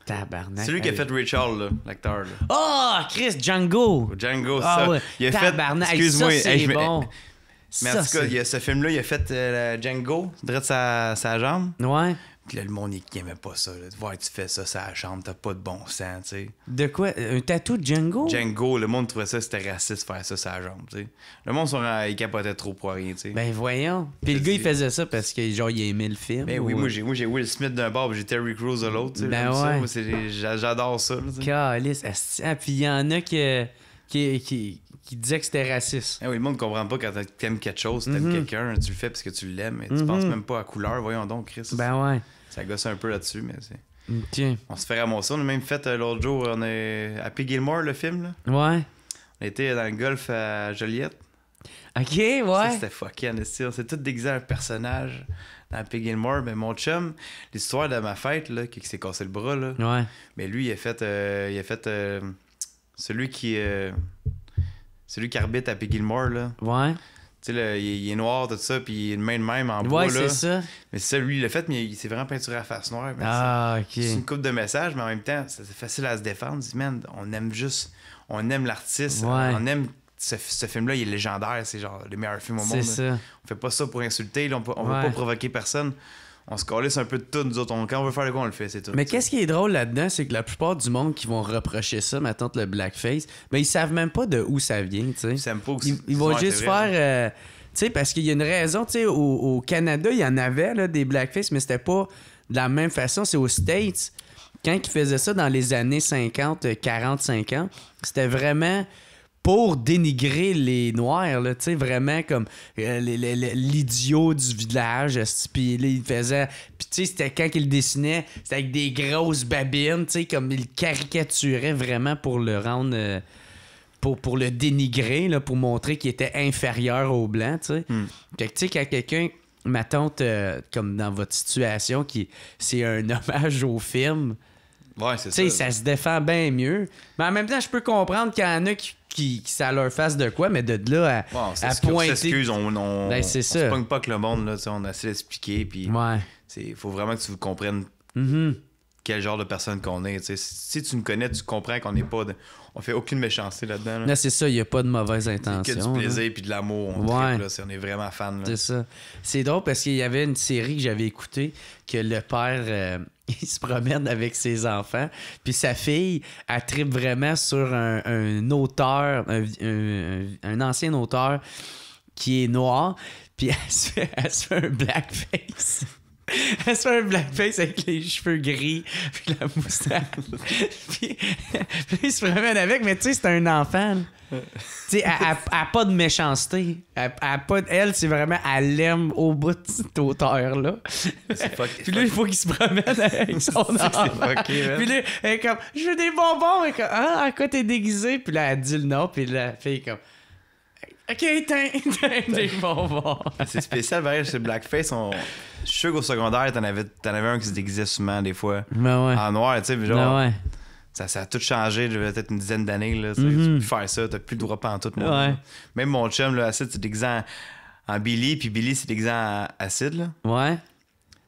Tabarnak. C'est lui qui a fait Richard, là, l'acteur. Là. Oh, Chris, Django. Django, Ah ça. ouais. Il a Tabarnak. fait. Excuse-moi, ça, c'est bon. Mais en Ça, tout cas, c'est- ce film-là, il a fait Django, direct sa jambe. Ouais. Puis là, le monde, il aimait pas ça. Là. Ouais, tu fais ça, sa jambe, t'as pas de bon sens, tu sais. De quoi? Un tatou de Django? Django, le monde trouvait ça, c'était raciste faire ça, sa jambe, tu sais. Le monde, il capotait trop pour rien, tu sais. Ben voyons. Puis le gars, il faisait ça parce que genre il aimait le film. Ben oui, ou- moi j'ai Will Smith d'un bord, puis j'ai Terry Crews de l'autre, tu sais. Ben J'aime ça. ouais. Moi, j'adore ça, là, tu sais. Calice. asti. Ah, puis il y en a qui disaient que c'était raciste. Eh oui, le monde ne comprend pas quand t'aimes quelque chose, t'aimes quelqu'un, tu le fais parce que tu l'aimes, mais tu penses même pas à couleur. Voyons donc, Chris. Ben ouais. Ça gosse un peu là-dessus, mais c'est. Tiens. On se fait ramasser. On a même fait l'autre jour, on est à Happy Gilmore, le film, là. Ouais. On était dans le golf à Joliette. OK, Ça, ouais. c'était fucking esti. On s'est tous déguisé un personnage dans Happy Gilmore. Mais mon chum, l'histoire de ma fête, là, qui s'est cassé le bras, là. Ouais. Mais lui, il a fait celui qui arbitre à Happy Gilmore, là. Ouais. Tu sais, là, il est noir, tout ça, puis il est de même en bois, Ouais, là. c'est ça. Mais c'est ça, lui, il l'a fait, mais il s'est vraiment peinturé à la face noire. Mais Ah, c'est une OK. coupe de messages, mais en même temps, c'est facile à se défendre. Dis, man, on aime l'artiste, Ouais. on aime ce film-là, il est légendaire, c'est genre le meilleur film au C'est monde. ça. On fait pas ça pour insulter, là, on veut Ouais. pas provoquer personne. On se calisse un peu de tout, nous autres. Quand on veut faire le quoi, on le fait, c'est tout. Mais qu'est-ce qui est drôle là-dedans, c'est que la plupart du monde qui vont reprocher ça, maintenant le blackface, ben ils savent même pas de où ça vient, tu sais. Ils s'aiment pas aussi. Ils vont Ouais, juste c'est vrai. faire. Tu sais, parce qu'il y a une raison, tu sais, au Canada, il y en avait là, des blackface, mais c'était pas de la même façon. C'est aux States. Quand ils faisaient ça dans les années 50, 40, 50, c'était vraiment pour dénigrer les Noirs, là, tu sais, vraiment comme l'idiot du village. Puis là, il faisait. Puis tu sais, c'était quand il le dessinait, c'était avec des grosses babines, tu sais, comme il le caricaturait vraiment pour le rendre. Pour le dénigrer, là, pour montrer qu'il était inférieur aux Blancs, tu sais. Fait que, tu sais, quand quelqu'un, ma tante, comme dans votre situation, c'est un hommage au film, Ouais, c'est tu sais, ça. ça se défend bien mieux. Mais en même temps, je peux comprendre qu'il y en a qui ça leur fasse de quoi, mais de là Bon, à pointer... s'excuse, Ben, c'est on ça. se pogne pas que le monde, là, tu sais, on essaie d'expliquer, puis Ouais. il faut vraiment que tu comprennes Mhm. quel genre de personne qu'on est. Tu sais. Si tu nous connais, tu comprends qu'on n'est pas. On fait aucune méchanceté là-dedans. Là. Là, c'est ça, il n'y a pas de mauvaise C'est intention. que du là. plaisir puis de l'amour. On Ouais. tripe, là. On est vraiment fan. Là. C'est ça. C'est drôle parce qu'il y avait une série que j'avais écoutée que le père, il se promène avec ses enfants, puis sa fille, elle tripe vraiment sur un auteur, un ancien auteur qui est noir, puis elle se fait un blackface. Elle se fait un blackface avec les cheveux gris puis la moustache. puis il se promène avec, mais tu sais, c'est un enfant. là. Tu sais, elle a pas de méchanceté. Elle, c'est vraiment, elle aime au bout de cet auteur-là. Puis là, il faut qu'il se promène avec son enfant. fucké, man. Puis là, elle est comme, je veux des bonbons. Elle est comme, ah, à quoi t'es déguisé? Puis là, elle dit le nom, puis la fille est comme, OK, t'as des bonbons. C'est spécial, pareil, chez Blackface. Je suis sûr qu'au secondaire, t'en avais un qui se déguisait souvent, des fois. Ben ouais. En noir, tu sais, genre. Ben ouais. Ça a tout changé, peut-être une dizaine d'années. Là, tu peux plus faire ça, t'as plus le droit en tout. Moi, Ouais. même mon chum, là, Acide, c'est déguisé en Billy, puis Billy, c'est déguisé en Acide. Là. Ouais.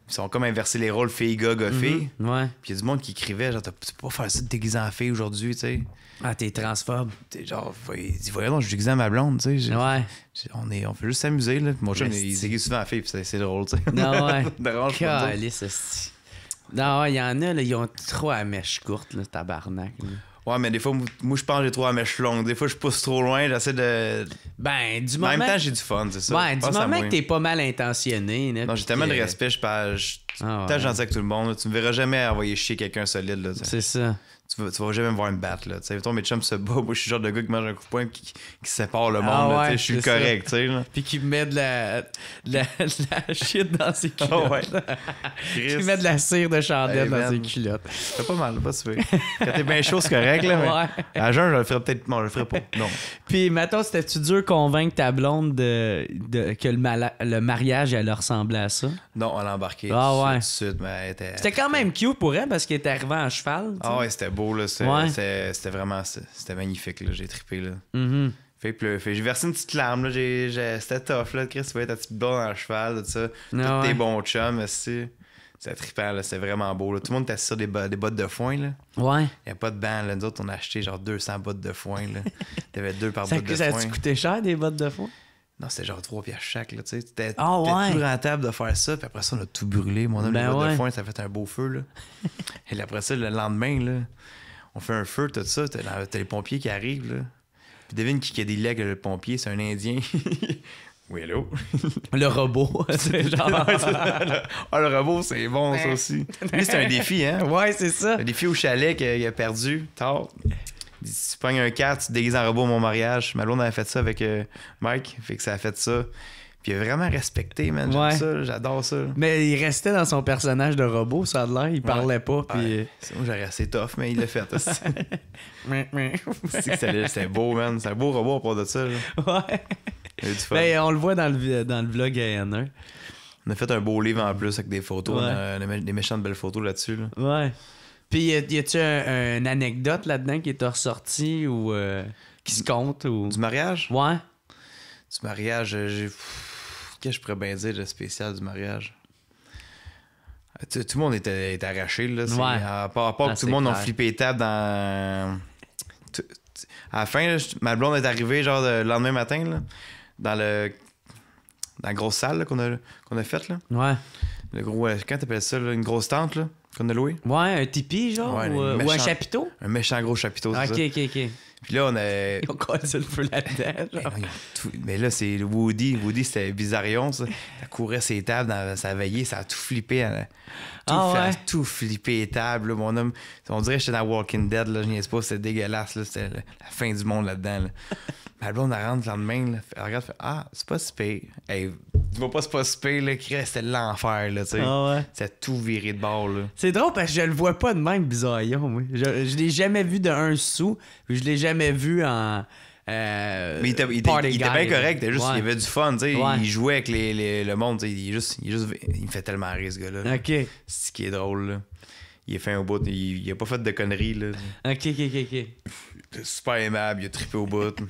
Ils sont comme inversé les rôles fille-gars, gars-fille. Ouais. Puis il y a du monde qui écrivait, genre, tu peux pas faire ça de déguisé en fille aujourd'hui, tu sais. Ah, t'es transphobe. T'es genre, il dit, voyons, donc, je suis déguisé en ma blonde, tu sais. Ouais. On fait juste s'amuser, là. Mon chum, il se déguise souvent en fille, puis c'est drôle, tu sais. Non, ouais. Ça dérange pas. Calice, esti. Non, ouais, il y en a, là, ils ont trop à mèche courte, là, tabarnak. Là. Ouais, mais des fois, moi, je pense que j'ai trop la mèche longue. Des fois, je pousse trop loin, j'essaie de. Ben, du Mais moment. en même temps, j'ai du fun, c'est ça. Ben, Je du pense à moment moi. que t'es pas mal intentionné. Là, Non, j'ai tellement de respect, je parle. Ah, Tant ouais. gentil avec tout le monde, là. Tu me verras jamais envoyer chier quelqu'un solide, là. C'est ça. Tu vas jamais me voir me battre, là. Tu sais, toi, mes chums se battent. Moi, je suis le genre de gars qui mange un coup de poing et qui sépare le monde, Ah, là. ouais, Tu sais, je suis le c'est correct, tu sais, là. Puis qui met de la shit dans ses culottes. Ah ouais. Qui Chris. met de la cire de chandelle Hey, dans man. ses culottes. C'est pas mal, pas super. Quand t'es bien chaud, c'est correct, là. Mais Ouais. à jeun, je le ferais peut-être. Non, je le ferais pas. Non. Puis, mettons, c'était-tu dur convaincre ta blonde que le mariage allait ressembler à ça? Non, on l'a embarqué. Ah, tout de ouais. suite, mais elle était. C'était quand même cute pour elle parce qu'elle était arrivée en cheval. tu sais. Ah ouais, c'était beau, là. Ouais. C'était vraiment. C'était magnifique, là. J'ai trippé, là. Mhm. J'ai versé une petite larme, là. C'était tough, là. Chris, tu vois ta petite blonde en cheval, tout ça. Ah, Tous ouais. tes bons chums, aussi. C'était trippant, là. C'était vraiment beau, là. Tout le monde était assis sur des bottes de foin, là. Ouais. Il n'y a pas de banc, là. Nous autres, on a acheté genre 200 bottes de foin, là. T'avais 2 par Ça, botte de ça foin. a-tu coûté cher des bottes de foin? Non, c'était genre 3 piastres chaque, là, tu sais. C'était Ah, ouais. plus rentable de faire ça. Puis après ça, on a tout brûlé. Mon homme, Ben les bottes ouais. de foin, ça a fait un beau feu, là. Et après ça, le lendemain, là, on fait un feu, tout ça. T'as les pompiers qui arrivent, là. Puis devine qui a des legs, le pompier, c'est un Indien. Oui, hello. Le robot. C'est genre... Ah, le robot, c'est bon, ça aussi. Lui, c'est un défi, hein. Ouais, c'est ça. Un défi au chalet qu'il a perdu, tard. Il dit, si tu pognes un 4, tu te déguises en robot à mon mariage. Ma blonde avait fait ça avec Mike, fait que ça a fait ça. Puis il a vraiment respecté, man. J'aime Ouais. ça, j'adore ça. Mais il restait dans son personnage de robot, ça a l'air. Il parlait pas, puis... Ouais. Moi, j'aurais assez tough, mais il l'a fait aussi. C'était beau, man. C'est un beau robot à part de ça. Là. Ouais. Il y a eu du fun. Ben, on le voit dans le vlog à N1. On a fait un beau livre en plus avec des photos. Ouais. On a des méchantes belles photos là-dessus. Là. Ouais. Puis y a-tu une anecdote là-dedans qui est ressortie ou qui se compte ou... Du mariage? Ouais. Du mariage, qu'est-ce que je pourrais bien dire de spécial du mariage? Tout le monde était arraché, là. Ouais. À part Ah, que tout le monde c'est a clair. flippé les tables à la fin, là, ma blonde est arrivée genre le lendemain matin, là, dans la grosse salle là, qu'on a faite, là. Ouais. Le gros, quand t'appelles ça, là, une grosse tente, là, qu'on a louée? Ouais, un tipi, genre, Ouais, ou un méchant- chapiteau? Un méchant gros chapiteau, Ok, c'est ça. ok. Puis là, on a... Ils ont collé le feu là-dedans, genre. Non, mais là, c'est le Woody. Woody, c'était bizarrion, ça. Elle courait ses tables dans sa veillée, ça a tout flippé. Elle a tout flippé les tables. Là, mon homme, on dirait que j'étais dans Walking Dead. Là, je niaise pas, c'était dégueulasse. Là, c'était la fin du monde là-dedans. Là. Ma blonde, elle rentre le lendemain. Là, elle regarde, fait, ah, c'est pas si pire. Hey, dis-moi pas c'est pas si pire, là, c'était l'enfer. Là, tu sais. Ah ouais. C'était tout viré de bord. Là. C'est drôle parce que je le vois pas de même, bizarillon, moi. Je l'ai jamais vu de un sou, puis je l'ai jamais vu en... Mais il était bien party guy, correct, là. juste, Ouais. il avait du fun, tu sais, Ouais. il jouait avec le monde, tu sais, il me fait tellement rire ce gars-là. Ok. C'est ce qui est drôle, là. Il est fin au bout, il a pas fait de conneries, là. Ok. Il est super aimable, il a trippé au bout. Tu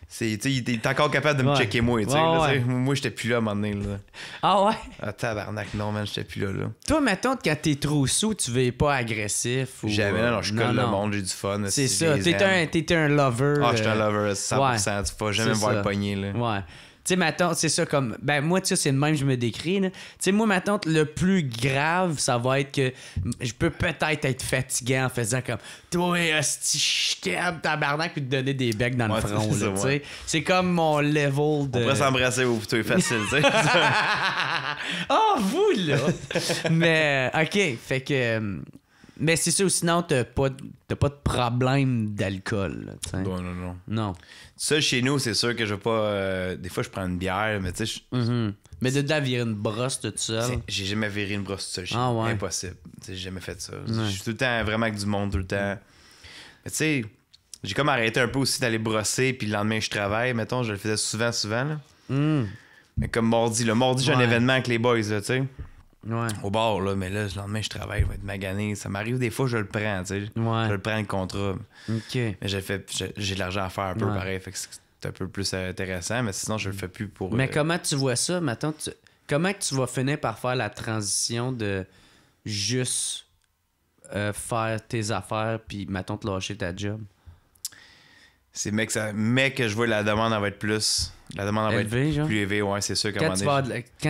sais, il est encore capable de me Ouais. checker moi, tu sais. Ouais, là, ouais. tu sais. Moi, j'étais plus là à un moment donné, là. Ah ouais? Ah, tabarnak, non, man, j'étais plus là. Toi, mettons, quand t'es trop sous, tu veux pas agressif ou... Jamais, non, je colle le monde, j'ai du fun. C'est si ça, je les aime. t'es un lover. Ah, je suis un lover à 100%, ouais. tu vas jamais me C'est voir ça. pogner, là. Ouais. Tu sais, mettons, c'est ça comme... Ben, moi, tu sais, c'est le même que je me décris, là. Tu sais, moi, mettons, le plus grave, ça va être que je peux peut-être être fatigué en faisant comme... Toi, hostie, je t'aime, tabarnak, puis te donner des becs dans Ouais, le front, c'est là, ça, tu sais. ouais. C'est comme mon level de... On pourrait s'embrasser au plutôt facile, tu sais. Oh, vous, là! Mais, OK, fait que... Mais c'est ça, sinon, t'as pas de problème d'alcool, là, tu sais. Non, non, non. Non. Ça, chez nous, c'est sûr que je vais pas... des fois, je prends une bière, mais tu sais, Mhm. Mais de là, virer une brosse toute seule. j'ai jamais viré une brosse seule chez Ah, nous. ouais. Impossible. Tu sais, j'ai jamais fait ça. Ouais. Je suis tout le temps vraiment avec du monde, tout le temps. Mais tu sais, j'ai comme arrêté un peu aussi d'aller brosser, puis le lendemain, je travaille. Mettons, je le faisais souvent, là. Mm. Mais comme mardi, j'ai un Ouais. événement avec les boys, là, tu sais. au bar, là, mais là, le lendemain, je travaille, je vais être magané. Ça m'arrive des fois, je le prends, tu sais. Je le prends le contrat. OK. Mais j'ai de l'argent à faire un peu pareil, fait que c'est un peu plus intéressant, mais sinon, je le fais plus pour... Mais comment tu vois ça, mettons, comment tu vas finir par faire la transition de juste faire tes affaires puis, mettons, te lâcher ta job? C'est mec que je vois la demande en va être plus... La demande va être plus élevée, ouais, c'est sûr. Quand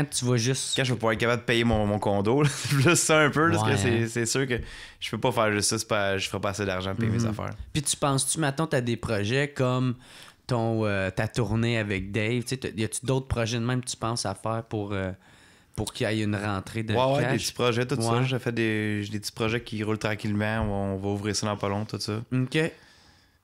tu vas juste... Quand je vais pouvoir être capable de payer mon condo, c'est plus ça un peu, parce que c'est sûr que je peux pas faire juste ça, je ferai pas assez d'argent pour payer mes affaires. Puis tu penses-tu, mettons, t'as des projets comme ta tournée avec Dave, tu sais, y a-tu d'autres projets de même que tu penses à faire pour qu'il y ait une rentrée de cash? Ouais, des petits projets, tout ça. J'ai des petits projets qui roulent tranquillement, on va ouvrir ça dans pas long, tout ça. OK.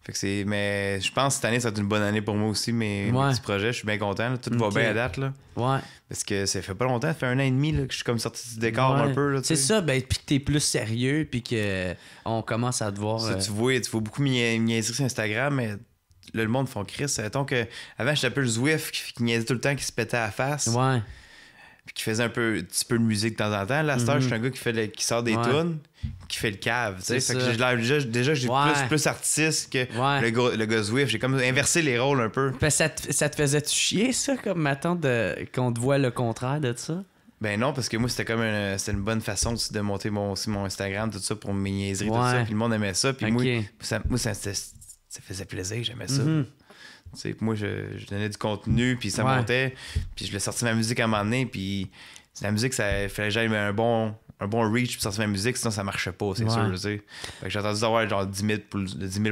Fait que mais je pense que cette année, ça va être une bonne année pour moi aussi, mes petits projets. Je suis bien content. Là. Tout va bien à date. Là. Ouais. Parce que ça fait pas longtemps, ça fait 1 an et demi là, que je suis comme sorti du décor un peu. Là, c'est ça, puis que t'es plus sérieux, puis qu'on commence à te voir. Ça, tu vois beaucoup niaiser sur Instagram, mais là, le monde font Chris. Mettons que avant, j'étais un peu le Zwift qui niaisait tout le temps, qui se pétait à la face. Ouais. Puis qui faisait un petit peu de musique de temps en temps. Là, à cette heure, je suis un gars qui sort des tunes, qui fait le cave. Fait que déjà, j'ai plus artiste que le gars Zwift. J'ai comme inversé les rôles un peu. Ça te faisait-tu chier, ça, comme mettons, qu'on te voit le contraire de ça? Ben non, parce que moi, c'était comme c'était une bonne façon aussi de monter mon Instagram, tout ça, pour mes niaiseries, tout ça. Puis le monde aimait ça. Puis moi, ça faisait plaisir, j'aimais ça. T'sais, moi, je donnais du contenu, puis ça montait, puis je l'ai sorti ma musique à un moment donné, puis la musique, ça fallait que j'aille un bon reach pour sortir ma musique, sinon ça marchait pas, c'est sûr. Fait que j'ai entendu avoir genre 10 000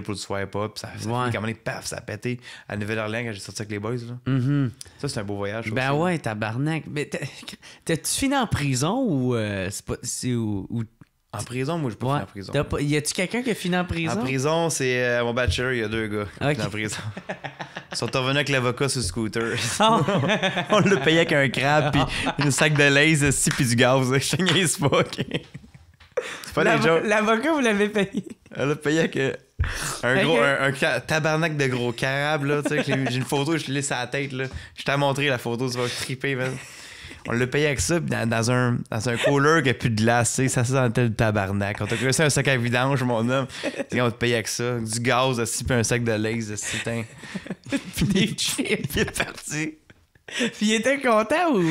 pour le swipe up, ça fait qu'à un moment donné, paf, ça a pété à Nouvelle-Orléans quand j'ai sorti avec les boys. Là. Ça, c'est un beau voyage. Ben aussi. Ouais, tabarnak. Mais t'as-tu fini en prison ou en prison, moi, je peux pas finir en prison. Y a-tu quelqu'un qui a fini en prison? En prison, c'est mon bachelor, il y a 2 gars qui sont en prison. Ils sont revenus avec l'avocat sur le scooter. On l'a payé avec un crabe, puis un sac de laise, puis du gaz. Je te niaise pas, OK? C'est pas des jokes. L'avocat, vous l'avez payé? On l'a payé avec un tabarnak de gros crabe, là. J'ai une photo, je l'ai laissé à la tête, là. Je t'ai montré la photo, tu vas triper, man. On l'a payé avec ça, pis dans un cooler qui a plus de glace, ça dans tel tabarnak. On t'a creusé un sac à vidange, mon homme. On te payé avec ça. Du gaz, aussi, puis un sac de lays, aussi, puis des chips. Il est parti. Puis il était content ou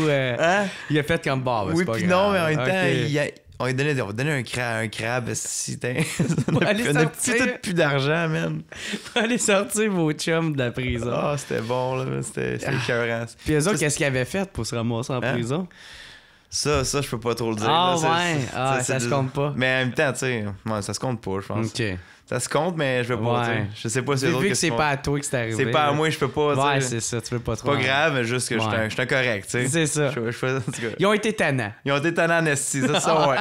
il a fait comme bah, oui, c'est pas puis grave. Non, mais en même temps, on va donner un crabe, si on a plus d'argent, man. Pour aller sortir vos chums de la prison. Ah, c'était bon, là. C'était écœurant. Puis eux autres, qu'est-ce qu'ils avaient fait pour se ramasser en prison? Ça, je peux pas trop le dire. Ah, là. Ça se compte pas. Mais en même temps, tu sais, ça se compte pas, je pense. OK. Ça se compte, mais je veux pas, tu sais. Je sais pas si les autres... Vu que c'est pas à toi que c'est arrivé. C'est pas à moi, je peux pas, ouais, c'est ça, tu peux pas trop. C'est pas grave, mais juste que je suis un correct, tu sais. C'est ça. Ils ont été tannants. Ils ont été tannants en esti, ça, ouais.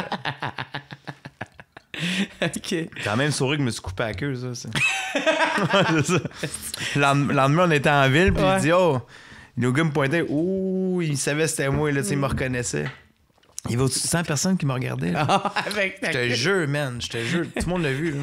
OK. Quand même sourire que je me suis coupé à queue, ça. C'est ça. Le lendemain, on était en ville, puis il dit, oh, le gars me pointait, ouh, il savait c'était moi, là, tu sais, il me reconnaissait. Il y avait 100 personnes qui me regardaient. Je te jure, man, je te jure, tout le monde l'a vu, là.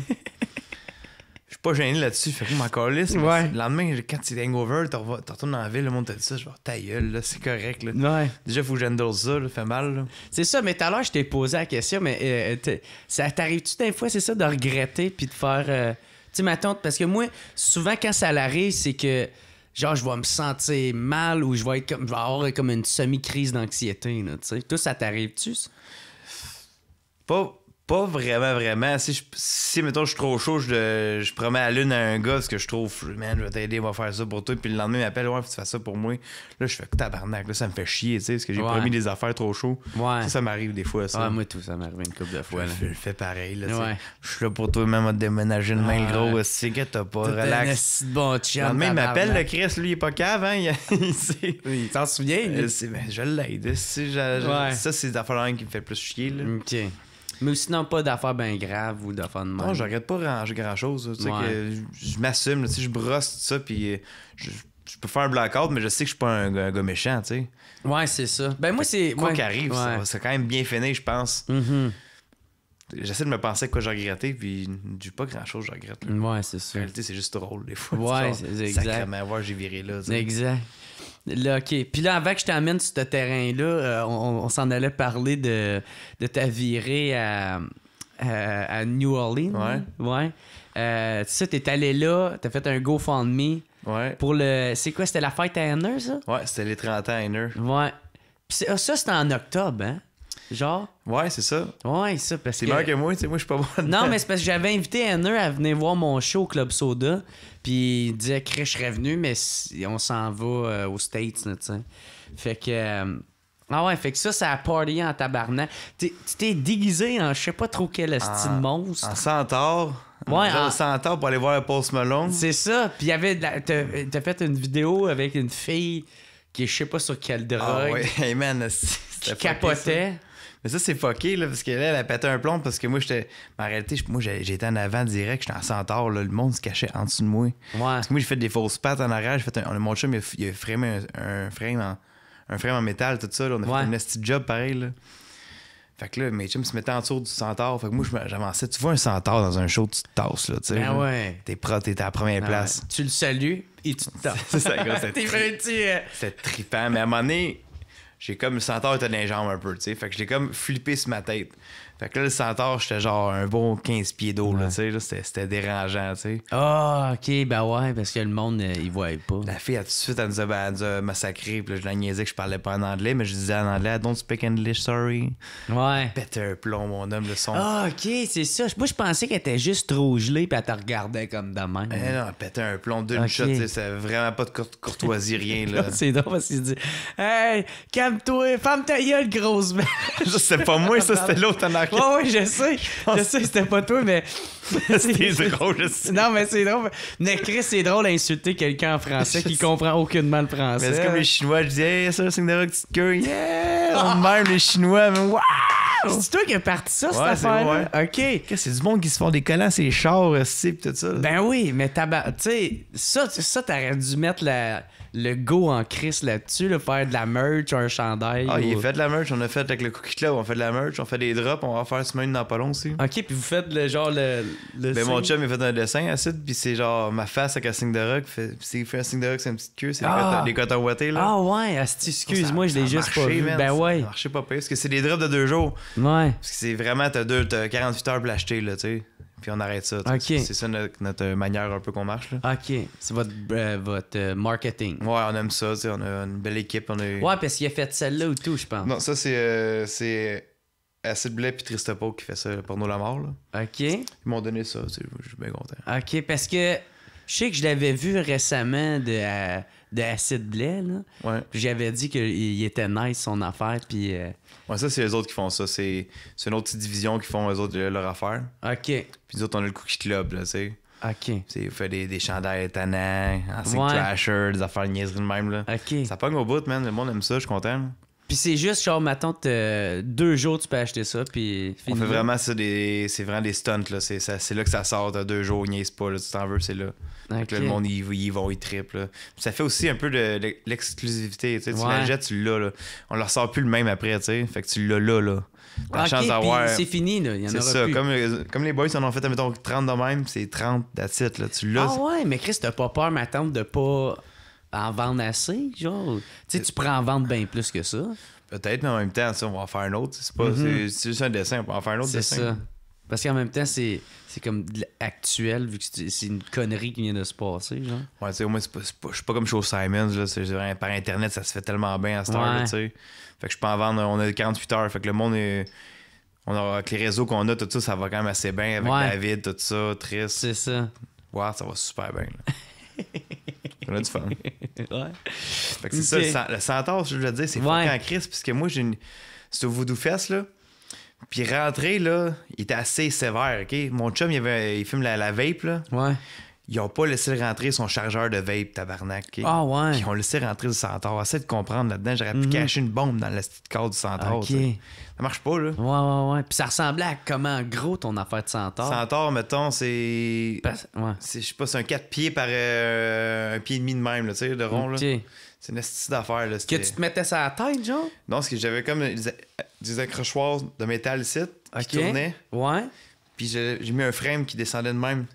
Je suis pas gêné là-dessus, fait que je m'en calisse. Le lendemain, quand tu es hangover, tu retournes dans la ville, le monde te dit ça, je vais ta gueule, là, c'est correct. Là. Ouais. Déjà, il faut que j'endose ça, ça fait mal. Là. C'est ça, mais tout à l'heure, je t'ai posé la question, mais ça t'arrive-tu des fois, c'est ça, de regretter puis de faire. Tu sais, ma tante, parce que moi, souvent, quand ça l'arrive, c'est que. Genre, je vais me sentir mal ou je vais avoir comme une semi-crise d'anxiété, tu sais. Toi, ça t'arrive-tu, ça? Pas vraiment. Si mettons, je suis trop chaud, je promets à la lune à un gars parce que je trouve, man, je vais t'aider, on va faire ça pour toi. Puis le lendemain, il m'appelle, ouais, faut que tu fasses ça pour moi. Là, je fais tabarnak, là, ça me fait chier, tu sais, parce que j'ai promis des affaires trop chaud. Ouais. Ça m'arrive des fois, ça. Ouais, moi, tout, ça m'arrive une couple de fois. Je le fais pareil, là, je suis là pour toi, même à te déménager une main, le gros, c'est que t'as pas, relax. Bon chum. Le lendemain, il m'appelle, le Chris, lui, il est pas cave, hein. Il t'en souvient, lui? Je l'aide, ça, c'est des affaires qui me fait plus chier, là. OK. Mais sinon, pas d'affaires bien graves ou d'affaires de mal. Non, je regrette pas ranger grand-chose. Tu sais que je m'assume, tu sais, je brosse tout ça, puis je peux faire un blackout, mais je sais que je suis pas un gars méchant, tu sais. Ouais, c'est ça. Ben moi, c'est... Quoi qu'arrive, ça quand même bien fini, je pense. J'essaie de me penser à quoi j'ai regretté, puis j'ai pas grand-chose que je regrette. Là. Ouais, c'est ça. En réalité, c'est juste drôle, des fois. Ouais, c'est exact. Sacrément, voir, j'ai viré là. T'sais. Exact. Là, OK. Puis là, avant que je t'amène sur ce terrain-là, on s'en allait parler de ta virée à New Orleans. Ouais. Tu sais, t'es allé là, t'as fait un GoFundMe. Ouais. Pour le... C'est quoi, c'était la fête à Henner, ça? Ouais, c'était les 30 ans à Henner. Ouais. Puis ça, c'était en octobre, hein? Genre? Ouais, c'est ça. Ouais, ça, parce que... C'est meilleur que moi, tu sais, moi, je suis pas bon dedans. Non, mais c'est parce que j'avais invité Henner à venir voir mon show au Club Soda. Puis il disait que je serais venu, mais on s'en va aux States, là, tu sais. Fait que... Ah ouais, fait que ça a partyé en tabarnak. Tu t'es déguisé en je sais pas trop quel style monstre. En centaure. Ouais, en centaure pour aller voir le Post Malone. C'est ça. Puis il y avait... T'as fait une vidéo avec une fille qui est je sais pas sur quelle drogue. Ah ouais, hey man, qui capotait. Mais ça, c'est fucké, là, parce qu'elle, elle a pété un plomb, parce que moi, j'étais... Mais en réalité, moi, j'étais en avant direct, j'étais en centaure, là, le monde se cachait en dessous de moi. Ouais. Parce que moi, j'ai fait des fausses pattes en arrière, mon chum, il a framé un frame en métal, tout ça, là. On a fait un petit job pareil, là. Fait que là, mes chums se mettaient en dessous du centaure. Fait que moi, j'avançais. Tu vois un centaure dans un show, tu te tasses, là, tu sais. Ben ouais. T'es à la première place. Ouais. Tu le salues et tu te tasses. C'est ça, gars. C'était trippant. Mais à un moment donné, j'ai comme le centaure était dans les jambes un peu, tu sais. Fait que j'ai comme flippé sur ma tête. Fait que là, le centaure, j'étais genre un bon 15 pieds d'eau, là, tu sais. Là, c'était dérangeant, tu sais. Ah, OK, ben ouais, parce que le monde, il voyait pas. La fille, tout de suite, elle nous a massacré. Puis là, je la niaisais que je parlais pas en anglais, mais je disais en anglais, I don't speak English, sorry. Ouais. Pète un plomb, mon homme, le son. Ah, OK, c'est ça. Moi, je pensais qu'elle était juste trop gelée, puis elle te regardait comme de même. Non, elle pétait un plomb d'une shot, tu sais. C'est vraiment pas de courtoisie, rien, là. C'est drôle parce qu'il dit hey, calme-toi, ferme ta gueule, grosse merde. C'était pas moi, ça, c'était l'autre en arrière. Ouais, je sais. Je sais, c'était pas toi, mais. C'est drôle, je sais. Non, mais c'est drôle. Mais Chris, c'est drôle d'insulter quelqu'un en français qui comprend aucunement le français. Mais c'est comme les Chinois, je dis, hey, ça, c'est une petite queue, yeah! On même les Chinois, mais waouh! C'est toi qui as parti ça, cette affaire-là? Ouais. OK. C'est du monde qui se font des collants, c'est les chars, pis tout ça. Ben oui, mais tu sais, ça, t'aurais dû mettre le go en Chris là-dessus, là, faire de la merch, un chandail. Ah, il a fait de la merch, on a fait avec le Cookie Club, on fait de la merch, on fait des drops, on va faire semaine dans pas long aussi. OK, puis vous faites le mon chum, il a fait un dessin à site, puis c'est genre ma face avec un signe de rock, puis s'il fait un signe de rock, c'est une petite queue, c'est les cotons ouatés, là. Ah ouais, excuse-moi, je l'ai juste pas vu. Ben ouais. Ça marchait pas pire, parce que c'est des drops de 2 jours. Ouais. Parce que c'est vraiment, t'as 48 heures pour l'acheter, là, tu sais. Puis on arrête ça. Okay. C'est ça notre manière un peu qu'on marche. Là. OK. C'est votre marketing. Ouais, on aime ça. On a une belle équipe. Ouais, parce qu'il a fait celle-là ou tout, je pense. Non, ça, c'est Acid Blais puis Tristopo qui fait ça pour nous la mort. Là. OK. Ils m'ont donné ça. Je suis bien content. OK, parce que je sais que je l'avais vu récemment de Acid Blais. Là. Ouais. Puis j'avais dit qu'il était nice, son affaire. Puis... Ouais, ça, c'est eux autres qui font ça. C'est une autre petite division qui font eux autres leur affaire. OK. Puis nous autres, on a le Cookie Club, là, tu sais. OK. On fait des chandails tannants, anciens trasher, des affaires niaiseries de même, là. OK. Ça pogne au bout, man. Le monde aime ça, je suis content. Puis c'est juste, genre, mettons, 2 jours, tu peux acheter ça, puis... On fait vraiment ça, c'est vraiment des stunts, là. C'est là que ça sort, t'as 2 jours, niaise pas, là. Tu t'en veux, c'est là. Okay. Là, le monde, ils vont, ils trippent, là. Puis ça fait aussi un peu de l'exclusivité, tu sais. Tu la jettes, tu l'as, là. On le ressort plus le même après, tu sais. Fait que tu l'as là. La chance d'avoir... c'est fini, là. Il y en aura ça, plus. Comme les boys, ils en ont fait, mettons, 30 de même, c'est 30 d'attitude, là. Tu l'as. Ah ouais, mais Chris, t'as pas peur, ma tante, de pas en vendre assez, genre? Tu sais, tu pourrais en vendre bien plus que ça. Peut-être, mais en même temps, ça, on va en faire un autre. C'est pas, c'est juste un dessin, on peut en faire un autre dessin. C'est ça. Parce qu'en même temps, c'est comme actuel, vu que c'est une connerie qui vient de se passer, genre. Ouais, tu sais, au moins, je suis pas comme Show Simons, là. C'est vrai, par Internet, ça se fait tellement bien à cette heure, tu sais. Fait que je peux en vendre, on a 48 heures. Fait que le monde est. Avec les réseaux qu'on a, tout ça, ça va quand même assez bien avec David, tout ça, triste. C'est ça. Ouais, ça va super bien, là. On a du fun. Ouais. Fait que c'est ça, le centaure, je veux dire, c'est fucking en crise, puisque moi, c'est au Voodoo Fest, là. Puis rentrer, là, il était assez sévère, OK? Mon chum, il fume la vape, là. Ouais. Ils ont pas laissé rentrer son chargeur de vape, tabarnak, OK? Ah ouais. Puis ils ont laissé rentrer le centaure. Essaye de comprendre là-dedans. J'aurais pu cacher une bombe dans le petite cadre du centaure, OK. Ça marche pas, là. Ouais. Puis ça ressemblait à comment, gros, ton affaire de centaure? Centaure, mettons, c'est... Ouais. Je sais pas, c'est un 4 pieds par un pied et demi de même, là, tu sais, de rond, OK. là. C'est une astuce d'affaires, là. Que tu te mettais ça à la tête, genre? Non, parce que j'avais comme des accrochoirs de métal ici qui tournaient. Ouais. Puis j'ai mis un frame qui descendait de même.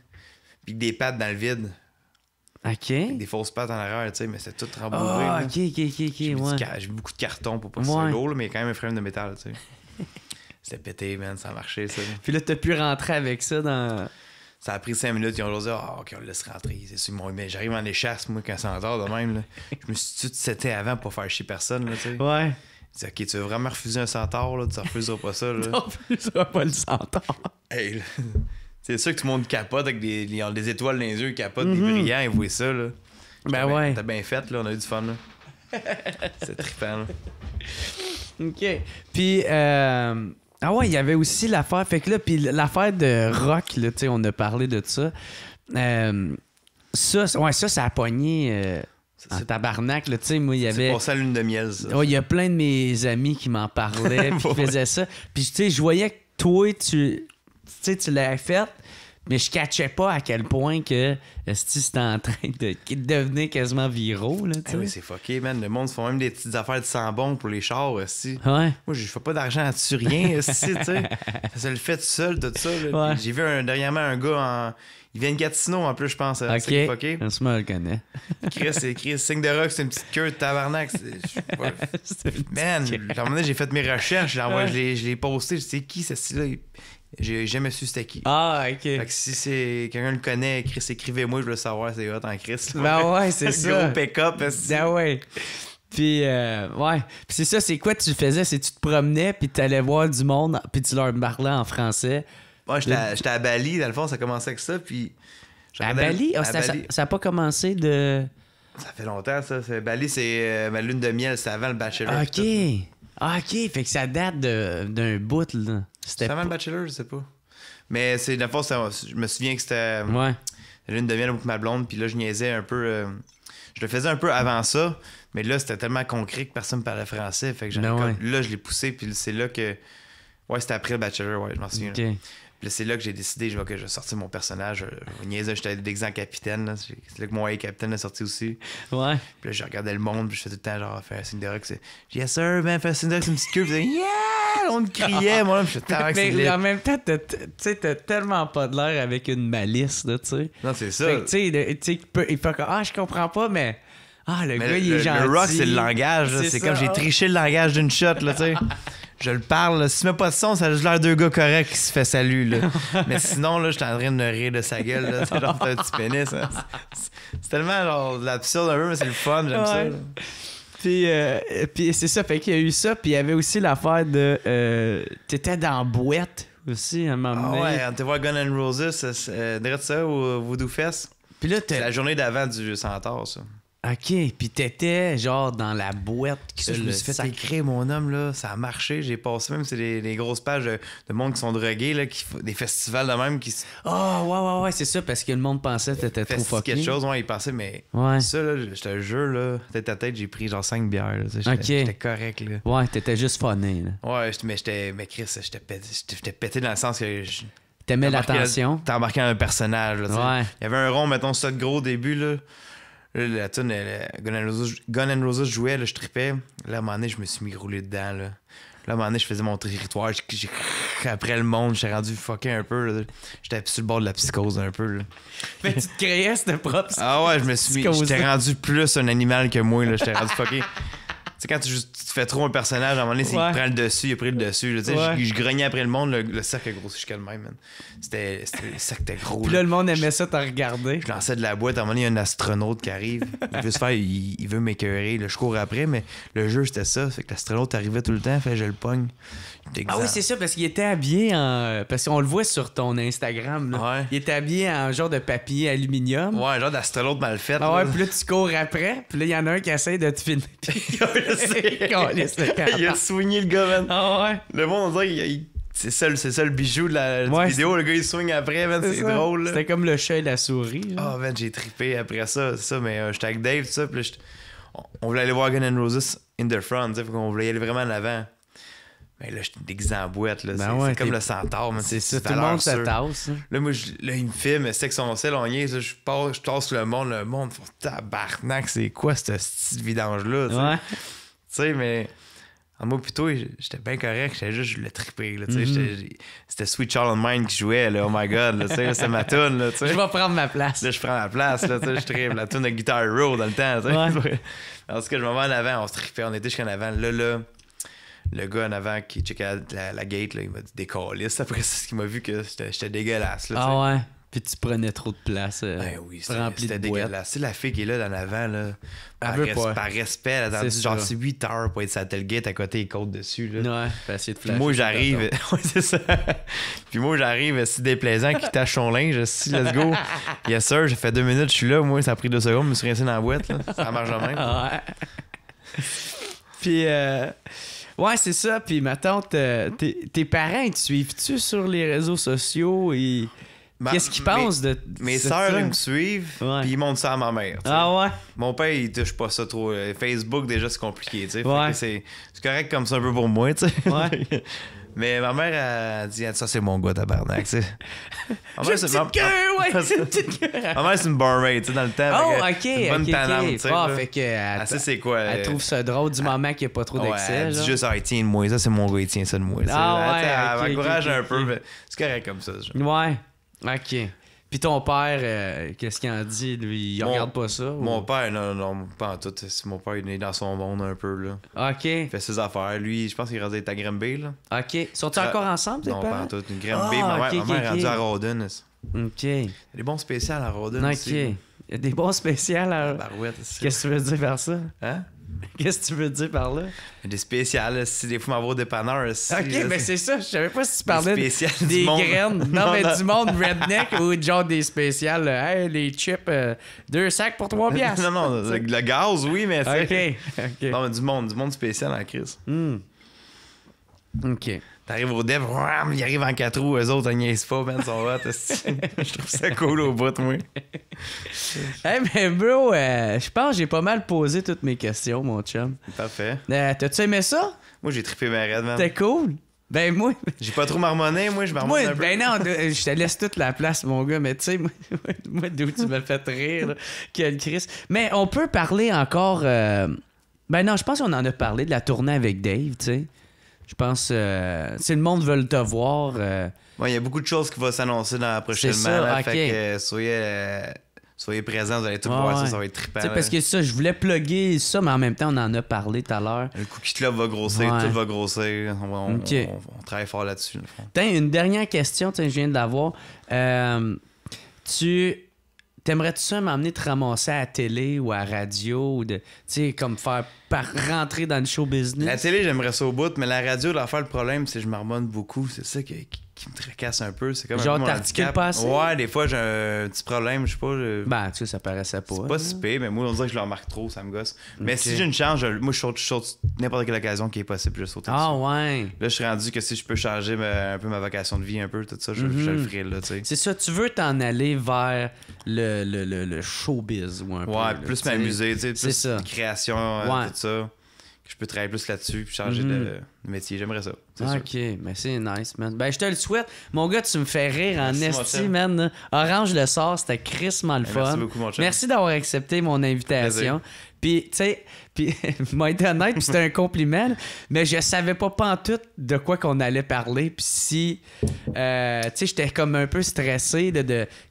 Puis des pattes dans le vide. OK. Avec des fausses pattes en arrière, tu sais, mais c'était tout rembourré. Ah, là. OK, ouais. J'ai mis beaucoup de carton pour pas que ce soit lourd, là, mais il y a quand même un frame de métal, tu sais. C'était pété, man, ça a marché, ça. Puis là, t'as pu rentrer avec ça dans... Ça a pris 5 minutes, ils ont juste dit, OK, on le laisse rentrer. C'est sûr, mais j'arrive en échasse, moi, quand c'est en retard de même, là. Je me suis tout seté avant pour faire chier personne, là, tu sais. Ouais. Je dis, OK, tu veux vraiment refuser un centaure, là? Tu refuseras pas ça, là. Tu refuseras pas le centaure. Hey, là, c'est sûr que tout le monde capote avec ils ont des étoiles dans les yeux, ils capotent, des brillants, ils voient ça, là. Ben ouais. T'as bien fait, là, on a eu du fun, là. C'est trippant, là. OK. Puis, ah ouais, il y avait aussi l'affaire. Fait que là, puis l'affaire de rock, là, tu sais, on a parlé de ça. Ça a pogné en tabarnak, là, tu sais. Moi, il y avait. C'est passé à lune de miel, ça. Oh, il y a plein de mes amis qui m'en parlaient, puis qui faisaient ça. Puis, tu sais, je voyais que toi, tu l'avais fait. Mais je catchais pas à quel point que c'était en train de devenir quasiment viraux, là, tu sais. Oui, c'est fucké, man. Le monde font même des petites affaires de sang-bon pour les chars, aussi. Ouais. Moi, je fais pas d'argent là-dessus, rien, aussi, tu sais. Ça le fait tout seul, tout ça. Là. Ouais. J'ai vu dernièrement un gars il vient de Gatineau, en plus, je pense. OK. C'est fucké. Je me le connais. Chris, signe de rock, c'est une petite queue de tabarnak. Man, à un moment donné, j'ai fait mes recherches, je l'ai posté, je sais qui, ce style-là. J'ai jamais su c'était qui. Ah, OK. Fait que si c'est quelqu'un le connaît, Chris, écrivez-moi, je veux le savoir, c'est hot en Chris. Ben ouais, c'est ça. Gros pick-up. Ben ouais. Puis, ouais. Puis c'est ça, c'est quoi tu faisais? C'est que tu te promenais, puis tu allais voir du monde, puis tu leur parlais en français. Moi, j'étais à Bali, dans le fond, ça commençait avec ça, puis... À Bali? Ça a pas commencé de... Ça fait longtemps, ça. Bali, c'est ma lune de miel, c'était avant le Bachelor. OK. OK, fait que ça date d'un bout, là. C'était avant le Bachelor, je sais pas. Mais c'est, dans le fond, je me souviens que c'était ouais. la lune de miel avec ma blonde, puis là, je niaisais un peu... je le faisais un peu avant ça, mais là, c'était tellement concret que personne ne parlait français, fait que là, je l'ai poussé, puis c'est là que... Ouais, c'était après le Bachelor, ouais, je m'en souviens. OK. Puis là, c'est là que j'ai décidé, je vais sortir mon personnage. Je niaisais, j'étais déguisé en capitaine. Là. C'est là que mon capitaine est sorti aussi. Ouais. Puis là, je regardais le monde, puis je faisais tout le temps, genre, faire un signe de rock. C'est Yes, sir, man, fais un signe de rock, c'est une petite queue. Puis yeah! On me criait, moi, là. Puis mais en même temps, t'as tellement pas de l'air avec une malice, là, tu sais. Non, c'est ça. Fait que, tu sais, il fait comme, je comprends pas, mais. Le gars, il est gentil. Le rock, c'est le langage. C'est comme j'ai triché le langage d'une shot, là, tu sais. Je le parle, là. Si tu mets pas de son, ça a juste l'air deux gars corrects qui se fait salut, là. Mais sinon, là, je suis en train de me rire de sa gueule, là. C'est genre, t'as un petit pénis, hein. C'est tellement, genre, de l'absurde un peu, mais c'est le fun, j'aime ça, là. Puis c'est ça, fait qu'il y a eu ça, puis il y avait aussi l'affaire de... t'étais dans Boîte aussi, à un moment donné. Ouais, on était voir Guns N' Roses, direct ça, au Voodoo Fest. Puis là, c'est la journée d'avant du Centaure, ça. OK, puis t'étais genre dans la boîte. Ça, je me suis fait écrire, mon homme, là. Ça a marché. J'ai passé même, c'est des grosses pages de monde qui sont drogués, là, des festivals de même qui... Ouais, c'est ça, parce que le monde pensait que t'étais trop fucké. quelque chose, ouais, ils pensaient, mais ça, là, je te jure, là, tête à tête, j'ai pris genre 5 bières, là. J'étais correct, là. Ouais, t'étais juste funné, là. Ouais, mais Chris, j'étais pété dans le sens que... T'aimais l'attention. T'as embarqué un personnage, là, ouais. Il y avait un rond, mettons, ça de gros début, là. Là, la tune, Guns N' Roses jouait, là, je tripais. Là, à un moment donné, je me suis mis roulé dedans. Là, à un moment donné, je faisais mon territoire. Après le monde, j'étais rendu fucké un peu. Là. J'étais sur le bord de la psychose un peu. Là. Mais tu te créais cette propre psychose. Ah ouais, j'étais rendu plus un animal que moi. Là. J'étais rendu fucké. Tu sais, quand tu te fais trop un personnage, à un moment donné, il prend le dessus, il a pris le dessus. Là, je grognais après le monde, le cercle a grossi jusqu'à le même, man. Le cercle était gros. Puis là, le monde aimait ça, t'as regardé. Je lançais de la boîte, à un moment donné, il y a un astronaute qui arrive. Il veut m'écœurer. Je cours après, mais le jeu, c'était ça. Fait que l'astronaute arrivait tout le temps, fait je le pogne. Ah oui, c'est ça, parce qu'il était habillé en... Parce qu'on le voit sur ton Instagram, là. Ouais. Il était habillé en genre de papier aluminium. Ouais, un genre d'astronaute mal fait. Ah ouais, puis là, tu cours après, puis là, il y en a un qui essaie de te filmer. Il a swingé le gars, man. Ah ouais. Le monde, on dirait c'est ça le bijou de la vidéo. Le gars, il swing après, man. C'est drôle, là. C'était comme le chat et la souris. Ah, man, j'ai trippé après ça. C'est ça, mais j'étais avec Dave, tout ça. Puis on voulait aller voir Guns N' Roses in the front, fait qu'on voulait y aller vraiment en avant. Mais là, j'étais déguisé en boîte, là. C'est comme le centaure, man. C'est ça, tout le monde se tasse. Là, moi, il me filme, c'est que son sel, on y est, je tasse le monde, tabarnak, c'est quoi ce petit vidange-là, tu sais? Ouais. Tu sais, mais Moi, plutôt, j'étais bien correct. Je voulais triper. Là, c'était Sweet Child of Mine qui jouait. Là, oh my God. Là, c'est ma tune. Là, je vais prendre ma place. Là, je prends ma place. Là, je tripe. La tune de Guitar Hero dans le temps. Ouais. Parce que je me vais en avant. On se tripait. On était jusqu'en avant. Là, le gars en avant qui checkait la gate, là, il m'a dit décalisse. Après, c'est ce qu'il m'a vu que j'étais dégueulasse. Là, ouais. Puis tu prenais trop de place. Ben oui, c'était dégueulasse. C'est la fille qui est là en avant, là, par respect, elle a attendu genre c'est 8 heures pour être sa tailgate à côté et côte dessus. Là. Ouais, fait essayer de flasher. Puis moi, j'arrive. Ouais, c'est ça. Puis moi, j'arrive, si déplaisant, qui tâche son linge. Si, let's go. Yes, sir, j'ai fait 2 minutes, je suis là. Moi, ça a pris 2 secondes, je me suis rincé dans la boîte. Là. Ça marche de même. Ouais. Puis, ouais, c'est ça. Puis, ma tante, tes parents, ils te suivent-tu sur les réseaux sociaux et. Qu'est-ce qu'ils pensent de mes sœurs, ils me suivent, puis ils montrent ça à ma mère. T'sais. Ah ouais? Mon père, il touche pas ça trop. Facebook, déjà, c'est compliqué. Tu sais. Ouais. C'est correct comme ça un peu pour moi. Tu sais. Ouais. Mais ma mère, elle dit ça, c'est mon gars, tabarnak. Tu sais. J'ai une petite queue, ouais, c'est une petite queue. Ma mère, c'est une barmaid, tu sais, dans le temps. Oh, ok. Une bonne paname, tu sais. Fait que. Elle sait c'est quoi. Elle trouve ça drôle du moment qu'il n'y a pas trop d'excès. Elle dit juste, il tient de moi. Ça, c'est mon gars, il tient ça de moi. Ah, elle m'encourage un peu. C'est correct comme ça. Ouais. OK. Puis ton père, qu'est-ce qu'il en dit? Lui, il regarde pas ça? Mon père, non, pas en tout. Mon père, il est dans son monde un peu, là. OK. Il fait ses affaires. Lui, je pense qu'il est rendu à Granby, là. OK. Sont-ils encore ensemble, tes parents? Non, pas en tout. Une Granby. Ma mère est rendue à Rawdon. OK. Il y a des bons spéciaux à Rawdon aussi. OK. Il y a des bons spéciaux à... Barouette. Qu'est-ce que tu veux dire par ça? Hein? Qu'est-ce que tu veux dire par là? Des spéciales, si des fois m'avoir dépanneur. Ok, mais c'est ça, je savais pas si tu parlais des graines. Non, mais du monde redneck ou genre des spéciales. Hey, les chips, 2 sacs pour 3 piastres. non, le gaz, oui, mais c'est. Ok. Non, mais du monde spécial en crise. Ok. T'arrives au dev, ils arrivent en 4 roues, eux autres, ils niaisent pas, man, sont hot. Je trouve ça cool au bout, moi. Hey, mais bro, je pense que j'ai pas mal posé toutes mes questions, mon chum. Parfait. T'as-tu aimé ça? Moi, j'ai trippé ma raide, man. C'était cool. Ben, moi. J'ai pas trop marmonné, moi, je marmonne un peu. Ben non, je te laisse toute la place, mon gars, mais tu sais, moi, d'où tu m'as fait rire, là, quel Christ. Mais on peut parler encore. Ben non, je pense qu'on en a parlé de la tournée avec Dave, tu sais. Je pense si le monde veut te voir. Il y a beaucoup de choses qui vont s'annoncer dans prochainement. C'est ça, là, ok. Fait que soyez présents, vous allez tout voir ça va être trippant. Parce que ça, je voulais plugger ça, mais en même temps, on en a parlé tout à l'heure. Le Cookie Club va grossir, tout va grossir. On travaille fort là-dessus. Tiens, une dernière question, je viens de l'avoir. T'aimerais-tu ça m'emmener te ramasser à la télé ou à la radio ou comme faire rentrer dans le show business? La télé, j'aimerais ça au bout, mais la radio, le problème, c'est que je marmonne beaucoup. C'est ça qui me tracasse un peu. C'est comme genre, t'articules pas assez? Ouais, des fois, j'ai un petit problème, je sais pas. Ben, tu sais, ça paraissait pas. C'est pas si pire, mais moi, on dirait que je le remarque trop, ça me gosse. Mais si j'ai une chance, moi, je saute n'importe quelle occasion qui est possible, je saute. Ah, ouais. Là, je suis rendu que si je peux changer un peu ma vocation de vie, un peu, tout ça, je le ferai, là, tu sais. C'est ça, tu veux t'en aller vers le showbiz ou un peu. Ouais, plus m'amuser, tu sais, plus de création, tout ça. Que je peux travailler plus là-dessus puis changer de métier. J'aimerais ça. OK, sûr. mais c'est nice, man. Ben, je te le souhaite. Mon gars, tu me fais rire en Merci, esti, man. Orange le sort, c'était crissement le fun. Merci beaucoup, mon chum. Merci d'avoir accepté mon invitation. Puis, tu sais, m'a été honnête, puis c'était un compliment, là, mais je savais pas pantoute de quoi qu'on allait parler. Puis si, tu sais, j'étais comme un peu stressé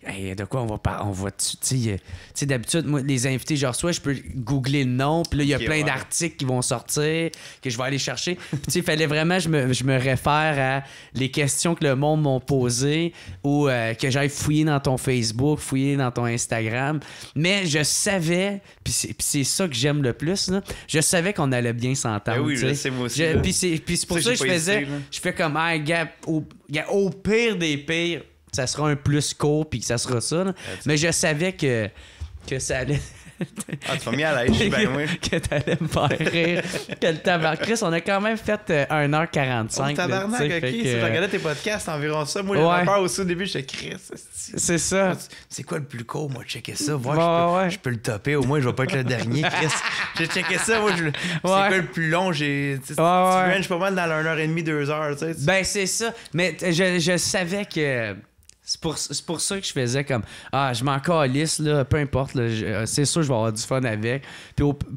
hey, de quoi on va parler. Tu sais, d'habitude, moi, les invités, genre, soit je peux googler le nom, puis là, il y a plein d'articles qui vont sortir, que je vais aller chercher. Puis, tu sais, il fallait vraiment je me réfère à les questions que le monde m'ont posées ou que j'aille fouiller dans ton Facebook, fouiller dans ton Instagram. Mais je savais, puis c'est ça que j'aime le plus, là, je savais qu'on allait bien s'entendre. Ben oui, je sais, moi aussi. Puis c'est pour ça que je fais comme, gap, au pire des pires, ça sera un plus court, puis ça sera ça. Là. Mais je savais que ça allait... Ah, tu m'as mis à l'aise, je suis bien moi. Que t'allais me faire rire. Que le tabarnak. Chris, on a quand même fait 1h45. Oh, tabarnak, ok. Si je regardais tes podcasts, environ ça. Moi, j'avais peur aussi au début, j'étais Chris. C'est ça. C'est quoi le plus court? Moi, checker ça. Voir, je peux le topper. Au moins, je vais pas être le dernier, Chris. J'ai checké ça. Moi, c'est quoi le plus long? Je suis pas mal dans l'1h30, 2h. Tu sais. Ben, c'est ça. Mais je savais que. C'est pour ça que je faisais comme je m'en calisse, là, peu importe, là, c'est sûr que je vais avoir du fun avec.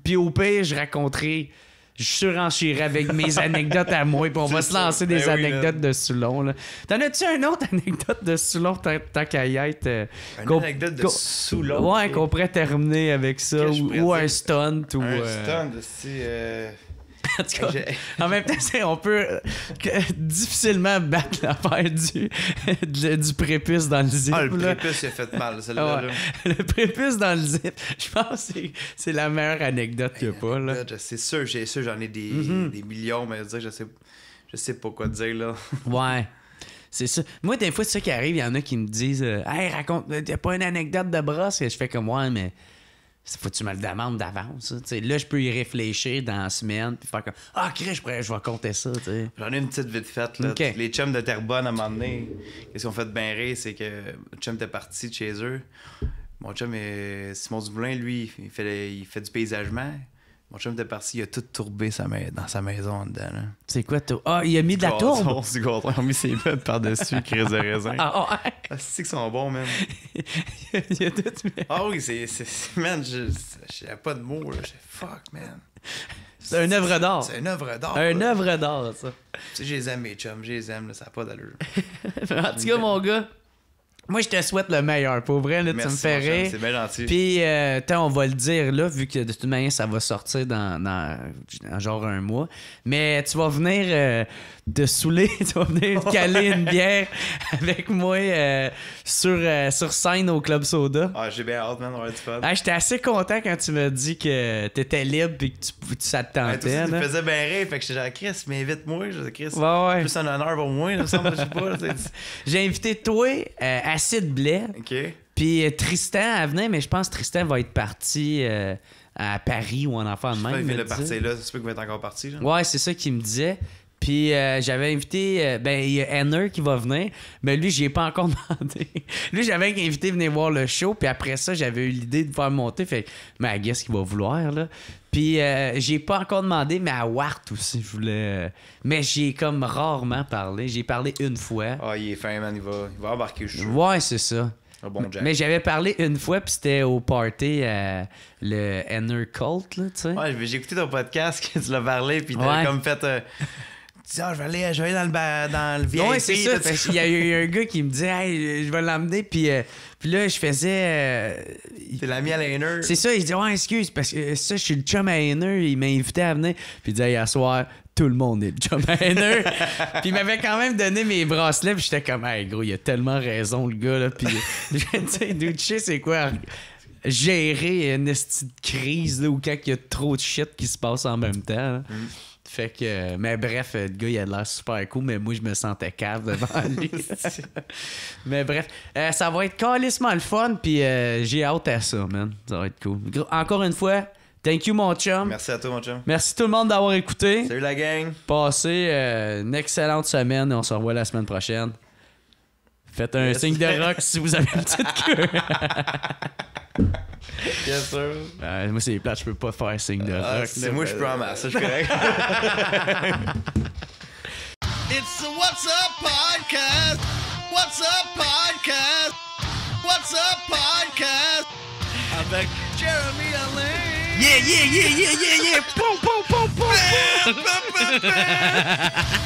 Puis au pire, je raconterai je surencirai avec mes anecdotes à moi, puis on va se lancer des anecdotes de Soulon. Là. T'en as-tu une autre anecdote de Soulon, tant qu'à y être? Une anecdote de Soulon? Ouais, qu'on pourrait terminer avec ça, ou un stunt. Ou, un stunt, c'est... En tout cas, en même temps, on peut difficilement battre l'affaire du prépuce dans le zip. Ah, le prépuce, il a fait mal, celle-là. Ouais. Le prépuce dans le zip, je pense que c'est la meilleure anecdote qu'il n'y a pas. Là. C'est sûr, j'en ai des millions, mais je sais pas quoi te dire, là. Ouais. C'est ça. Moi, des fois, c'est ça qui arrive. Il y en a qui me disent Hey, raconte, t'as pas une anecdote de brosse? Et je fais comme ouais, mais faut que tu me le demandes d'avance. Là, je peux y réfléchir dans la semaine puis faire comme ah, Chris, je vais raconter ça. T'sais. J'en ai une petite vite faite. Là. Okay. Les chums de Terrebonne, à un moment donné, qu'est-ce qu'ils ont fait bien rire, c'est que le chum était parti de chez eux. Mon chum, Simon Dumoulin, lui, il fait du paysagement. Mon chum était parti, il a tout tourbé dans sa maison en dedans. Là. C'est quoi, toi? Ah, il a mis de la tourbe? Du gâteau, ils ont mis ses meubles par-dessus, crise de raisin. Ah, ouais. C'est qu'ils sont bons, man. Il a tout mis. Ah oui, man, j'ai pas de mots, là. Fuck, man. C'est une œuvre d'art. C'est une œuvre d'art. Une œuvre d'art, ça. Tu sais, je les aime, mes chums, je les aime, là, ça n'a pas d'allure. En tout cas, mon gars, moi, je te souhaite le meilleur. Pour vrai, là, tu me fais rire. C'est bien gentil. Puis, on va le dire là, vu que de toute manière, ça va sortir dans genre un mois. Mais tu vas venir te saouler, tu vas venir te caler une bière avec moi sur scène au Club Soda. Ah, j'ai bien hâte, man, on va être fun. J'étais assez content quand tu m'as dit que t'étais libre et que ça te tentait. Ça me faisait bien rire, fait que j'étais genre, Chris, mais invite-moi. Chris, ouais. Plus un honneur pour moi, là, ça me sais pas. J'ai invité toi, Acide Blais. OK. Puis Tristan à venir, mais je pense que Tristan va être parti à Paris ou en enfant de même. Il fait le parti là, c'est sûr qu'il va être encore parti. Là. Ouais, c'est ça qu'il me disait. Puis j'avais invité, il y a Henner qui va venir, mais lui, j'y ai pas encore demandé. Lui, j'avais invité à venir voir le show, puis après ça, j'avais eu l'idée de faire monter, fait mais I guess qu'il va vouloir, là. Puis j'ai pas encore demandé, mais à Wart aussi, je voulais... mais j'ai comme rarement parlé. J'ai parlé une fois. Ah, il est fin, man, il va embarquer, je suis sûr. Ouais, c'est ça. Un bon Jack. Mais j'avais parlé une fois, puis c'était au party, le Henner Cult, là, tu sais. Ouais, j'ai écouté ton podcast, que tu l'as parlé, puis t'as comme fait... Tu dis, je vais aller dans le VIP. Ouais, c'est ça. Il y a eu un gars qui me dit, hey, je vais l'emmener. Puis là, je faisais. C'est l'ami à Hainer. C'est ça. Il dit, ouais, excuse, parce que ça, je suis le chum à Hainer. Il m'a invité à venir. Puis il dit, hey, à soir, tout le monde est le chum à Hainer. Puis il m'avait quand même donné mes bracelets. Puis j'étais comme, hey, gros, il a tellement raison, le gars. Là. Puis, tu sais, tu sais, c'est quoi? Gérer une petite crise là, ou quand il y a trop de shit qui se passe en même temps. Fait que, mais bref, le gars, il a l'air super cool, mais moi, je me sentais cave devant lui. Mais bref, ça va être calissement le fun, puis j'ai hâte à ça, man. Ça va être cool. Encore une fois, thank you, mon chum. Merci à toi, mon chum. Merci tout le monde d'avoir écouté. Salut la gang. Passez une excellente semaine et on se revoit la semaine prochaine. Faites un signe de rock si vous avez une petite queue. Bien sûr. Moi, c'est plate, je peux pas faire signe de rock. C'est moi, je peux en masse, ça, je suis correct. It's the What's Up Podcast. What's Up Podcast. What's Up Podcast. Avec Jeremy Alain. Yeah, yeah, yeah, yeah, yeah, yeah. Pom, pom, pom, pom, pom.